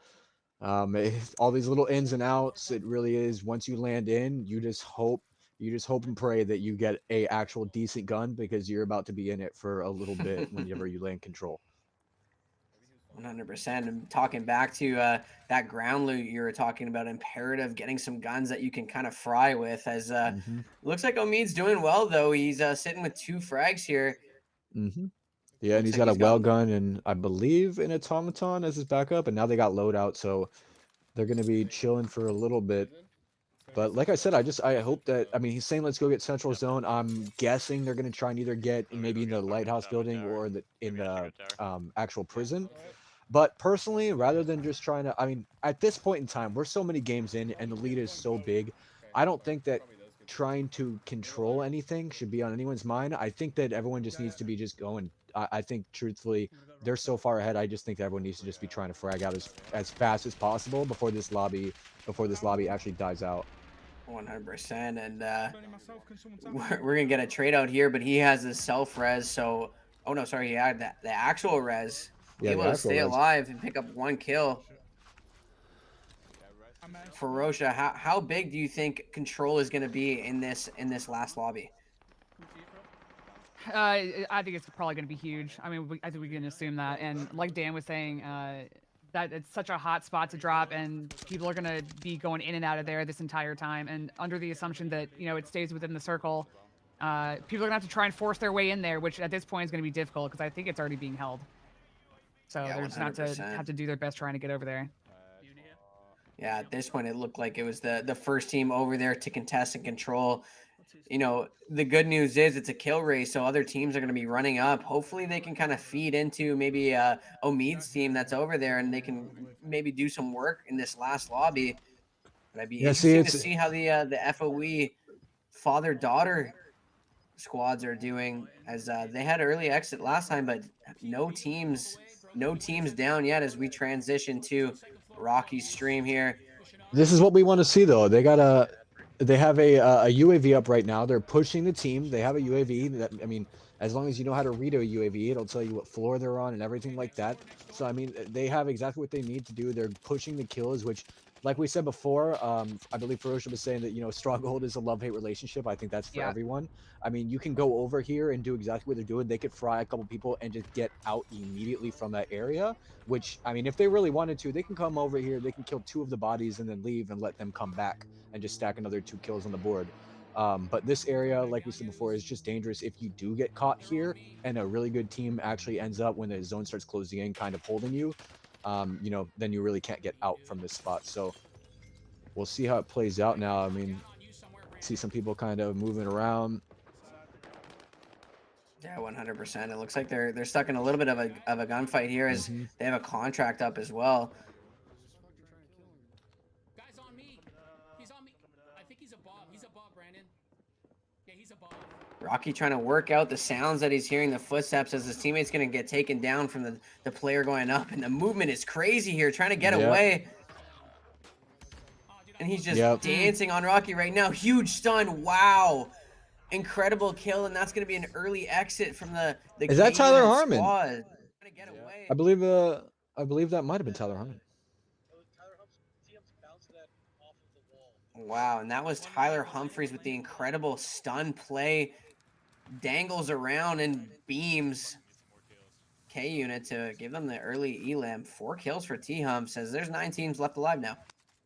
all these little ins and outs, it really is. Once you land in, you just hope and pray that you get a actual decent gun, because you're about to be in it for a little bit whenever you land Control. 100%. And talking back to that ground loot you were talking about, imperative getting some guns that you can kind of fry with. As looks like Omid's doing well though. He's sitting with 2 frags here. Yeah, and he's got a well gun and I believe an automaton as his backup, and now they got loadout, so they're going to be chilling for a little bit. But like I said, I hope that, I mean, he's saying let's go get Central Zone. I'm guessing they're going to try and either get maybe in the Lighthouse building or in the actual prison. But personally, rather than just trying to, I mean, at this point in time, we're so many games in and the lead is so big. I don't think that trying to control anything should be on anyone's mind. I think that everyone just needs to be just going. I think truthfully, they're so far ahead. I just think that everyone needs to just be trying to frag out as fast as possible before this lobby actually dies out. 100%. And we're gonna get a trade out here, but he has the self res. So, oh no, sorry, he had the actual res. Yeah, able to stay alive and pick up 1 kill. Ferocious, how big do you think Control is going to be in this last lobby? I think it's probably going to be huge. I mean, I think we can assume that. And like Dan was saying, that it's such a hot spot to drop, and people are going to be going in and out of there this entire time. And under the assumption that, you know, it stays within the circle, people are going to have to try and force their way in there, which at this point is going to be difficult because I think it's already being held. So Yeah, they're just going to have to do their best trying to get over there. Yeah, at this point, it looked like it was the first team over there to contest and control. You know, the good news is it's a kill race, so other teams are going to be running up. Hopefully, they can kind of feed into maybe Omid's team that's over there, and they can maybe do some work in this last lobby. But I'd be interesting to see how the FOE father-daughter squads are doing, as they had early exit last time, but no teams down yet as we transition to Rocky's stream here. This is what we want to see, though. They have a UAV up right now. They're pushing the team. They have a UAV that, I mean, as long as you know how to read a UAV, it'll tell you what floor they're on and everything like that. So, I mean, they have exactly what they need to do. They're pushing the kills, which, like we said before, I believe Ferocious was saying that, you know, Stronghold is a love-hate relationship. I think that's for everyone. I mean, you can go over here and do exactly what they're doing. They could fry a couple people and just get out immediately from that area, which, I mean, if they really wanted to, they can come over here, they can kill 2 of the bodies and then leave and let them come back and just stack another 2 kills on the board. But this area, like we said before, is just dangerous if you do get caught here and a really good team actually ends up, when the zone starts closing in, kind of holding you. You know, then you really can't get out from this spot. So we'll see how it plays out now. I mean, see some people kind of moving around. Yeah, 100%. It looks like they're stuck in a little bit of a gunfight here, as they have a contract up as well. Guys on me. He's on me. I think he's above. He's above, Brandon. Yeah, he's above. Rocky trying to work out the sounds that he's hearing, the footsteps, as his teammate's going to get taken down from the player going up. And the movement is crazy here, trying to get away. And he's just dancing on Rocky right now. Huge stun. Wow. Incredible kill. And that's going to be an early exit from the Is that Tyler Harmon? Squad. I believe that might have been Tyler Harmon. Wow, and that was Tyler Humphreys with the incredible stun play, dangles around and beams K unit to give them the early elam. 4 kills for T-Hump. Says there's 9 teams left alive now.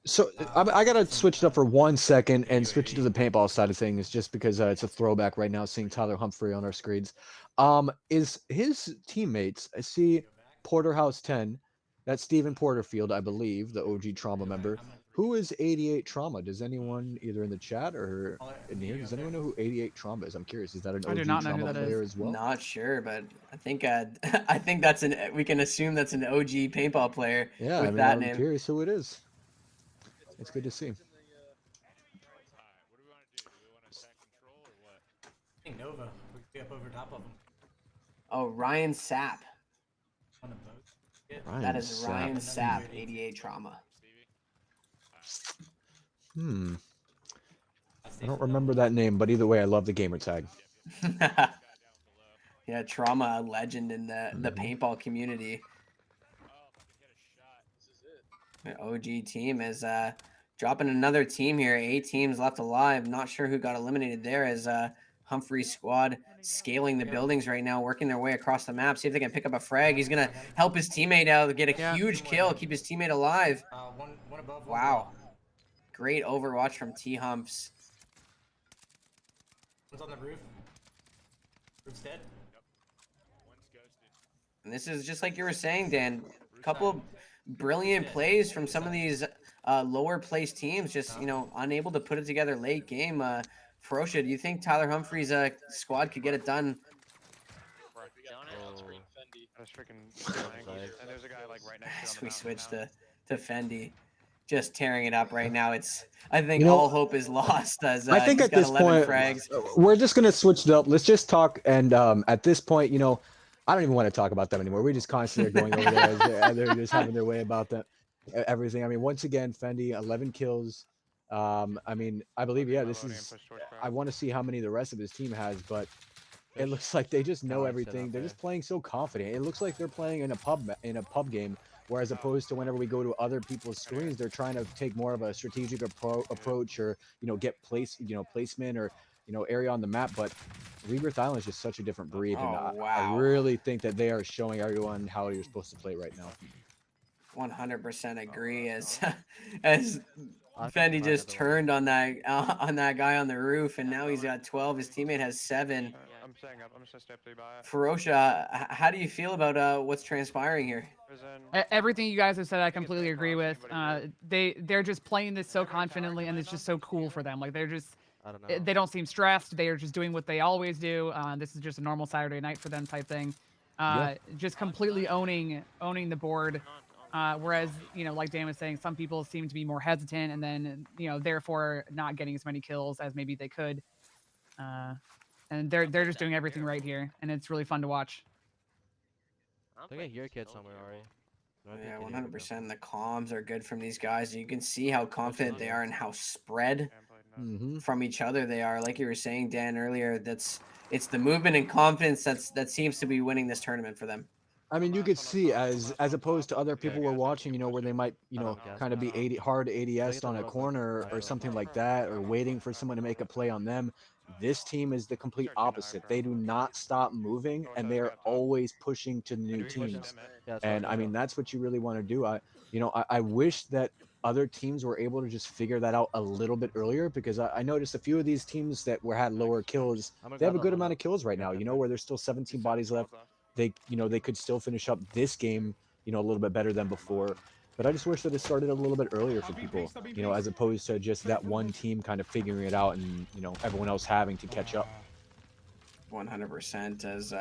So I gotta switch it up for 1 second and switch it to the paintball side of things, just because it's a throwback right now, seeing Tyler Humphrey on our screens. Is his teammates? I see Porterhouse 10. That's Stephen Porterfield, I believe, the OG Trauma member. Who is 88 Trauma? Does anyone either in the chat or in here? Does anyone know who 88 Trauma is? I'm curious. Is that an I do OG not know who Trauma that player is. as well? Not sure, but I think I think that's we can assume that's an OG paintball player Yeah, with I mean, that I'm name. curious who it is. It's good to see. I think Nova. We could be up over top of him. Oh, Ryan Sapp. One of those. Yeah. That is Ryan Sapp, 88 Trauma. I don't remember that name, but either way, I love the gamer tag. Yeah, Trauma, a legend in the paintball community. The OG team is dropping another team here. 8 teams left alive. Not sure who got eliminated there, as Humphrey's squad scaling the buildings right now, working their way across the map. See if they can pick up a frag. He's going to help his teammate out, get a huge kill, keep his teammate alive. One above, Wow. Great overwatch from T-Humps. One's on the roof. Roof's dead. And this is just like you were saying, Dan. A couple of brilliant plays from some of these lower placed teams, just, you know, unable to put it together late game. Ferocia, do you think Tyler Humphrey's squad could get it done? And there's a guy like right next to him. We switched to Fendi, just tearing it up right now. I think You know, all hope is lost, as I think he's at got this 11 point, frags. we're just gonna switch it up. Let's just talk, and at this point, you know, I don't even want to talk about them anymore. We just constantly are going over there, and they're just having their way about that, everything. I mean, once again, Fendi, 11 kills. I mean, I believe, yeah, this is. I want to see how many the rest of his team has, but it looks like they just know everything. They're just playing so confident. It looks like they're playing in a pub game, whereas opposed to whenever we go to other people's screens, they're trying to take more of a strategic approach, or, you know, get placement, or, you know, area on the map. But Rebirth Island is just such a different breed, and I really think that they are showing everyone how you're supposed to play right now. 100% agree. As Fendi just turned on that guy on the roof, and now he's got 12. His teammate has 7. I'm saying I'm just gonna step through by it. Ferocia, how do you feel about what's transpiring here? Everything you guys have said, I completely agree with. They're just playing this so confidently, and it's just so cool for them. Like, they're just, they don't seem stressed. They are just doing what they always do. This is just a normal Saturday night for them type thing. Just completely owning the board. Whereas, you know, like Dan was saying, some people seem to be more hesitant, and then, you know, therefore not getting as many kills as maybe they could. And they're just doing everything right here, and it's really fun to watch. I think I hear a kid somewhere, Ari. Yeah, 100%. The comms are good from these guys. You can see how confident they are and how spread from each other they are. Like you were saying, Dan, earlier, it's the movement and confidence that seems to be winning this tournament for them. I mean, you could see, as opposed to other people we're watching, you know, where they might, you know, kind of be hard ADS on a corner or something like that, or waiting for someone to make a play on them. This team is the complete opposite. They do not stop moving, and they are always pushing to new teams. And I mean, that's what you really want to do. I wish that other teams were able to just figure that out a little bit earlier, because I noticed a few of these teams that had lower kills, they have a good amount of kills right now, you know, where there's still 17 bodies left. They could still finish up this game, you know, a little bit better than before. But I just wish that it started a little bit earlier for people, you know, as opposed to just that one team kind of figuring it out and, you know, everyone else having to catch up. 100%. As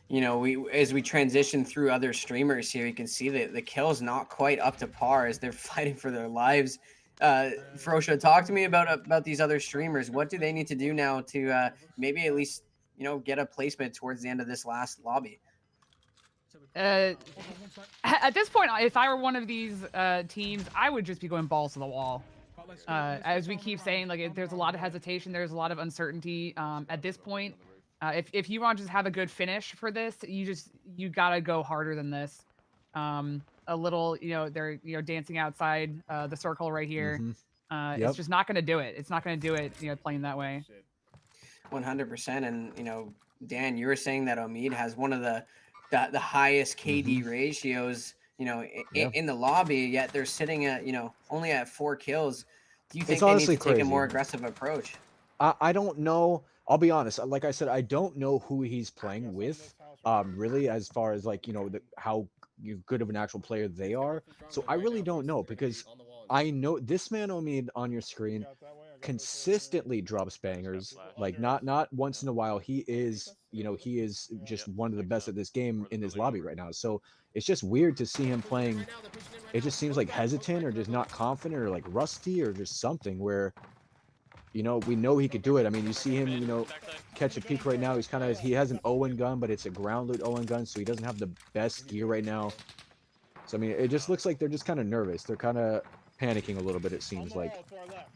you know, as we transition through other streamers here, you can see that the kills not quite up to par as they're fighting for their lives. Ferocia, talk to me about these other streamers. What do they need to do now to maybe at least, you know, get a placement towards the end of this last lobby? At this point, if I were one of these teams, I would just be going balls to the wall. As we keep saying, like, there's a lot of hesitation, there's a lot of uncertainty. At this point, if you want to just have a good finish for this, you gotta go harder than this. A little, you know, they're, you know, dancing outside the circle right here. It's just not going to do it. It's not going to do it, you know, playing that way. 100%. And, you know, Dan, you were saying that Omid has one of the highest KD ratios, you know, in the lobby, yet they're sitting at, you know, only at 4 kills. Do you think they need to take a more aggressive approach? I don't know. I'll be honest. Like I said, I don't know who he's playing with, really, as far as like, you know, how good of an actual player they are. So I really don't know, because I know this man Omid on your screen consistently drops bangers. Like not once in a while. He is, you know, he is just one of the best at this game in this lobby right now. So it's just weird to see him playing. It just seems like hesitant or just not confident or like rusty or just something where, you know, we know he could do it. I mean, you see him, you know, catch a peek right now. He has an Owen gun, but it's a ground loot Owen gun, so he doesn't have the best gear right now. So I mean, it just looks like they're just kind of nervous. They're kind of panicking a little bit, it seems like.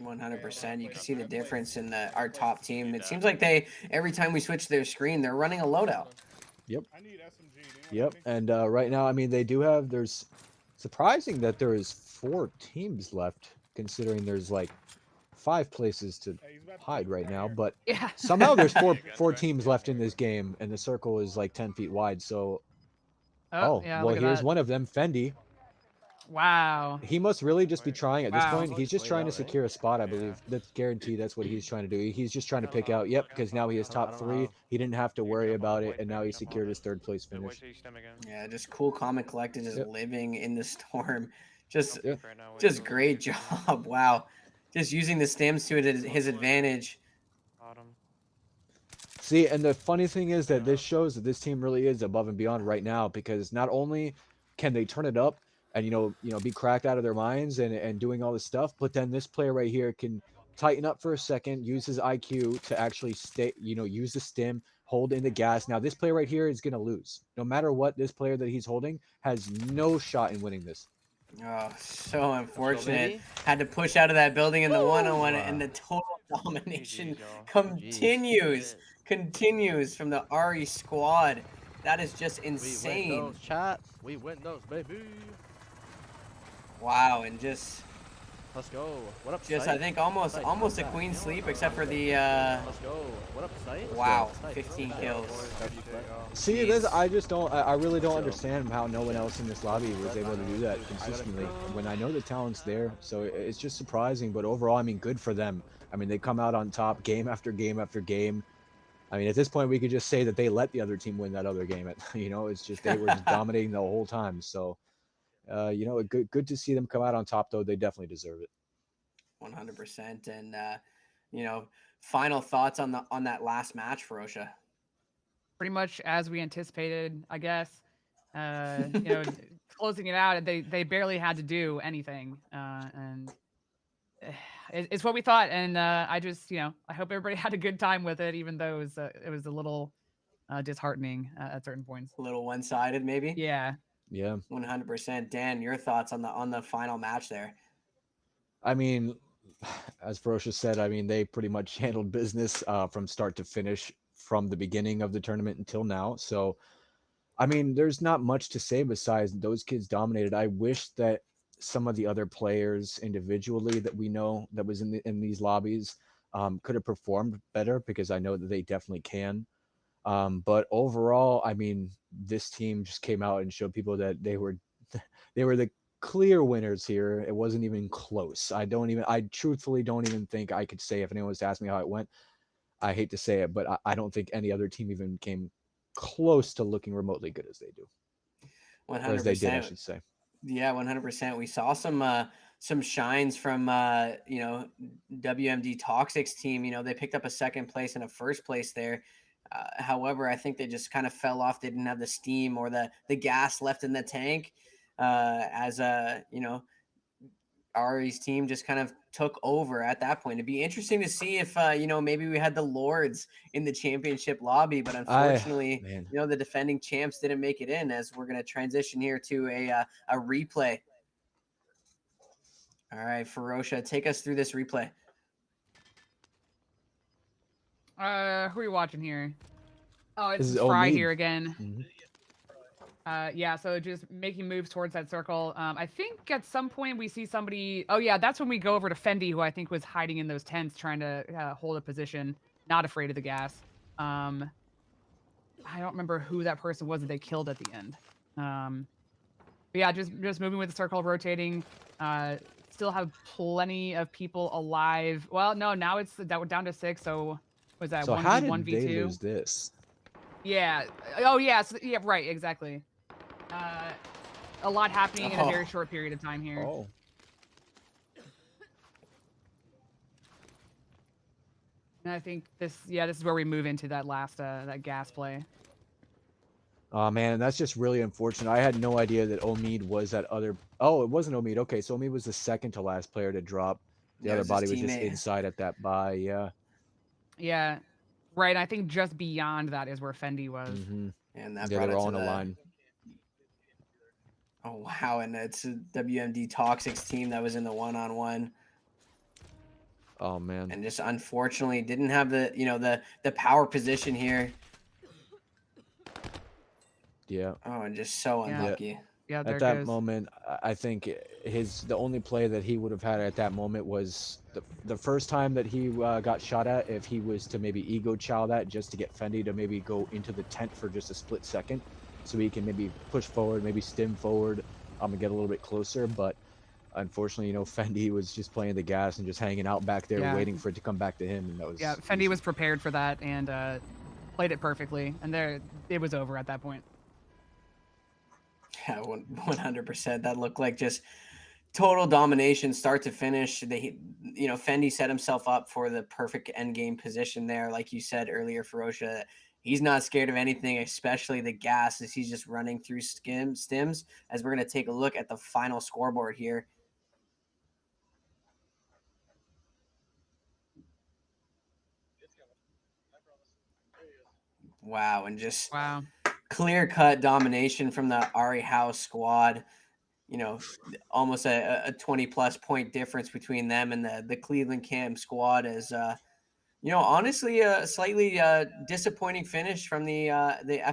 100%. You can see the difference in our top team. It seems like every time we switch their screen, they're running a loadout. Yep. Yep. And right now, I mean, there's surprising that there is 4 teams left, considering there's like 5 places to hide right now, but somehow there's four teams left in this game, and the circle is like 10 feet wide. So, well, here's one of them, Fendi. Wow. He must really just be trying at this point. He's just trying to secure a spot, I believe. That's guaranteed. That's what he's trying to do. He's just trying to pick out. Yep, because now he is top 3. He didn't have to worry about it, and now he secured his 3rd place finish. Yeah, just cool, calm, and collected, just living in the storm. Just great job. Wow. Just using the stems to his advantage. See, and the funny thing is that this shows that this team really is above and beyond right now, because not only can they turn it up and you know be cracked out of their minds and doing all this stuff, but then this player right here can tighten up for a second, use his IQ to actually stay, you know, use the stim, hold in the gas. Now this player right here is going to lose. No matter what, this player that he's holding has no shot in winning this. Oh, so unfortunate. Had to push out of that building in the 1-on-1, and the total domination continues from the RE squad. That is just insane. We win those, chat. We win those, baby. Wow, and just let's go. What up, just Sight? I think almost a clean sweep, except for the let's go. What up, Sight? Wow, 15 kills. See, this I just don't. I really don't understand how no one else in this lobby was able to do that consistently. When I know the talent's there, so it's just surprising. But overall, I mean, good for them. I mean, they come out on top game after game after game. I mean, at this point, we could just say that they let the other team win that other game. You know, it's just they were just dominating the whole time. So, you know, good to see them come out on top, though. They definitely deserve it. 100%. And you know, final thoughts on that last match, Ferocious. Pretty much as we anticipated, I guess. You know, closing it out, they barely had to do anything, and it's what we thought. And I just, you know, I hope everybody had a good time with it, even though it was a little disheartening at certain points. A little one-sided, maybe. Yeah. Yeah. 100%. Dan, your thoughts on the final match there? I mean, as Ferocious said, I mean, they pretty much handled business from start to finish from the beginning of the tournament until now. So, I mean, there's not much to say besides those kids dominated. I wish that some of the other players individually that we know that was in these lobbies could have performed better, because I know that they definitely can. But overall, I mean, this team just came out and showed people that they were the clear winners here. It wasn't even close. I truthfully don't even think I could say, if anyone was to ask me how it went, I hate to say it, but I don't think any other team even came close to looking remotely good as they do. 100%. Or as they did, I should say. Yeah, 100%. We saw some shines from you know, WMD Toxic's team. You know, they picked up a 2nd place and a 1st place there. However, I think they just kind of fell off. They didn't have the steam or the gas left in the tank. As you know, Ari's team just kind of took over at that point. It'd be interesting to see if you know, maybe we had the Lords in the championship lobby, but unfortunately, you know, the defending champs didn't make it in. As we're going to transition here to a replay. All right, Ferocious, take us through this replay. Who are you watching here? Oh, it's This is Fry Omid. here again. Yeah, so just making moves towards that circle. I think at some point we see somebody. Oh yeah, that's when we go over to Fendi, who I think was hiding in those tents, trying to hold a position, not afraid of the gas. I don't remember who that person was that they killed at the end. But yeah, just moving with the circle, rotating. Still have plenty of people alive. Well, no, now it's down to 6. So was that So how did 1v1 they v2? lose this? Yeah. Oh yeah. So, yeah. Right. Exactly. A lot happening in a very short period of time here. Oh. And I think this is where we move into that last that gas play. Oh man, that's just really unfortunate. I had no idea that Omid was that other. Oh, it wasn't Omid. Okay, so Omid was the second to last player to drop. The Yeah, it other was his body was just teammate. inside at that buy. Yeah. Yeah. Right. I think just beyond that is where Fendi was. And that Yeah, brought they it were to on a the line. Oh wow, and it's a WMD Toxic's team that was in the one-on-one. Oh man. And just unfortunately didn't have the the power position here. Yeah. Oh, and just so unlucky. Yeah, there at that goes. moment, I think the only play that he would have had at that moment was the first time that he got shot at. If he was to maybe ego chow that just to get Fendi to maybe go into the tent for just a split second, so he can maybe push forward, maybe stim forward, and get a little bit closer. But unfortunately, Fendi was just playing the gas and just hanging out back there, Yeah. waiting for it to come back to him, and that was Fendi was prepared for that and played it perfectly, and it was over at that point. Yeah, 100%. That looked like just total domination, start to finish. They, Fendi set himself up for the perfect end game position there, like you said earlier, Ferocia. He's not scared of anything, especially the gas, as he's just running through stims. As we're going to take a look at the final scoreboard here. Wow, and just clear-cut domination from the Ari House squad. Almost a 20-plus point difference between them and the Cleveland Cam squad. As honestly, a slightly disappointing finish from the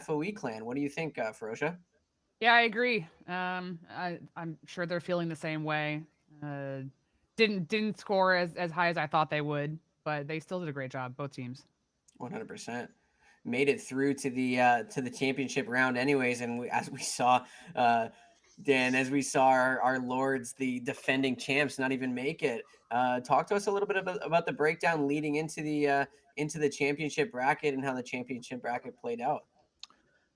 FOE clan. What do you think, Ferocia? Yeah, I agree. I'm sure they're feeling the same way. Didn't score as high as I thought they would, but they still did a great job, both teams. 100%. Made it through to the championship round anyways, and as we saw Dan, as we saw our lords, the defending champs, not even make it. Talk to us a little bit about the breakdown leading into the championship bracket and how the championship bracket played out.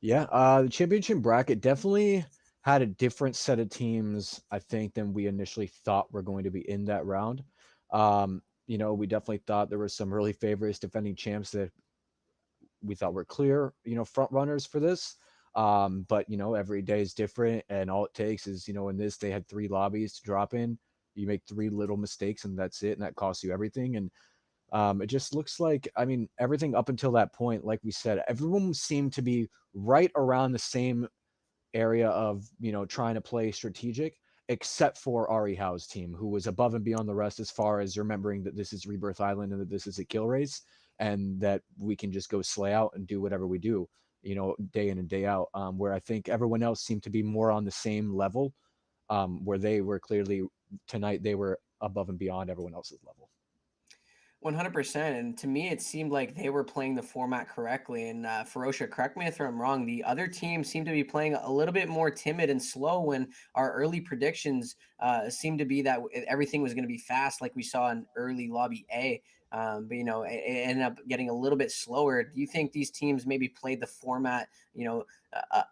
Yeah, the championship bracket definitely had a different set of teams, I think, than we initially thought were going to be in that round. We definitely thought there were some really favorites, defending champs that we thought were clear, front runners for this. But every day is different, and all it takes is, in this they had 3 lobbies to drop in. You make 3 little mistakes, and that's it, and that costs you everything. And it just looks like, everything up until that point, like we said, everyone seemed to be right around the same area of, trying to play strategic, except for Ari Howe's team, who was above and beyond the rest as far as remembering that this is Rebirth Island and that this is a kill race, and that we can just go slay out and do whatever we do, day in and day out. Where I think everyone else seemed to be more on the same level, where they were clearly tonight, they were above and beyond everyone else's level. 100%. And to me, it seemed like they were playing the format correctly. And Ferocia, correct me if I'm wrong, the other team seemed to be playing a little bit more timid and slow when our early predictions seemed to be that everything was going to be fast, like we saw in early lobby A. But, it ended up getting a little bit slower. Do you think these teams maybe played the format,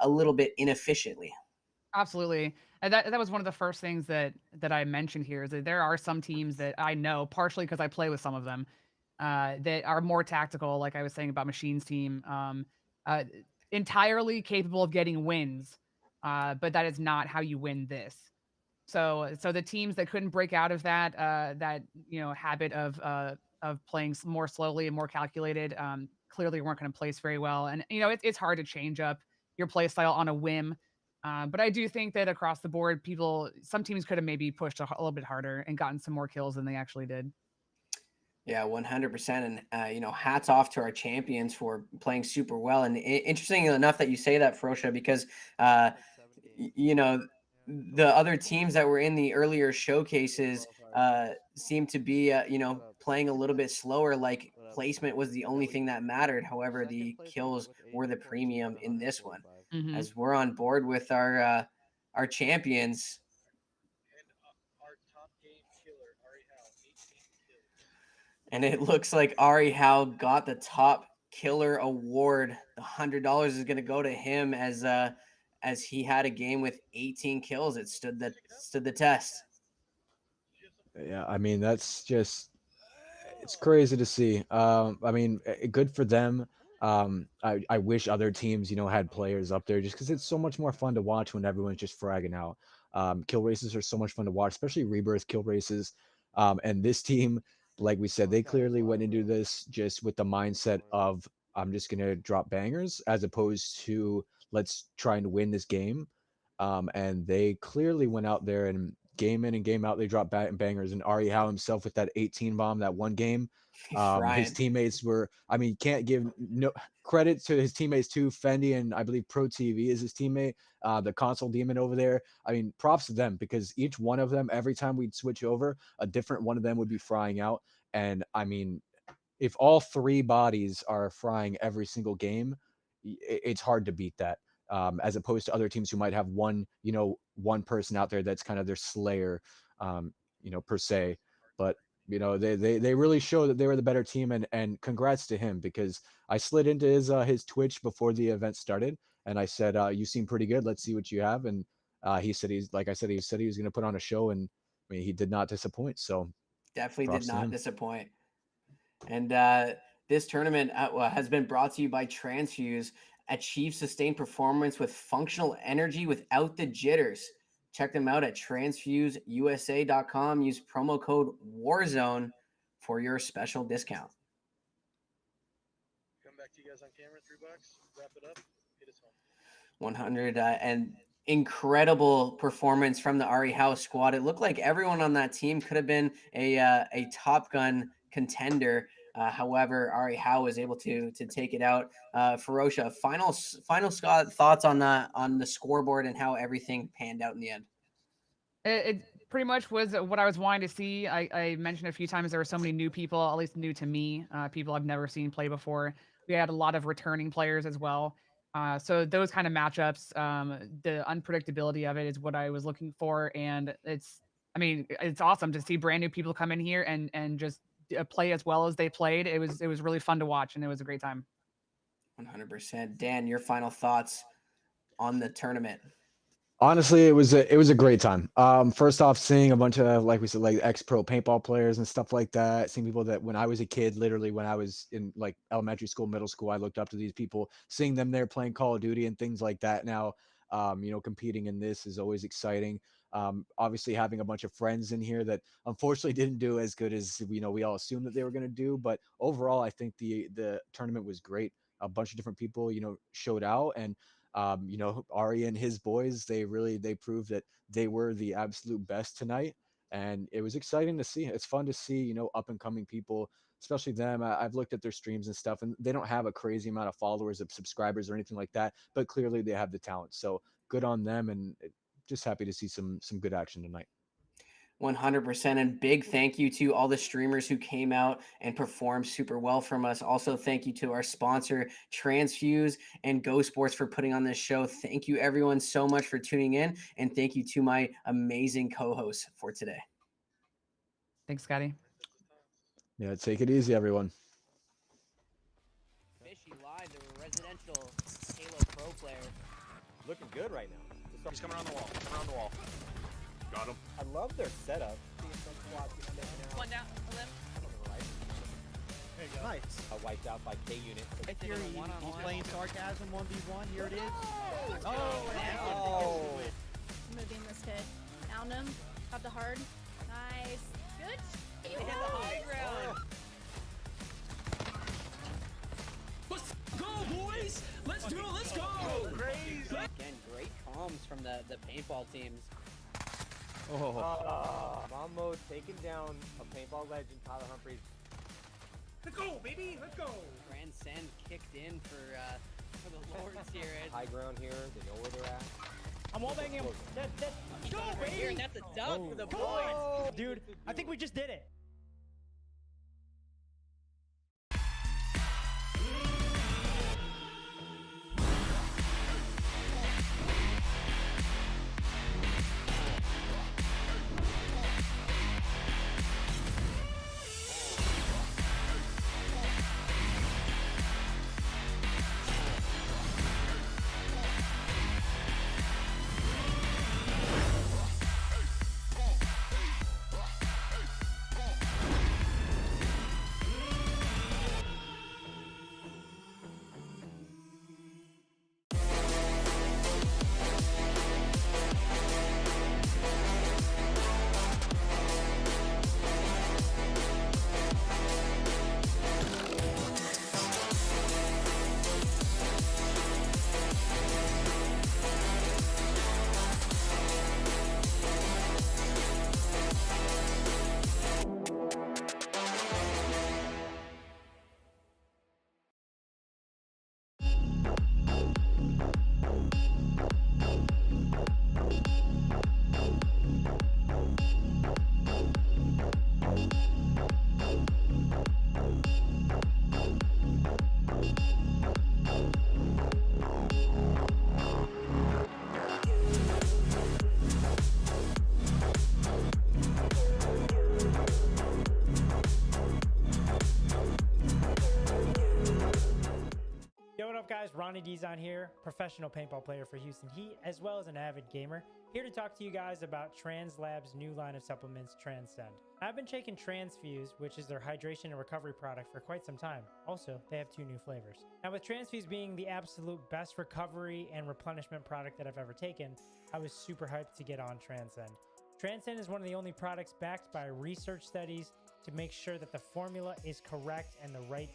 a little bit inefficiently? Absolutely. And that was one of the first things that I mentioned here, is that there are some teams that I know, partially because I play with some of them, that are more tactical, like I was saying about Machine's team, entirely capable of getting wins, but that is not how you win this. So the teams that couldn't break out of that habit of playing more slowly and more calculated, clearly weren't going to place very well. And it's hard to change up your play style on a whim. But I do think that across the board, some teams could have maybe pushed a little bit harder and gotten some more kills than they actually did. Yeah, 100%. And, you know, hats off to our champions for playing super well. And interesting enough that you say that, Ferocious, because, you know, the other teams that were in the earlier showcases seem to be, you know, playing a little bit slower. Like placement was the only thing that mattered. However, the kills were the premium in this one. Mhm. As we're on board with our champions. And it looks like Ari Howe got the top killer award. The $100 is going to go to him as he had a game with 18 kills. It stood the test. Yeah, I mean that's just it's crazy to see. I mean, good for them. I wish other teams, you know, had players up there just because it's so much more fun to watch when everyone's just fragging out. Kill races are so much fun to watch, especially rebirth kill races. And this team, like we said, they clearly went into this just with the mindset of I'm just gonna drop bangers as opposed to let's try and win this game. And they clearly went out there and game in and game out, they dropped bangers. And Ari Howe himself with that 18 bomb that one game, his teammates were, I mean, can't give no credit to his teammates too. Fendi and I believe Pro TV is his teammate, the console demon over there. I mean, props to them because each one of them, every time we'd switch over, a different one of them would be frying out. And I mean, if all three bodies are frying every single game, it's hard to beat that. As opposed to other teams who might have one, you know, one person out there that's kind of their slayer, you know, per se. But you know, they really show that they were the better team, and congrats to him because I slid into his Twitch before the event started, and I said, "You seem pretty good. Let's see what you have." And he said he was going to put on a show, and I mean, he did not disappoint. So Definitely did props to not him. disappoint. And this tournament has been brought to you by Transfuse. Achieve sustained performance with functional energy without the jitters. Check them out at transfuseusa.com. Use promo code WARZONE for your special discount. Come back to you guys on camera, $3. Wrap it up. Get us home. 100 and incredible performance from the Ari Howe squad. It looked like everyone on that team could have been a Top Gun contender. However, Ari Howe was able to take it out. Ferocious, final thoughts on the scoreboard and how everything panned out in the end. It pretty much was what I was wanting to see. I mentioned a few times there were so many new people, at least new to me, people I've never seen play before. We had a lot of returning players as well. So those kind of matchups, the unpredictability of it is what I was looking for. And I mean, it's awesome to see brand new people come in here and just play as well as they played. It was really fun to watch and it was a great time. 100%. Dan, your final thoughts on the tournament? Honestly, it was a great time. First off, seeing a bunch of, like we said, like ex-pro paintball players and stuff like that. Seeing people that when I was a kid, literally when I was in like elementary school, middle school, I looked up to these people. Seeing them there playing Call of Duty and things like that now, you know, competing in this is always exciting. Obviously having a bunch of friends in here that unfortunately didn't do as good as we all assumed that they were going to do. But overall, I think the tournament was great. A bunch of different people, you know, showed out, and you know, Ari and his boys, they proved that they were the absolute best tonight, and it was exciting to see. It's fun to see, you know, up and coming people, especially them. I've looked at their streams and stuff, and they don't have a crazy amount of followers, of subscribers, or anything like that, but clearly they have the talent. So good on them, and just happy to see some good action tonight. 100%. And big thank you to all the streamers who came out and performed super well from us. Also, thank you to our sponsor, Transfuse and Go Sports, for putting on this show. Thank you, everyone, so much for tuning in. And thank you to my amazing co-hosts for today. Thanks, Scotty. Yeah, take it easy, everyone. Fishy live, the residential Halo Pro player. Looking good right now. He's coming around the wall. Coming around the wall. Got him. I love their setup. One down, limb. There you go. Nice. Wiped out by K unit. Right here, he's playing sarcasm 1v1. Here it is. Oh! Moving this kid. Down him. Got the hard. Nice. Good. They hit the high ground. Let's go, boys! Let's do it. Let's go! Crazy. Again, great comms from the paintball teams. Mammo taking down a paintball legend, Tyler Humphries. Let's go, baby. Let's go. Transcend kicked in for the Lords here. High ground here. They know where they're at. I'm wall banging him. He's Go, on right here, and baby. that's a dub for the Come boys. on, dude. I think we just did it. Yo, what up, guys? Ronnie D's on here, professional paintball player for Houston Heat, as well as an avid gamer. Here to talk to you guys about Tranzlabs' new line of supplements, Transcend. I've been taking Transfuse, which is their hydration and recovery product, for quite some time. Also, they have 2 new flavors. Now, with Transfuse being the absolute best recovery and replenishment product that I've ever taken, I was super hyped to get on Transcend. Transcend is one of the only products backed by research studies to make sure that the formula is correct and the right